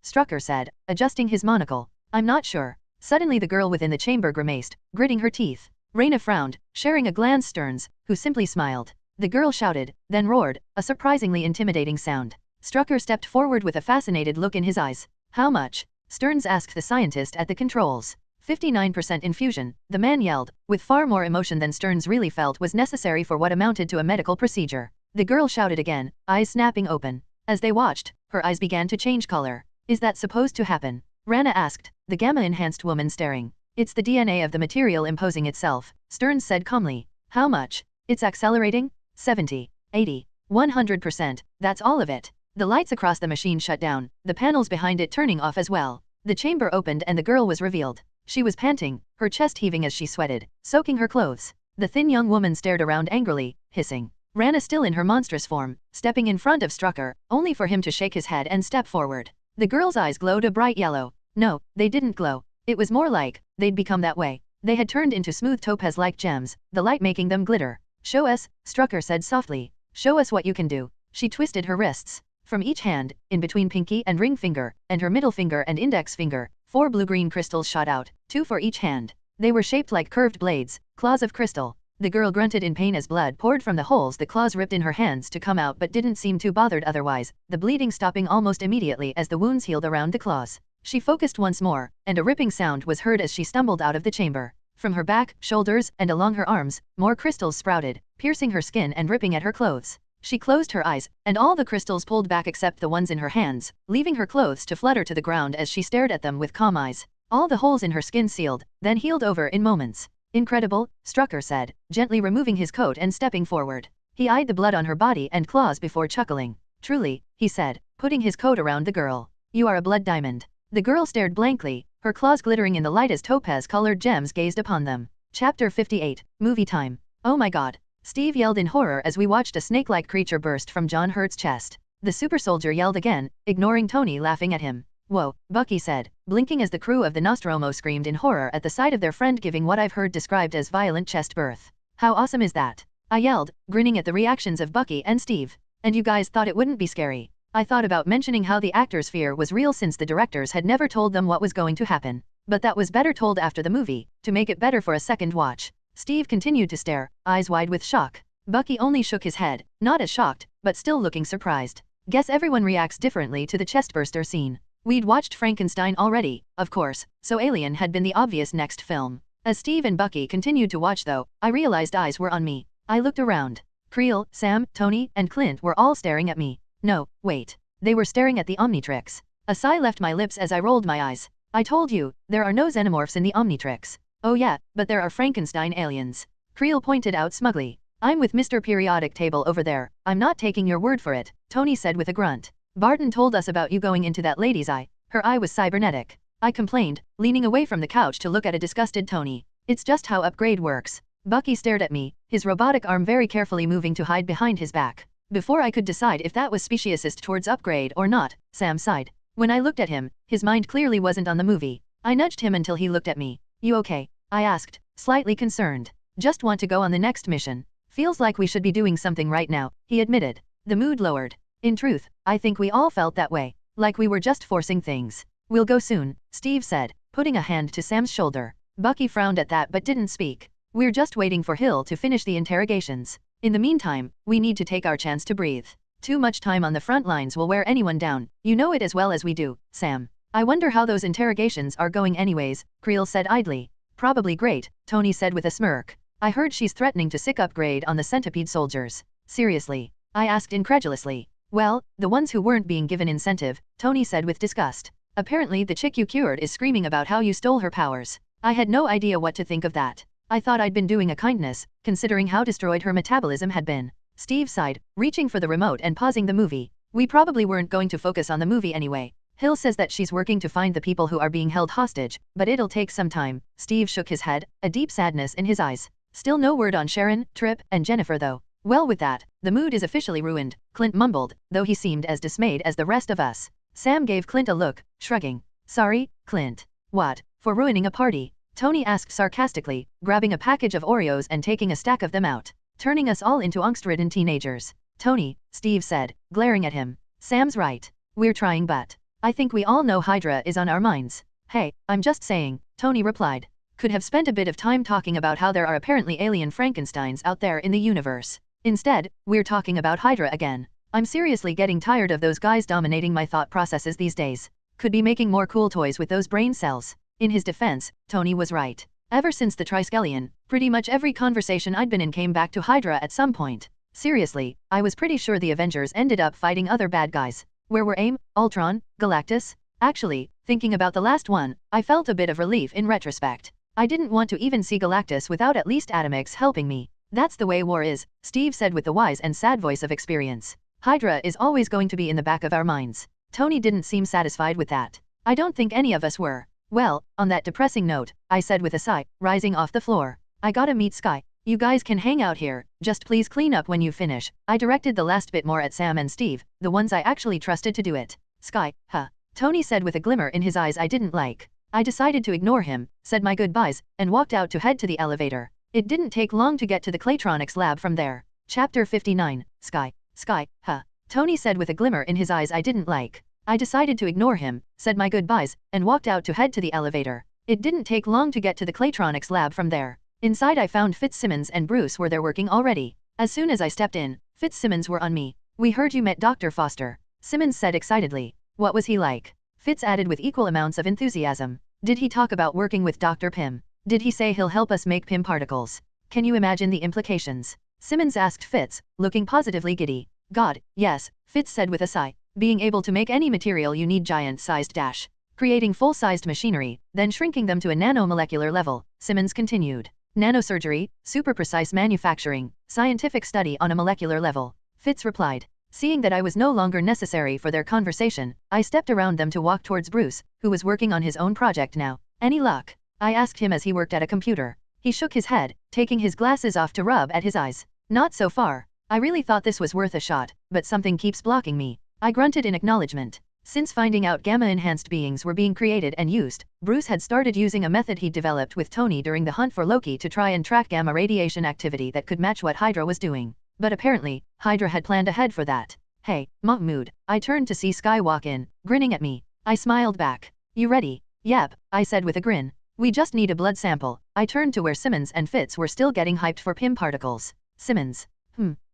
Strucker said, adjusting his monocle. I'm not sure. Suddenly the girl within the chamber grimaced, gritting her teeth. Raina frowned, sharing a glance Stearns, who simply smiled. The girl shouted, then roared, a surprisingly intimidating sound. Strucker stepped forward with a fascinated look in his eyes. How much? Stearns asked the scientist at the controls. 59% infusion, the man yelled, with far more emotion than Stearns really felt was necessary for what amounted to a medical procedure. The girl shouted again, eyes snapping open. As they watched, her eyes began to change color. Is that supposed to happen? Rana asked, the gamma-enhanced woman staring. It's the DNA of the material imposing itself, Stearns said calmly. How much? It's accelerating? 70, 80, 100%, that's all of it. The lights across the machine shut down, the panels behind it turning off as well. The chamber opened and the girl was revealed. She was panting, her chest heaving as she sweated, soaking her clothes. The thin young woman stared around angrily, hissing. Rana still in her monstrous form, stepping in front of Strucker, only for him to shake his head and step forward. The girl's eyes glowed a bright yellow. No, they didn't glow. It was more like, they'd become that way. They had turned into smooth topaz-like gems, the light making them glitter. Show us, Strucker said softly. Show us what you can do. She twisted her wrists. From each hand, in between pinky and ring finger, and her middle finger and index finger, 4 blue-green crystals shot out, 2 for each hand. They were shaped like curved blades, claws of crystal. The girl grunted in pain as blood poured from the holes the claws ripped in her hands to come out but didn't seem too bothered otherwise, the bleeding stopping almost immediately as the wounds healed around the claws. She focused once more, and a ripping sound was heard as she stumbled out of the chamber. From her back, shoulders, and along her arms, more crystals sprouted, piercing her skin and ripping at her clothes. She closed her eyes, and all the crystals pulled back except the ones in her hands, leaving her clothes to flutter to the ground as she stared at them with calm eyes. All the holes in her skin sealed, then healed over in moments. Incredible, Strucker said, gently removing his coat and stepping forward. He eyed the blood on her body and claws before chuckling. Truly, he said, putting his coat around the girl. You are a blood diamond. The girl stared blankly, her claws glittering in the lightest topaz-colored gems gazed upon them. Chapter 58, Movie Time. Oh my god. Steve yelled in horror as we watched a snake-like creature burst from John Hurt's chest. The super soldier yelled again, ignoring Tony laughing at him. Whoa, Bucky said, blinking as the crew of the Nostromo screamed in horror at the sight of their friend giving what I've heard described as violent chest birth. How awesome is that? I yelled, grinning at the reactions of Bucky and Steve. And you guys thought it wouldn't be scary. I thought about mentioning how the actors' fear was real since the directors had never told them what was going to happen. But that was better told after the movie, to make it better for a second watch. Steve continued to stare, eyes wide with shock. Bucky only shook his head, not as shocked, but still looking surprised. Guess everyone reacts differently to the chestburster scene. We'd watched Frankenstein already, of course, so Alien had been the obvious next film. As Steve and Bucky continued to watch though, I realized eyes were on me. I looked around. Creel, Sam, Tony, and Clint were all staring at me. No, wait. They were staring at the Omnitrix. A sigh left my lips as I rolled my eyes. I told you, there are no xenomorphs in the Omnitrix. Oh yeah, but there are Frankenstein aliens. Creel pointed out smugly. I'm with Mr. Periodic Table over there, I'm not taking your word for it, Tony said with a grunt. Barton told us about you going into that lady's eye. Her eye was cybernetic. I complained, leaning away from the couch to look at a disgusted Tony. It's just how upgrade works. Bucky stared at me, his robotic arm very carefully moving to hide behind his back. Before I could decide if that was speciesist towards upgrade or not, Sam sighed. When I looked at him, his mind clearly wasn't on the movie. I nudged him until he looked at me. You okay? I asked, slightly concerned. Just want to go on the next mission. Feels like we should be doing something right now, he admitted. The mood lowered. In truth, I think we all felt that way. Like we were just forcing things. We'll go soon, Steve said, putting a hand to Sam's shoulder. Bucky frowned at that but didn't speak. We're just waiting for Hill to finish the interrogations. In the meantime, we need to take our chance to breathe. Too much time on the front lines will wear anyone down, you know it as well as we do, Sam. I wonder how those interrogations are going anyways, Creel said idly. Probably great, Tony said with a smirk. I heard she's threatening to sick upgrade on the centipede soldiers. Seriously? I asked incredulously. Well, the ones who weren't being given incentive, Tony said with disgust. Apparently the chick you cured is screaming about how you stole her powers. I had no idea what to think of that. I thought I'd been doing a kindness, considering how destroyed her metabolism had been. Steve sighed, reaching for the remote and pausing the movie. We probably weren't going to focus on the movie anyway. Hill says that she's working to find the people who are being held hostage, but it'll take some time. Steve shook his head, a deep sadness in his eyes. Still no word on Sharon, Trip, and Jennifer though. Well with that, the mood is officially ruined, Clint mumbled, though he seemed as dismayed as the rest of us. Sam gave Clint a look, shrugging. Sorry, Clint. What, for ruining a party? Tony asked sarcastically, grabbing a package of Oreos and taking a stack of them out. Turning us all into angst-ridden teenagers. Tony, Steve said, glaring at him. Sam's right. We're trying but I think we all know Hydra is on our minds. Hey, I'm just saying, Tony replied. Could have spent a bit of time talking about how there are apparently alien Frankensteins out there in the universe. Instead, we're talking about Hydra again. I'm seriously getting tired of those guys dominating my thought processes these days. Could be making more cool toys with those brain cells. In his defense, Tony was right. Ever since the Triskelion, pretty much every conversation I'd been in came back to Hydra at some point. Seriously, I was pretty sure the Avengers ended up fighting other bad guys. Where were AIM, Ultron, Galactus? Actually, thinking about the last one, I felt a bit of relief in retrospect. I didn't want to even see Galactus without at least Atomix helping me. That's the way war is, Steve said with the wise and sad voice of experience. Hydra is always going to be in the back of our minds. Tony didn't seem satisfied with that. I don't think any of us were. Well, on that depressing note, I said with a sigh, rising off the floor. I gotta meet Sky. You guys can hang out here, just please clean up when you finish. I directed the last bit more at Sam and Steve, the ones I actually trusted to do it. Sky, huh? Tony said with a glimmer in his eyes I didn't like. I decided to ignore him, said my goodbyes, and walked out to head to the elevator. It didn't take long to get to the Claytronics lab from there. Chapter 59, Sky. Sky, huh? Tony said with a glimmer in his eyes I didn't like. I decided to ignore him, said my goodbyes, and walked out to head to the elevator. It didn't take long to get to the Claytronics lab from there. Inside I found Fitzsimmons and Bruce were there working already. As soon as I stepped in, Fitzsimmons were on me. We heard you met Dr. Foster, Simmons said excitedly. What was he like? Fitz added with equal amounts of enthusiasm. Did he talk about working with Dr. Pym? Did he say he'll help us make Pym particles? Can you imagine the implications? Simmons asked Fitz, looking positively giddy. God, yes, Fitz said with a sigh. Being able to make any material you need giant-sized dash. Creating full-sized machinery, then shrinking them to a nanomolecular level, Simmons continued. Nanosurgery, super-precise manufacturing, scientific study on a molecular level. Fitz replied. Seeing that I was no longer necessary for their conversation, I stepped around them to walk towards Bruce, who was working on his own project now. Any luck? I asked him as he worked at a computer. He shook his head, taking his glasses off to rub at his eyes. Not so far. I really thought this was worth a shot, but something keeps blocking me. I grunted in acknowledgement. Since finding out gamma-enhanced beings were being created and used, Bruce had started using a method he'd developed with Tony during the hunt for Loki to try and track gamma radiation activity that could match what Hydra was doing. But apparently, Hydra had planned ahead for that. Hey, Mahmoud. I turned to see Sky walk in, grinning at me. I smiled back. You ready? Yep, I said with a grin. We just need a blood sample. I turned to where Simmons and Fitz were still getting hyped for Pym particles. Simmons.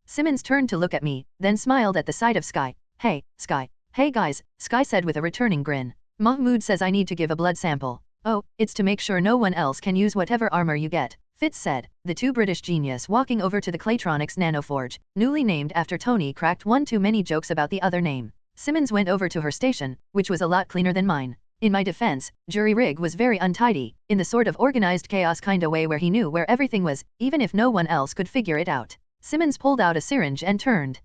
Simmons turned to look at me, then smiled at the sight of Sky. Hey, Sky. Hey guys, Sky said with a returning grin. Mahmoud says I need to give a blood sample. Oh, it's to make sure no one else can use whatever armor you get, Fitz said. The two British genius walking over to the Claytronics Nanoforge, newly named after Tony, cracked one too many jokes about the other name. Simmons went over to her station, which was a lot cleaner than mine. In my defense, Jury Rig was very untidy, in the sort of organized chaos kinda way where he knew where everything was, even if no one else could figure it out. Simmons pulled out a syringe and turned.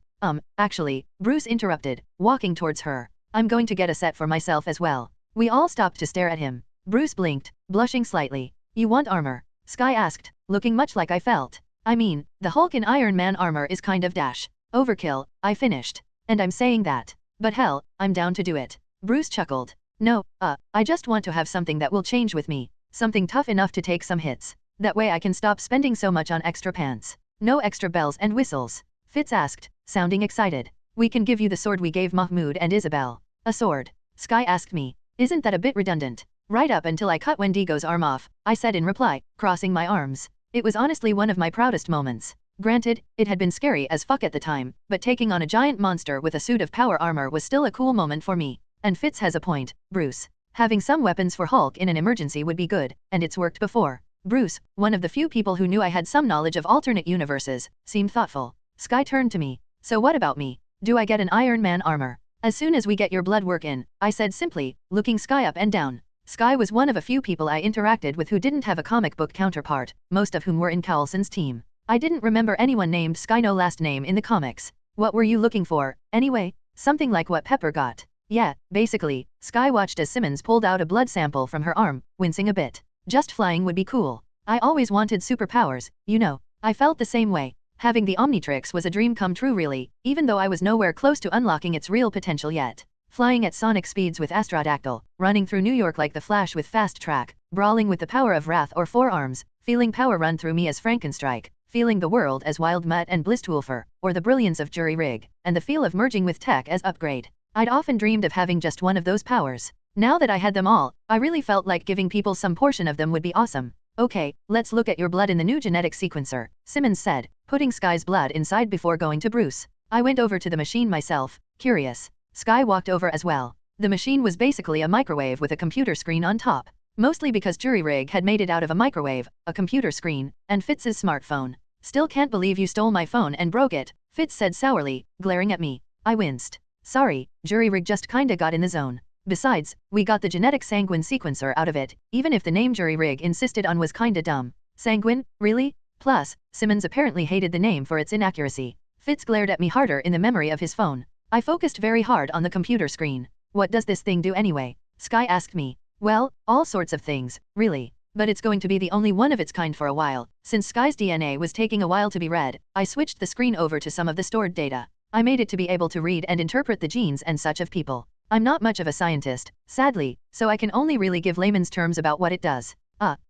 Actually, Bruce interrupted, walking towards her. I'm going to get a set for myself as well. We all stopped to stare at him. Bruce blinked, blushing slightly. You want armor? Sky asked, looking much like I felt. I mean, the Hulk and Iron Man armor is kind of dash. Overkill, I finished. And I'm saying that. But hell, I'm down to do it. Bruce chuckled. No, I just want to have something that will change with me. Something tough enough to take some hits. That way I can stop spending so much on extra pants. No extra bells and whistles. Fitz asked, sounding excited. We can give you the sword we gave Mahmoud and Isabel. A sword? Sky asked me. Isn't that a bit redundant? Right up until I cut Wendigo's arm off, I said in reply, crossing my arms. It was honestly one of my proudest moments. Granted, it had been scary as fuck at the time, but taking on a giant monster with a suit of power armor was still a cool moment for me. And Fitz has a point, Bruce. Having some weapons for Hulk in an emergency would be good, and it's worked before. Bruce, one of the few people who knew I had some knowledge of alternate universes, seemed thoughtful. Sky turned to me. So what about me? Do I get an Iron Man armor? As soon as we get your blood work in, I said simply, looking Sky up and down. Sky was one of a few people I interacted with who didn't have a comic book counterpart, most of whom were in Coulson's team. I didn't remember anyone named Sky, no last name in the comics. What were you looking for, anyway? Something like what Pepper got. Yeah, basically, Sky watched as Simmons pulled out a blood sample from her arm, wincing a bit. Just flying would be cool. I always wanted superpowers, you know. I felt the same way. Having the Omnitrix was a dream come true really, even though I was nowhere close to unlocking its real potential yet. Flying at sonic speeds with Astrodactyl, running through New York like the Flash with Fast Track, brawling with the power of Wrath or Forearms, feeling power run through me as Frankenstrike, feeling the world as Wild Mutt and Blistwolfer, or the brilliance of Jury Rig, and the feel of merging with tech as Upgrade. I'd often dreamed of having just one of those powers. Now that I had them all, I really felt like giving people some portion of them would be awesome. Okay, let's look at your blood in the new genetic sequencer, Simmons said, putting Sky's blood inside before going to Bruce. I went over to the machine myself, curious. Sky walked over as well. The machine was basically a microwave with a computer screen on top. Mostly because Jury Rig had made it out of a microwave, a computer screen, and Fitz's smartphone. Still can't believe you stole my phone and broke it, Fitz said sourly, glaring at me. I winced. Sorry, Jury Rig just kinda got in the zone. Besides, we got the genetic sanguine sequencer out of it, even if the name Jury Rig insisted on was kinda dumb. Sanguine, really? Plus, Simmons apparently hated the name for its inaccuracy. Fitz glared at me harder in the memory of his phone. I focused very hard on the computer screen. What does this thing do anyway? Sky asked me. Well, all sorts of things, really. But it's going to be the only one of its kind for a while. Since Sky's DNA was taking a while to be read, I switched the screen over to some of the stored data. I made it to be able to read and interpret the genes and such of people. I'm not much of a scientist, sadly, so I can only really give layman's terms about what it does.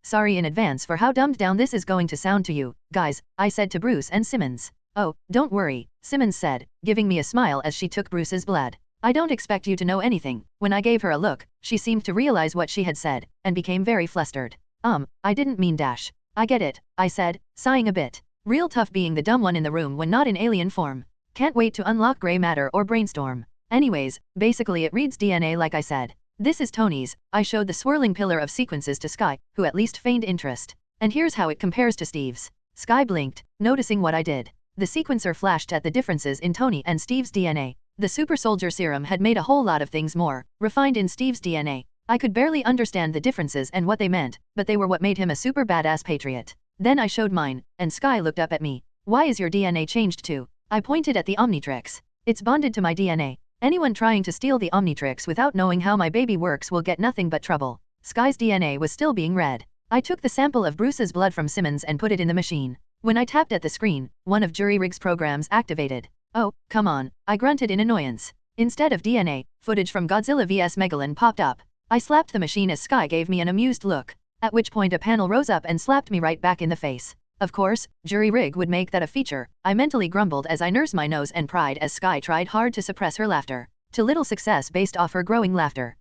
Sorry in advance for how dumbed down this is going to sound to you, guys, I said to Bruce and Simmons. Oh, don't worry, Simmons said, giving me a smile as she took Bruce's blood. I don't expect you to know anything. When I gave her a look, she seemed to realize what she had said, and became very flustered. I didn't mean dash. I get it, I said, sighing a bit. Real tough being the dumb one in the room when not in alien form. Can't wait to unlock gray matter or brainstorm. Anyways, basically it reads DNA like I said. This is Tony's. I showed the swirling pillar of sequences to Sky, who at least feigned interest. And here's how it compares to Steve's. Sky blinked, noticing what I did. The sequencer flashed at the differences in Tony and Steve's DNA. The super soldier serum had made a whole lot of things more refined in Steve's DNA. I could barely understand the differences and what they meant, but they were what made him a super badass patriot. Then I showed mine, and Sky looked up at me. Why is your DNA changed too? I pointed at the Omnitrix. It's bonded to my DNA. Anyone trying to steal the Omnitrix without knowing how my baby works will get nothing but trouble. Sky's DNA was still being read. I took the sample of Bruce's blood from Simmons and put it in the machine. When I tapped at the screen, one of Jury Rig's programs activated. Oh, come on, I grunted in annoyance. Instead of DNA, footage from Godzilla vs Megalon popped up. I slapped the machine as Sky gave me an amused look, at which point a panel rose up and slapped me right back in the face. Of course, Jury Rig would make that a feature, I mentally grumbled as I nursed my nose and pride as Sky tried hard to suppress her laughter. To little success based off her growing laughter.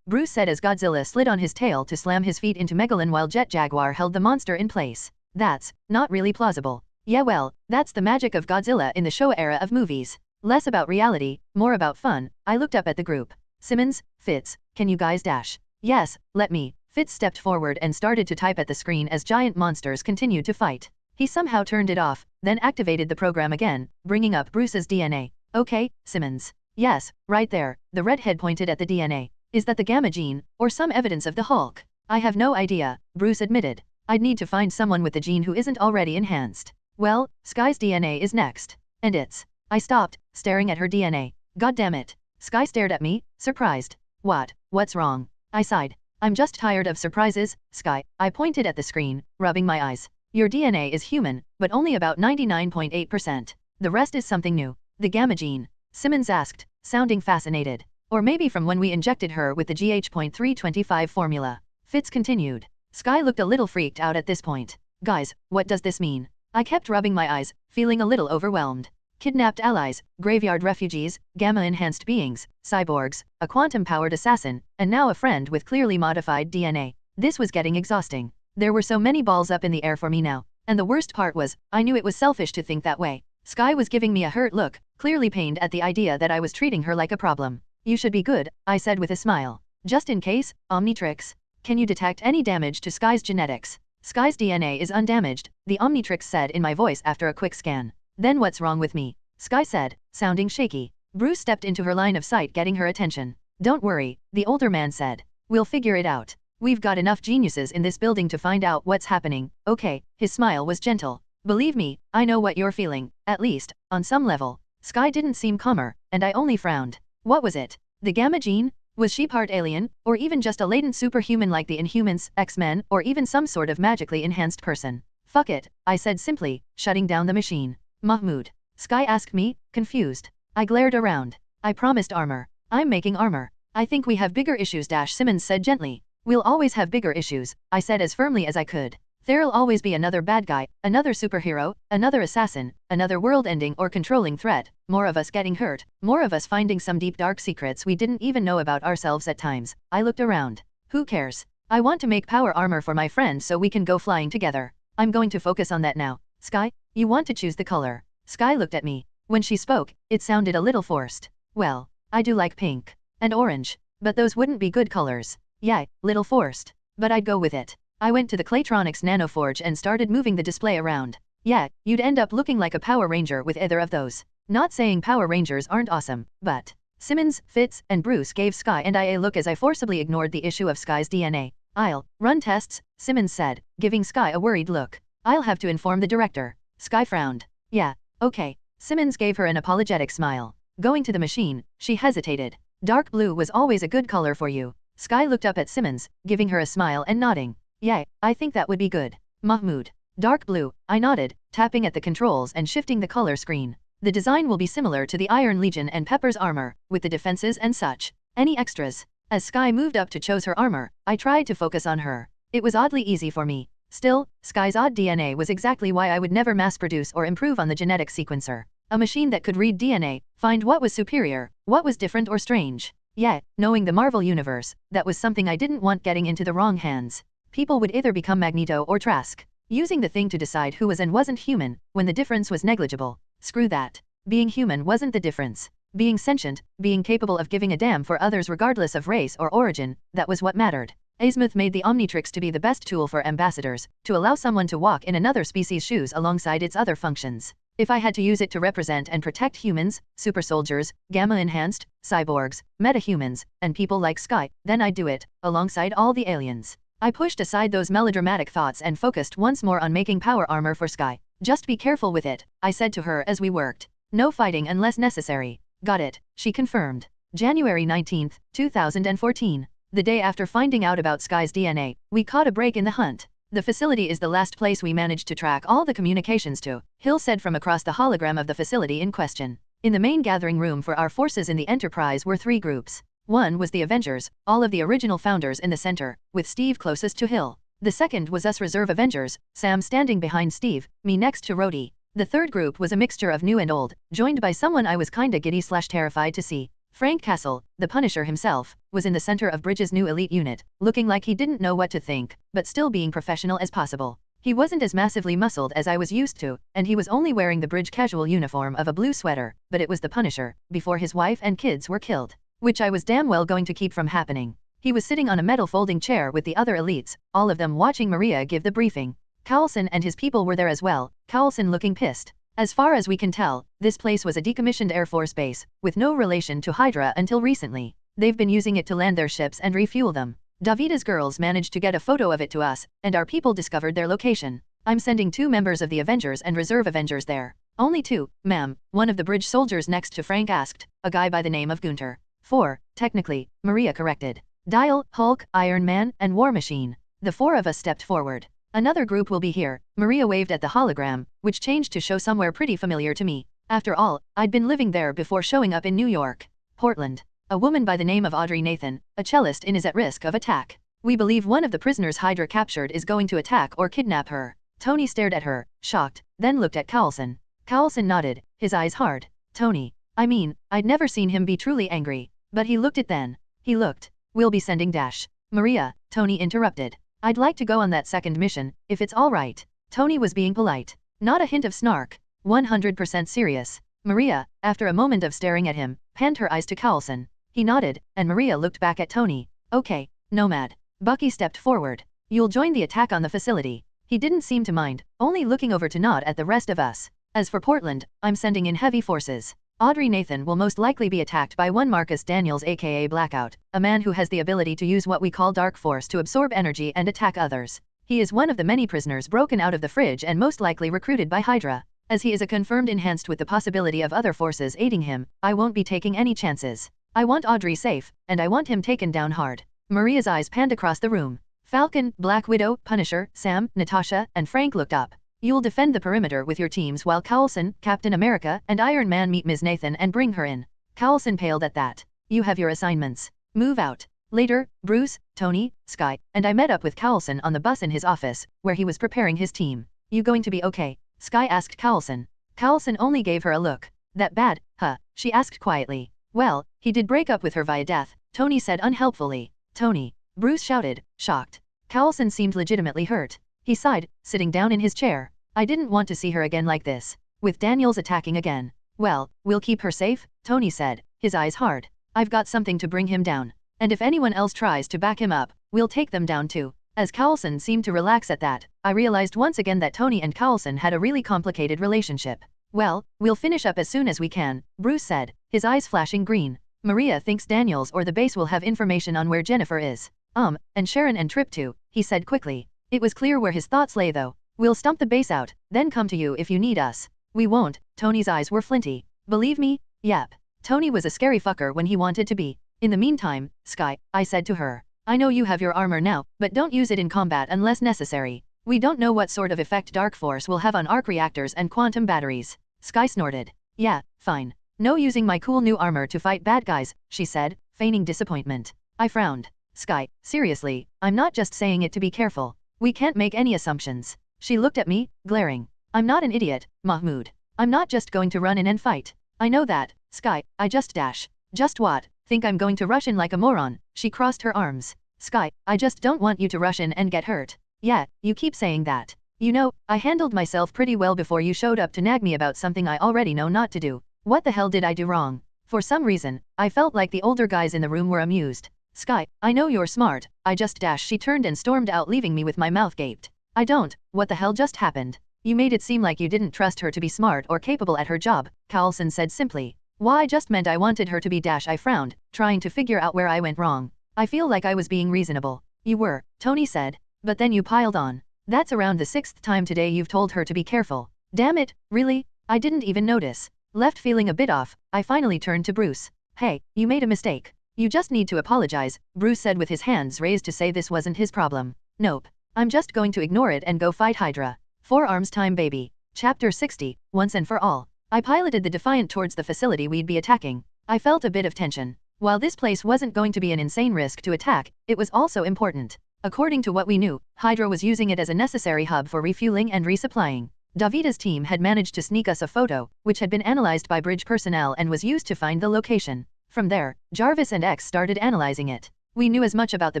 Bruce said as Godzilla slid on his tail to slam his feet into Megalon while Jet Jaguar held the monster in place. That's not really plausible. Yeah well, that's the magic of Godzilla in the Showa era of movies. Less about reality, more about fun. I looked up at the group. Simmons, Fitz, can you guys dash? Yes, let me. Fitz stepped forward and started to type at the screen as giant monsters continued to fight. He somehow turned it off, then activated the program again, bringing up Bruce's DNA. Okay, Simmons. Yes, right there, the redhead pointed at the DNA. Is that the gamma gene, or some evidence of the Hulk? I have no idea, Bruce admitted. I'd need to find someone with the gene who isn't already enhanced. Well, Sky's DNA is next. And it's... I stopped, staring at her DNA. God damn it. Sky stared at me, surprised. What's wrong? I sighed. I'm just tired of surprises, Sky. I pointed at the screen, rubbing my eyes. Your DNA is human, but only about 99.8%. The rest is something new. The gamma gene. Simmons asked, sounding fascinated. Or maybe from when we injected her with the GH.325 formula. Fitz continued. Sky looked a little freaked out at this point. Guys, what does this mean? I kept rubbing my eyes, feeling a little overwhelmed. Kidnapped allies, graveyard refugees, gamma-enhanced beings, cyborgs, a quantum-powered assassin, and now a friend with clearly modified DNA. This was getting exhausting. There were so many balls up in the air for me now. And the worst part was, I knew it was selfish to think that way. Sky was giving me a hurt look, clearly pained at the idea that I was treating her like a problem. You should be good, I said with a smile. Just in case, Omnitrix. Can you detect any damage to Sky's genetics? Sky's DNA is undamaged, the Omnitrix said in my voice after a quick scan. Then what's wrong with me? Sky said, sounding shaky. Bruce stepped into her line of sight, getting her attention. Don't worry, the older man said. We'll figure it out. We've got enough geniuses in this building to find out what's happening. Okay, his smile was gentle. Believe me, I know what you're feeling, at least, on some level. Sky didn't seem calmer, and I only frowned. What was it? The gamma gene? Was she part alien, or even just a latent superhuman like the Inhumans, X-Men, or even some sort of magically enhanced person? Fuck it, I said simply, shutting down the machine. Mahmoud. Sky asked me, confused. I glared around. I promised armor. I'm making armor. I think we have bigger issues. Simmons said gently. We'll always have bigger issues, I said as firmly as I could. There'll always be another bad guy, another superhero, another assassin, another world-ending or controlling threat, more of us getting hurt, more of us finding some deep dark secrets we didn't even know about ourselves at times. I looked around. Who cares? I want to make power armor for my friend so we can go flying together. I'm going to focus on that now. Sky, you want to choose the color. Sky looked at me. When she spoke, it sounded a little forced. Well, I do like pink. And orange. But those wouldn't be good colors. Yeah, little forced. But I'd go with it. I went to the Claytronics Nanoforge and started moving the display around. Yeah, you'd end up looking like a Power Ranger with either of those. Not saying Power Rangers aren't awesome, but... Simmons, Fitz, and Bruce gave Sky and I a look as I forcibly ignored the issue of Sky's DNA. I'll run tests, Simmons said, giving Sky a worried look. I'll have to inform the director. Sky frowned. Yeah, okay. Simmons gave her an apologetic smile. Going to the machine, she hesitated. Dark blue was always a good color for you. Sky looked up at Simmons, giving her a smile and nodding. Yeah, I think that would be good. Mahmoud. Dark blue, I nodded, tapping at the controls and shifting the color screen. The design will be similar to the Iron Legion and Pepper's armor, with the defenses and such. Any extras? As Sky moved up to choose her armor, I tried to focus on her. It was oddly easy for me. Still, Sky's odd DNA was exactly why I would never mass-produce or improve on the genetic sequencer. A machine that could read DNA, find what was superior, what was different or strange. Yeah, knowing the Marvel Universe, that was something I didn't want getting into the wrong hands. People would either become Magneto or Trask. Using the thing to decide who was and wasn't human, when the difference was negligible. Screw that. Being human wasn't the difference. Being sentient, being capable of giving a damn for others regardless of race or origin, that was what mattered. Azimuth made the Omnitrix to be the best tool for ambassadors, to allow someone to walk in another species' shoes alongside its other functions. If I had to use it to represent and protect humans, super soldiers, gamma-enhanced, cyborgs, metahumans, and people like Sky, then I'd do it, alongside all the aliens. I pushed aside those melodramatic thoughts and focused once more on making power armor for Sky. Just be careful with it, I said to her as we worked. No fighting unless necessary. Got it, she confirmed. January 19, 2014. The day after finding out about Sky's DNA, we caught a break in the hunt. The facility is the last place we managed to track all the communications to, Hill said from across the hologram of the facility in question. In the main gathering room for our forces in the Enterprise were 3 groups. One was the Avengers, all of the original founders in the center, with Steve closest to Hill. The second was us Reserve Avengers, Sam standing behind Steve, me next to Rhodey. The third group was a mixture of new and old, joined by someone I was kinda giddy/terrified to see. Frank Castle, the Punisher himself, was in the center of Bridge's new elite unit, looking like he didn't know what to think, but still being professional as possible. He wasn't as massively muscled as I was used to, and he was only wearing the Bridge casual uniform of a blue sweater, but it was the Punisher, before his wife and kids were killed. Which I was damn well going to keep from happening. He was sitting on a metal folding chair with the other elites, all of them watching Maria give the briefing. Carlson and his people were there as well, Carlson looking pissed. As far as we can tell, this place was a decommissioned Air Force base, with no relation to Hydra until recently. They've been using it to land their ships and refuel them. Davita's girls managed to get a photo of it to us, and our people discovered their location. I'm sending 2 members of the Avengers and Reserve Avengers there. Only 2, ma'am, one of the Bridge soldiers next to Frank asked, a guy by the name of Gunter. 4, technically, Maria corrected. Dial, Hulk, Iron Man, and War Machine. The 4 of us stepped forward. Another group will be here. Maria waved at the hologram, which changed to show somewhere pretty familiar to me. After all, I'd been living there before showing up in New York. Portland. A woman by the name of Audrey Nathan, a cellist is at risk of attack. We believe one of the prisoners Hydra captured is going to attack or kidnap her. Tony stared at her, shocked, then looked at Carlson. Carlson nodded, his eyes hard. Tony. I mean, I'd never seen him be truly angry. But he looked it then. He looked. We'll be sending Dash. Maria, Tony interrupted. I'd like to go on that second mission, if it's all right. Tony was being polite. Not a hint of snark. 100% serious. Maria, after a moment of staring at him, panned her eyes to Carlson. He nodded, and Maria looked back at Tony. Okay, Nomad. Bucky stepped forward. You'll join the attack on the facility. He didn't seem to mind, only looking over to nod at the rest of us. As for Portland, I'm sending in heavy forces. Audrey Nathan will most likely be attacked by one Marcus Daniels aka Blackout, a man who has the ability to use what we call Dark Force to absorb energy and attack others. He is one of the many prisoners broken out of the fridge and most likely recruited by Hydra. As he is a confirmed enhanced with the possibility of other forces aiding him, I won't be taking any chances. I want Audrey safe, and I want him taken down hard. Maria's eyes panned across the room. Falcon, Black Widow, Punisher, Sam, Natasha, and Frank looked up. You'll defend the perimeter with your teams while Carlson, Captain America, and Iron Man meet Ms. Nathan and bring her in. Carlson paled at that. You have your assignments. Move out. Later, Bruce, Tony, Sky, and I met up with Carlson on the bus in his office, where he was preparing his team. You going to be okay? Sky asked Carlson. Carlson only gave her a look. That bad, huh? She asked quietly. Well, he did break up with her via death, Tony said unhelpfully. Tony. Bruce shouted, shocked. Carlson seemed legitimately hurt. He sighed, sitting down in his chair. I didn't want to see her again like this. With Daniels attacking again. Well, we'll keep her safe, Tony said, his eyes hard. I've got something to bring him down. And if anyone else tries to back him up, we'll take them down too. As Carlson seemed to relax at that, I realized once again that Tony and Carlson had a really complicated relationship. Well, we'll finish up as soon as we can, Bruce said, his eyes flashing green. Maria thinks Daniels or the base will have information on where Jennifer is. And Sharon and Trip too, he said quickly. It was clear where his thoughts lay though. We'll stump the base out, then come to you if you need us. We won't, Tony's eyes were flinty. Believe me? Yep. Tony was a scary fucker when he wanted to be. In the meantime, Sky, I said to her, I know you have your armor now, but don't use it in combat unless necessary. We don't know what sort of effect Dark Force will have on arc reactors and quantum batteries. Sky snorted. Yeah, fine. No using my cool new armor to fight bad guys, she said, feigning disappointment. I frowned. Sky, seriously, I'm not just saying it to be careful. We can't make any assumptions. She looked at me, glaring. I'm not an idiot, Mahmoud. I'm not just going to run in and fight. I know that, Sky, I just dash. Just what? Think I'm going to rush in like a moron? She crossed her arms. Sky, I just don't want you to rush in and get hurt. Yeah, you keep saying that. You know, I handled myself pretty well before you showed up to nag me about something I already know not to do. What the hell did I do wrong? For some reason, I felt like the older guys in the room were amused. Sky, I know you're smart, I just dash. She turned and stormed out, leaving me with my mouth gaped. I don't, what the hell just happened? You made it seem like you didn't trust her to be smart or capable at her job, Carlson said simply. Why, I just meant I wanted her to be dash. I frowned, trying to figure out where I went wrong. I feel like I was being reasonable. You were, Tony said. But then you piled on. That's around the 6th time today you've told her to be careful. Damn it, really? I didn't even notice. Left feeling a bit off, I finally turned to Bruce. Hey, you made a mistake. You just need to apologize, Bruce said with his hands raised to say this wasn't his problem. Nope. I'm just going to ignore it and go fight Hydra. Forearms time, baby. Chapter 60, Once and for All. I piloted the Defiant towards the facility we'd be attacking. I felt a bit of tension. While this place wasn't going to be an insane risk to attack, it was also important. According to what we knew, Hydra was using it as a necessary hub for refueling and resupplying. Davita's team had managed to sneak us a photo, which had been analyzed by bridge personnel and was used to find the location. From there, Jarvis and X started analyzing it. We knew as much about the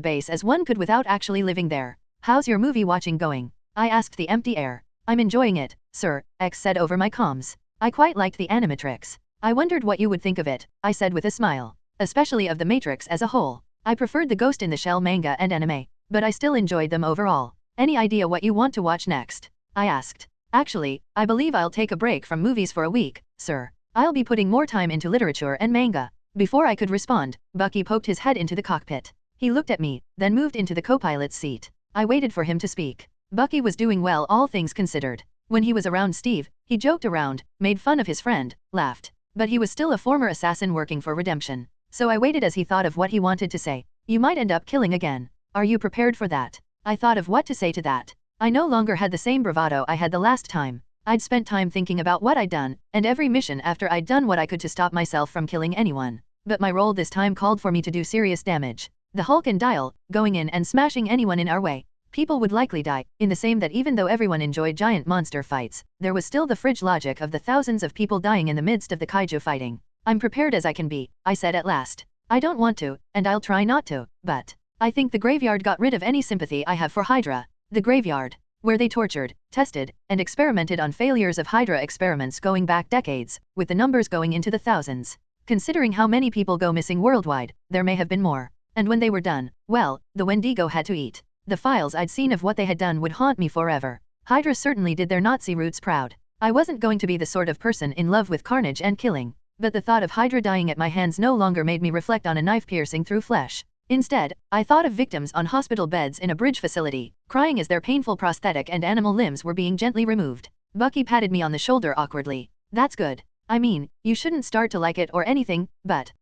base as one could without actually living there. How's your movie watching going? I asked the empty air. I'm enjoying it, sir, X said over my comms. I quite liked the Omnitrix. I wondered what you would think of it, I said with a smile. Especially of the Matrix as a whole. I preferred the Ghost in the Shell manga and anime, but I still enjoyed them overall. Any idea what you want to watch next? I asked. Actually, I believe I'll take a break from movies for a week, sir. I'll be putting more time into literature and manga. Before I could respond, Bucky poked his head into the cockpit. He looked at me, then moved into the co-pilot's seat. I waited for him to speak. Bucky was doing well, all things considered. When he was around Steve, he joked around, made fun of his friend, laughed. But he was still a former assassin working for Redemption. So I waited as he thought of what he wanted to say. You might end up killing again. Are you prepared for that? I thought of what to say to that. I no longer had the same bravado I had the last time. I'd spent time thinking about what I'd done, and every mission after I'd done what I could to stop myself from killing anyone. But my role this time called for me to do serious damage. The Hulk and Dial, going in and smashing anyone in our way. People would likely die, in the same that even though everyone enjoyed giant monster fights, there was still the fridge logic of the thousands of people dying in the midst of the kaiju fighting. I'm prepared as I can be, I said at last. I don't want to, and I'll try not to, but I think the graveyard got rid of any sympathy I have for Hydra. The graveyard, where they tortured, tested, and experimented on failures of Hydra experiments going back decades, with the numbers going into the thousands. Considering how many people go missing worldwide, there may have been more. And when they were done, well, the Wendigo had to eat. The files I'd seen of what they had done would haunt me forever. Hydra certainly did their Nazi roots proud. I wasn't going to be the sort of person in love with carnage and killing. But the thought of Hydra dying at my hands no longer made me reflect on a knife piercing through flesh. Instead, I thought of victims on hospital beds in a bridge facility, crying as their painful prosthetic and animal limbs were being gently removed. Bucky patted me on the shoulder awkwardly. That's good. I mean, you shouldn't start to like it or anything, but,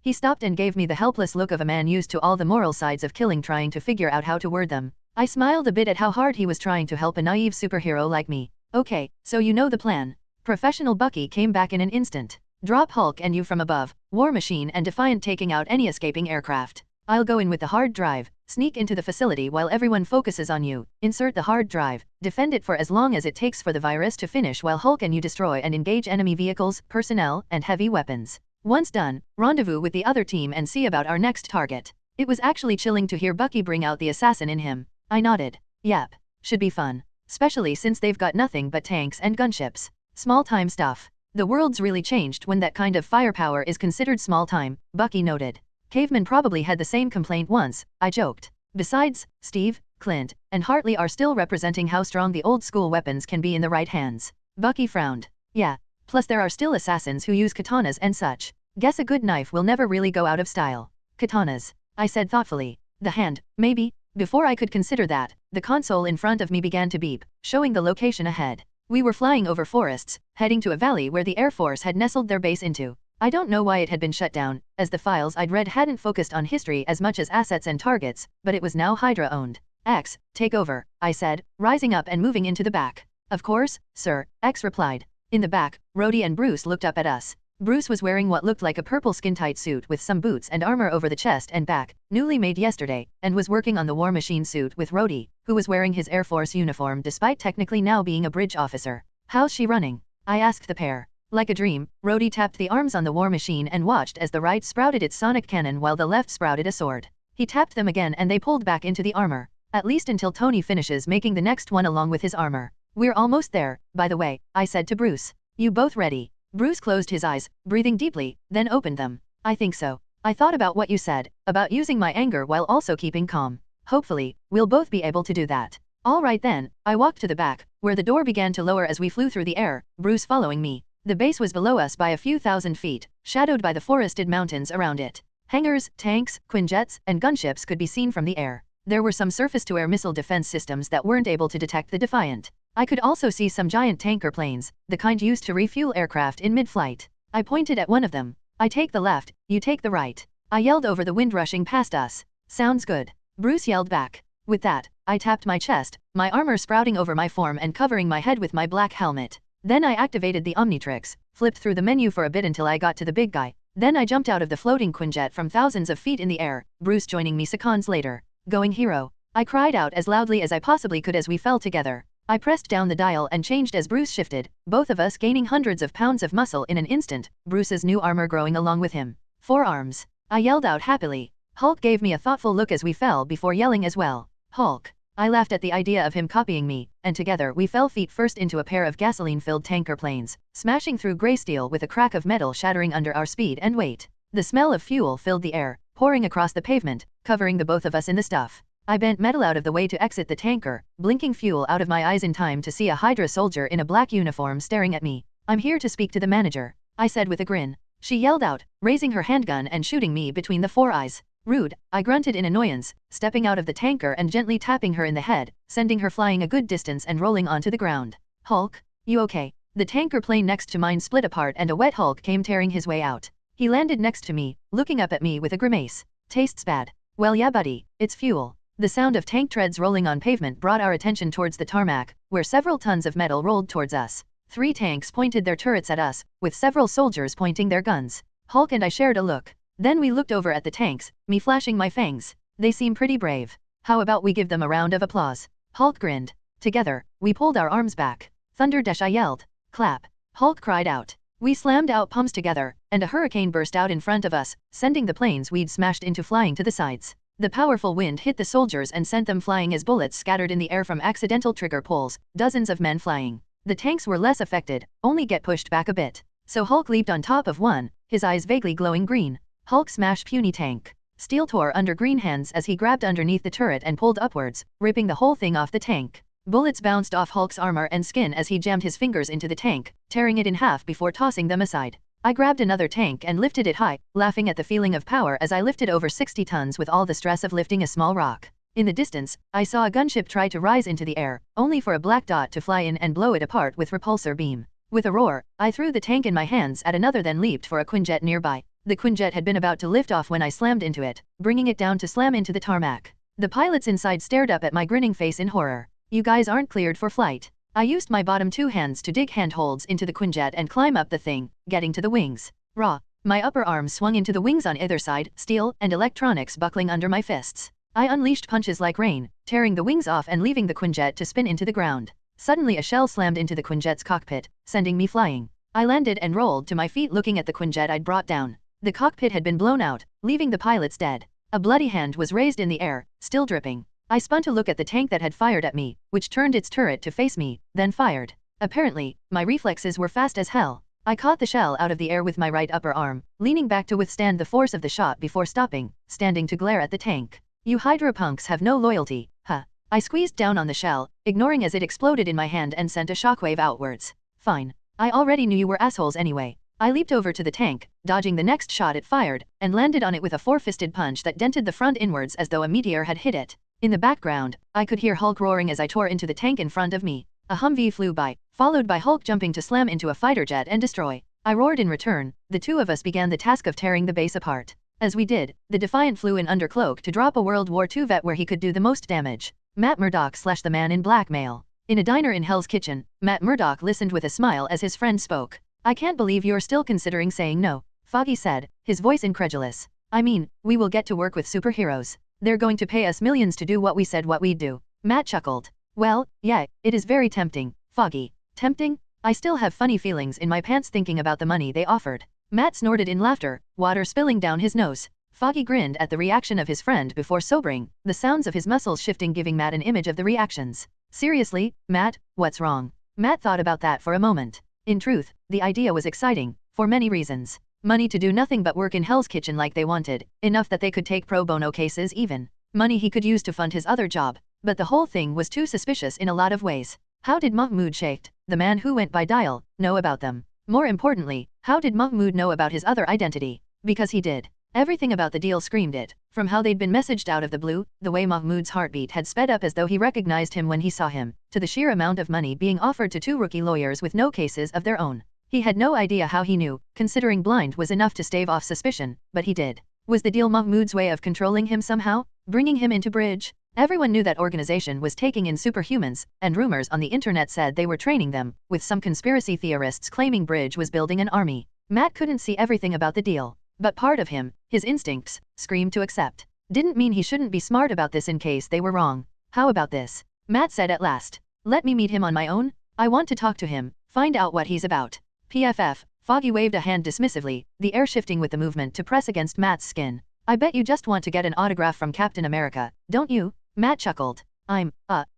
He stopped and gave me the helpless look of a man used to all the moral sides of killing, trying to figure out how to word them. I smiled a bit at how hard he was trying to help a naive superhero like me. Okay, so you know the plan. Professional Bucky came back in an instant. Drop Hulk and you from above, War Machine and Defiant taking out any escaping aircraft. I'll go in with the hard drive, sneak into the facility while everyone focuses on you, insert the hard drive, defend it for as long as it takes for the virus to finish while Hulk and you destroy and engage enemy vehicles, personnel, and heavy weapons. Once done, rendezvous with the other team and see about our next target. It was actually chilling to hear Bucky bring out the assassin in him. I nodded. Yep. Should be fun. Especially since they've got nothing but tanks and gunships. Small-time stuff. The world's really changed when that kind of firepower is considered small-time, Bucky noted. Cavemen probably had the same complaint once, I joked. Besides, Steve, Clint, and Hartley are still representing how strong the old-school weapons can be in the right hands. Bucky frowned. Yeah. Plus there are still assassins who use katanas and such. Guess a good knife will never really go out of style. Katanas. I said thoughtfully. The hand, maybe? Before I could consider that, the console in front of me began to beep, showing the location ahead. We were flying over forests, heading to a valley where the Air Force had nestled their base into. I don't know why it had been shut down, as the files I'd read hadn't focused on history as much as assets and targets, but it was now Hydra owned. X, take over, I said, rising up and moving into the back. Of course, sir, X replied. In the back, Rhodey and Bruce looked up at us. Bruce was wearing what looked like a purple skin-tight suit with some boots and armor over the chest and back, newly made yesterday, and was working on the War Machine suit with Rhodey, who was wearing his Air Force uniform despite technically now being a bridge officer. How's she running? I asked the pair. Like a dream, Rhodey tapped the arms on the War Machine and watched as the right sprouted its sonic cannon while the left sprouted a sword. He tapped them again and they pulled back into the armor. At least until Tony finishes making the next one along with his armor. We're almost there, by the way, I said to Bruce. You both ready? Bruce closed his eyes, breathing deeply, then opened them. I think so. I thought about what you said, about using my anger while also keeping calm. Hopefully, we'll both be able to do that. All right then, I walked to the back, where the door began to lower as we flew through the air, Bruce following me. The base was below us by a few thousand feet, shadowed by the forested mountains around it. Hangars, tanks, Quinjets, and gunships could be seen from the air. There were some surface-to-air missile defense systems that weren't able to detect the Defiant. I could also see some giant tanker planes, the kind used to refuel aircraft in mid-flight. I pointed at one of them. I take the left, you take the right. I yelled over the wind rushing past us. Sounds good. Bruce yelled back. With that, I tapped my chest, my armor sprouting over my form and covering my head with my black helmet. Then I activated the Omnitrix, flipped through the menu for a bit until I got to the big guy. Then I jumped out of the floating Quinjet from thousands of feet in the air, Bruce joining me seconds later. Going hero. I cried out as loudly as I possibly could as we fell together. I pressed down the dial and changed as Bruce shifted, both of us gaining hundreds of pounds of muscle in an instant, Bruce's new armor growing along with him. 4 arms. I yelled out happily. Hulk gave me a thoughtful look as we fell before yelling as well. Hulk. I laughed at the idea of him copying me, and together we fell feet first into a pair of gasoline-filled tanker planes, smashing through gray steel with a crack of metal shattering under our speed and weight. The smell of fuel filled the air, pouring across the pavement, covering the both of us in the stuff. I bent metal out of the way to exit the tanker, blinking fuel out of my eyes in time to see a Hydra soldier in a black uniform staring at me. I'm here to speak to the manager, I said with a grin. She yelled out, raising her handgun and shooting me between the 4 eyes. Rude, I grunted in annoyance, stepping out of the tanker and gently tapping her in the head, sending her flying a good distance and rolling onto the ground. Hulk, you okay? The tanker plane next to mine split apart and a wet Hulk came tearing his way out. He landed next to me, looking up at me with a grimace. Tastes bad. Well yeah buddy, it's fuel. The sound of tank treads rolling on pavement brought our attention towards the tarmac, where several tons of metal rolled towards us. 3 tanks pointed their turrets at us, with several soldiers pointing their guns. Hulk and I shared a look. Then we looked over at the tanks, me flashing my fangs. They seem pretty brave. How about we give them a round of applause? Hulk grinned. Together, we pulled our arms back. Thunder dash I yelled. Clap. Hulk cried out. We slammed out palms together, and a hurricane burst out in front of us, sending the planes we'd smashed into flying to the sides. The powerful wind hit the soldiers and sent them flying as bullets scattered in the air from accidental trigger pulls, dozens of men flying. The tanks were less affected, only get pushed back a bit. So Hulk leaped on top of one, his eyes vaguely glowing green. Hulk smashed puny tank. Steel tore under green hands as he grabbed underneath the turret and pulled upwards, ripping the whole thing off the tank. Bullets bounced off Hulk's armor and skin as he jammed his fingers into the tank, tearing it in half before tossing them aside. I grabbed another tank and lifted it high, laughing at the feeling of power as I lifted over 60 tons with all the stress of lifting a small rock. In the distance, I saw a gunship try to rise into the air, only for a black dot to fly in and blow it apart with repulsor beam. With a roar, I threw the tank in my hands at another then leaped for a Quinjet nearby. The Quinjet had been about to lift off when I slammed into it, bringing it down to slam into the tarmac. The pilots inside stared up at my grinning face in horror. You guys aren't cleared for flight. I used my bottom 2 hands to dig handholds into the Quinjet and climb up the thing, getting to the wings. Raw. My upper arm swung into the wings on either side, steel and electronics buckling under my fists. I unleashed punches like rain, tearing the wings off and leaving the Quinjet to spin into the ground. Suddenly a shell slammed into the Quinjet's cockpit, sending me flying. I landed and rolled to my feet looking at the Quinjet I'd brought down. The cockpit had been blown out, leaving the pilots dead. A bloody hand was raised in the air, still dripping. I spun to look at the tank that had fired at me, which turned its turret to face me, then fired. Apparently, my reflexes were fast as hell. I caught the shell out of the air with my right upper arm, leaning back to withstand the force of the shot before stopping, standing to glare at the tank. You Hydra punks have no loyalty, huh? I squeezed down on the shell, ignoring as it exploded in my hand and sent a shockwave outwards. Fine. I already knew you were assholes anyway. I leaped over to the tank, dodging the next shot it fired, and landed on it with a 4-fisted punch that dented the front inwards as though a meteor had hit it. In the background, I could hear Hulk roaring as I tore into the tank in front of me. A Humvee flew by, followed by Hulk jumping to slam into a fighter jet and destroy. I roared in return. The two of us began the task of tearing the base apart. As we did, the Defiant flew in under cloak to drop a World War II vet where he could do the most damage. Matt Murdock / the man in blackmail. In a diner in Hell's Kitchen, Matt Murdock listened with a smile as his friend spoke. I can't believe you're still considering saying no, Foggy said, his voice incredulous. I mean, we will get to work with superheroes. They're going to pay us millions to do what we said what we'd do. Matt chuckled. Well, yeah, it is very tempting, Foggy. Tempting? I still have funny feelings in my pants thinking about the money they offered. Matt snorted in laughter, water spilling down his nose. Foggy grinned at the reaction of his friend before sobering, the sounds of his muscles shifting giving Matt an image of the reactions. Seriously, Matt, what's wrong? Matt thought about that for a moment. In truth, the idea was exciting, for many reasons. Money to do nothing but work in Hell's Kitchen like they wanted, enough that they could take pro bono cases even. Money he could use to fund his other job. But the whole thing was too suspicious in a lot of ways. How did Mahmoud Sheikh, the man who went by Dial, know about them? More importantly, how did Mahmoud know about his other identity? Because he did. Everything about the deal screamed it, from how they'd been messaged out of the blue, the way Mahmoud's heartbeat had sped up as though he recognized him when he saw him, to the sheer amount of money being offered to two rookie lawyers with no cases of their own. He had no idea how he knew, considering blind was enough to stave off suspicion, but he did. Was the deal Mahmoud's way of controlling him somehow? Bringing him into bridge? Everyone knew that organization was taking in superhumans, and rumors on the internet said they were training them, with some conspiracy theorists claiming Bridge was building an army. Matt couldn't see everything about the deal, but part of him, his instincts, screamed to accept. Didn't mean he shouldn't be smart about this in case they were wrong. How about this? Matt said at last. Let me meet him on my own? I want to talk to him, find out what he's about. PFF, Foggy waved a hand dismissively, the air shifting with the movement to press against Matt's skin. I bet you just want to get an autograph from Captain America, don't you? Matt chuckled. I'm,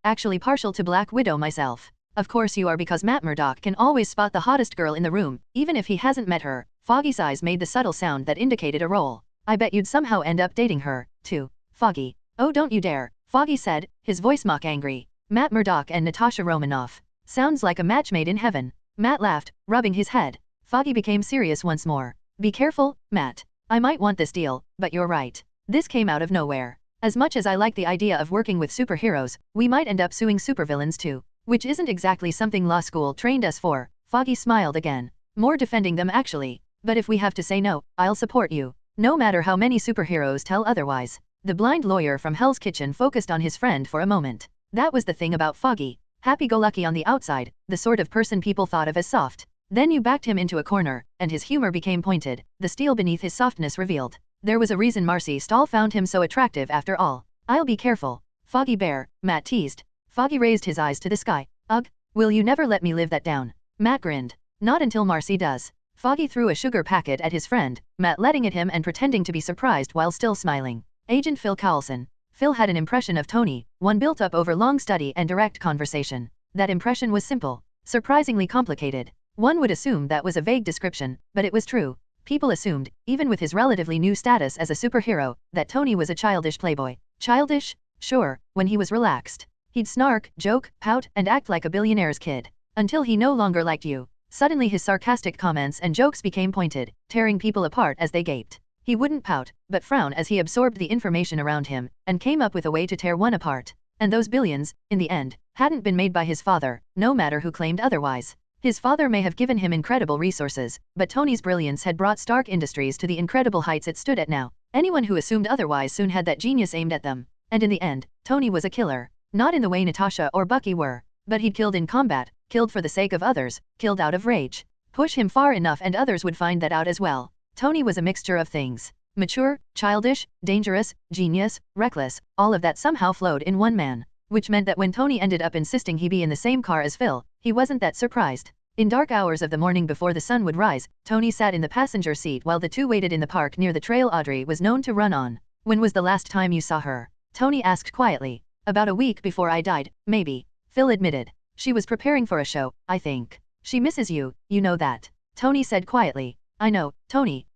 actually partial to Black Widow myself. Of course you are because Matt Murdock can always spot the hottest girl in the room, even if he hasn't met her. Foggy's eyes made the subtle sound that indicated a role. I bet you'd somehow end up dating her, too. Foggy. Oh don't you dare, Foggy said, his voice mock angry. Matt Murdock and Natasha Romanoff. Sounds like a match made in heaven. Matt laughed, rubbing his head. Foggy became serious once more. Be careful, Matt. I might want this deal, but you're right. This came out of nowhere. As much as I like the idea of working with superheroes, we might end up suing supervillains too. Which isn't exactly something law school trained us for. Foggy smiled again. More defending them actually. But if we have to say no, I'll support you. No matter how many superheroes tell otherwise. The blind lawyer from Hell's Kitchen focused on his friend for a moment. That was the thing about Foggy. Happy-go-lucky on the outside, the sort of person people thought of as soft. Then you backed him into a corner, and his humor became pointed, the steel beneath his softness revealed. There was a reason Marcy Stahl found him so attractive after all. I'll be careful. Foggy Bear, Matt teased. Foggy raised his eyes to the sky. Ugh, will you never let me live that down? Matt grinned. Not until Marcy does. Foggy threw a sugar packet at his friend, Matt letting at him and pretending to be surprised while still smiling. Agent Phil Cowlson. Phil had an impression of Tony, one built up over long study and direct conversation. That impression was simple, surprisingly complicated. One would assume that was a vague description, but it was true. People assumed, even with his relatively new status as a superhero, that Tony was a childish playboy. Childish? Sure, when he was relaxed. He'd snark, joke, pout, and act like a billionaire's kid. Until he no longer liked you. Suddenly his sarcastic comments and jokes became pointed, tearing people apart as they gaped. He wouldn't pout, but frown as he absorbed the information around him, and came up with a way to tear one apart. And those billions, in the end, hadn't been made by his father, no matter who claimed otherwise. His father may have given him incredible resources, but Tony's brilliance had brought Stark Industries to the incredible heights it stood at now. Anyone who assumed otherwise soon had that genius aimed at them. And in the end, Tony was a killer. Not in the way Natasha or Bucky were, but he'd killed in combat, killed for the sake of others, killed out of rage. Push him far enough and others would find that out as well. Tony was a mixture of things. Mature, childish, dangerous, genius, reckless, all of that somehow flowed in one man. Which meant that when Tony ended up insisting he be in the same car as Phil, he wasn't that surprised. In dark hours of the morning before the sun would rise, Tony sat in the passenger seat while the two waited in the park near the trail Audrey was known to run on. When was the last time you saw her? Tony asked quietly. About a week before I died, maybe. Phil admitted. She was preparing for a show, I think. She misses you, you know that. Tony said quietly. I know, Tony,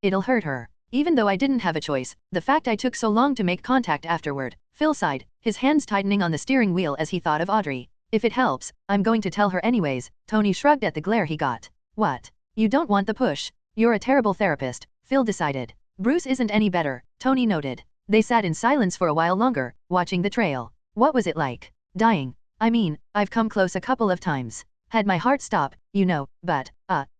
it'll hurt her. Even though I didn't have a choice, the fact I took so long to make contact afterward. Phil sighed, his hands tightening on the steering wheel as he thought of Audrey. If it helps, I'm going to tell her anyways. Tony shrugged at the glare he got. What? You don't want the push. You're a terrible therapist, Phil decided. Bruce isn't any better, Tony noted. They sat in silence for a while longer, watching the trail. What was it like? Dying. I mean, I've come close a couple of times. Had my heart stop, but,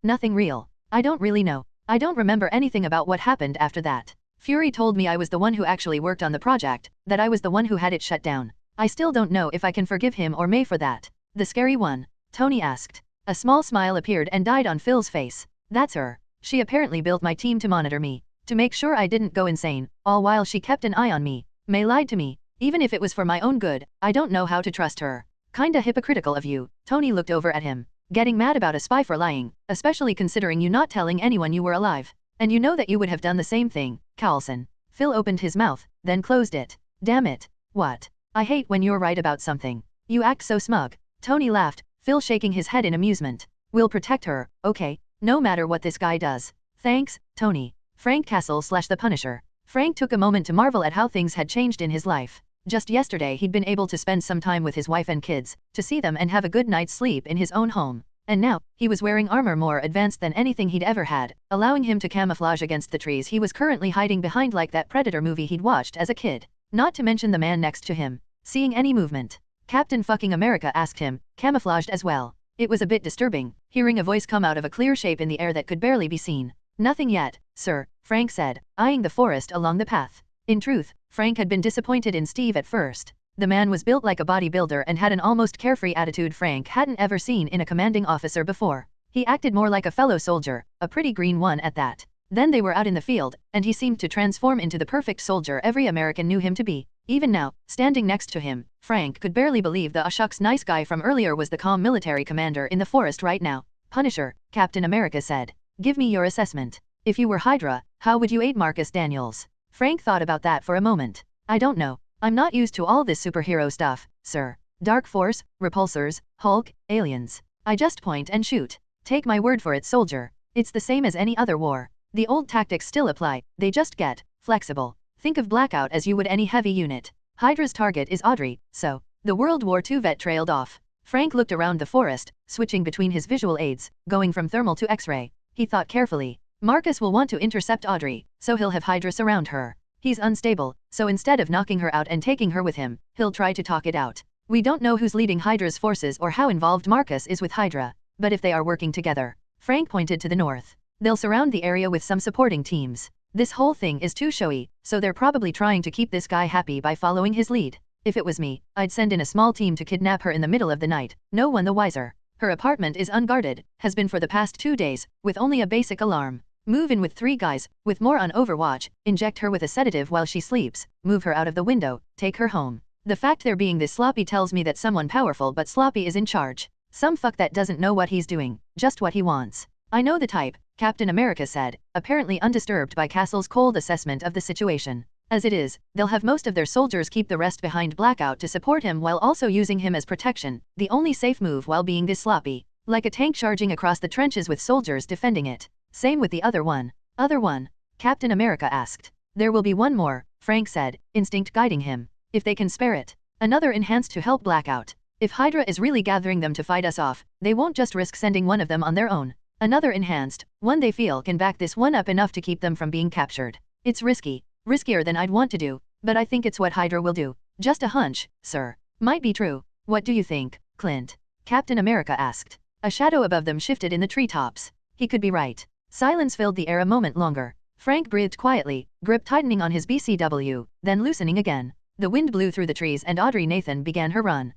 nothing real. I don't really know. I don't remember anything about what happened after that. Fury told me I was the one who actually worked on the project, that I was the one who had it shut down. I still don't know if I can forgive him or May for that. The scary one? Tony asked. A small smile appeared and died on Phil's face. That's her. She apparently built my team to monitor me, to make sure I didn't go insane, all while she kept an eye on me. May lied to me. Even if it was for my own good, I don't know how to trust her. Kinda hypocritical of you. Tony looked over at him. Getting mad about a spy for lying, especially considering you not telling anyone you were alive. And you know that you would have done the same thing, Carlson. Phil opened his mouth, then closed it. Damn it. What? I hate when you're right about something. You act so smug. Tony laughed, Phil shaking his head in amusement. We'll protect her, okay? No matter what this guy does. Thanks, Tony. Frank Castle / the Punisher. Frank took a moment to marvel at how things had changed in his life. Just yesterday he'd been able to spend some time with his wife and kids, to see them and have a good night's sleep in his own home. And now, he was wearing armor more advanced than anything he'd ever had, allowing him to camouflage against the trees he was currently hiding behind like that Predator movie he'd watched as a kid. Not to mention the man next to him. Seeing any movement. Captain fucking America asked him, camouflaged as well. It was a bit disturbing, hearing a voice come out of a clear shape in the air that could barely be seen. Nothing yet, sir, Frank said, eyeing the forest along the path. In truth, Frank had been disappointed in Steve at first. The man was built like a bodybuilder and had an almost carefree attitude Frank hadn't ever seen in a commanding officer before. He acted more like a fellow soldier, a pretty green one at that. Then they were out in the field, and he seemed to transform into the perfect soldier every American knew him to be. Even now, standing next to him, Frank could barely believe the shucks nice guy from earlier was the calm military commander in the forest right now. Punisher, Captain America said. Give me your assessment. If you were Hydra, how would you aid Marcus Daniels? Frank thought about that for a moment. I don't know. I'm not used to all this superhero stuff, sir. Dark Force, Repulsors, Hulk, aliens. I just point and shoot. Take my word for it, soldier. It's the same as any other war. The old tactics still apply, they just get flexible. Think of Blackout as you would any heavy unit. Hydra's target is Audrey, so. The World War II vet trailed off. Frank looked around the forest, switching between his visual aids, going from thermal to X-ray. He thought carefully. Marcus will want to intercept Audrey, so he'll have Hydra surround her. He's unstable, so instead of knocking her out and taking her with him, he'll try to talk it out. We don't know who's leading Hydra's forces or how involved Marcus is with Hydra, but if they are working together, Frank pointed to the north, they'll surround the area with some supporting teams. This whole thing is too showy, so they're probably trying to keep this guy happy by following his lead. If it was me, I'd send in a small team to kidnap her in the middle of the night, no one the wiser. Her apartment is unguarded, has been for the past 2 days, with only a basic alarm. Move in with 3 guys, with more on overwatch, inject her with a sedative while she sleeps, move her out of the window, take her home. The fact they're being this sloppy tells me that someone powerful but sloppy is in charge. Some fuck that doesn't know what he's doing, just what he wants. I know the type, Captain America said, apparently undisturbed by Castle's cold assessment of the situation. As it is, they'll have most of their soldiers keep the rest behind Blackout to support him while also using him as protection, the only safe move while being this sloppy. Like a tank charging across the trenches with soldiers defending it. Same with the other one. Other one? Captain America asked. There will be one more, Frank said, instinct guiding him. If they can spare it. Another enhanced to help Blackout. If Hydra is really gathering them to fight us off, they won't just risk sending one of them on their own. Another enhanced, one they feel can back this one up enough to keep them from being captured. It's risky. Riskier than I'd want to do, but I think it's what Hydra will do. Just a hunch, sir. Might be true. What do you think, Clint? Captain America asked. A shadow above them shifted in the treetops. He could be right. Silence filled the air a moment longer. Frank breathed quietly, grip tightening on his BCW, then loosening again. The wind blew through the trees and Audrey Nathan began her run.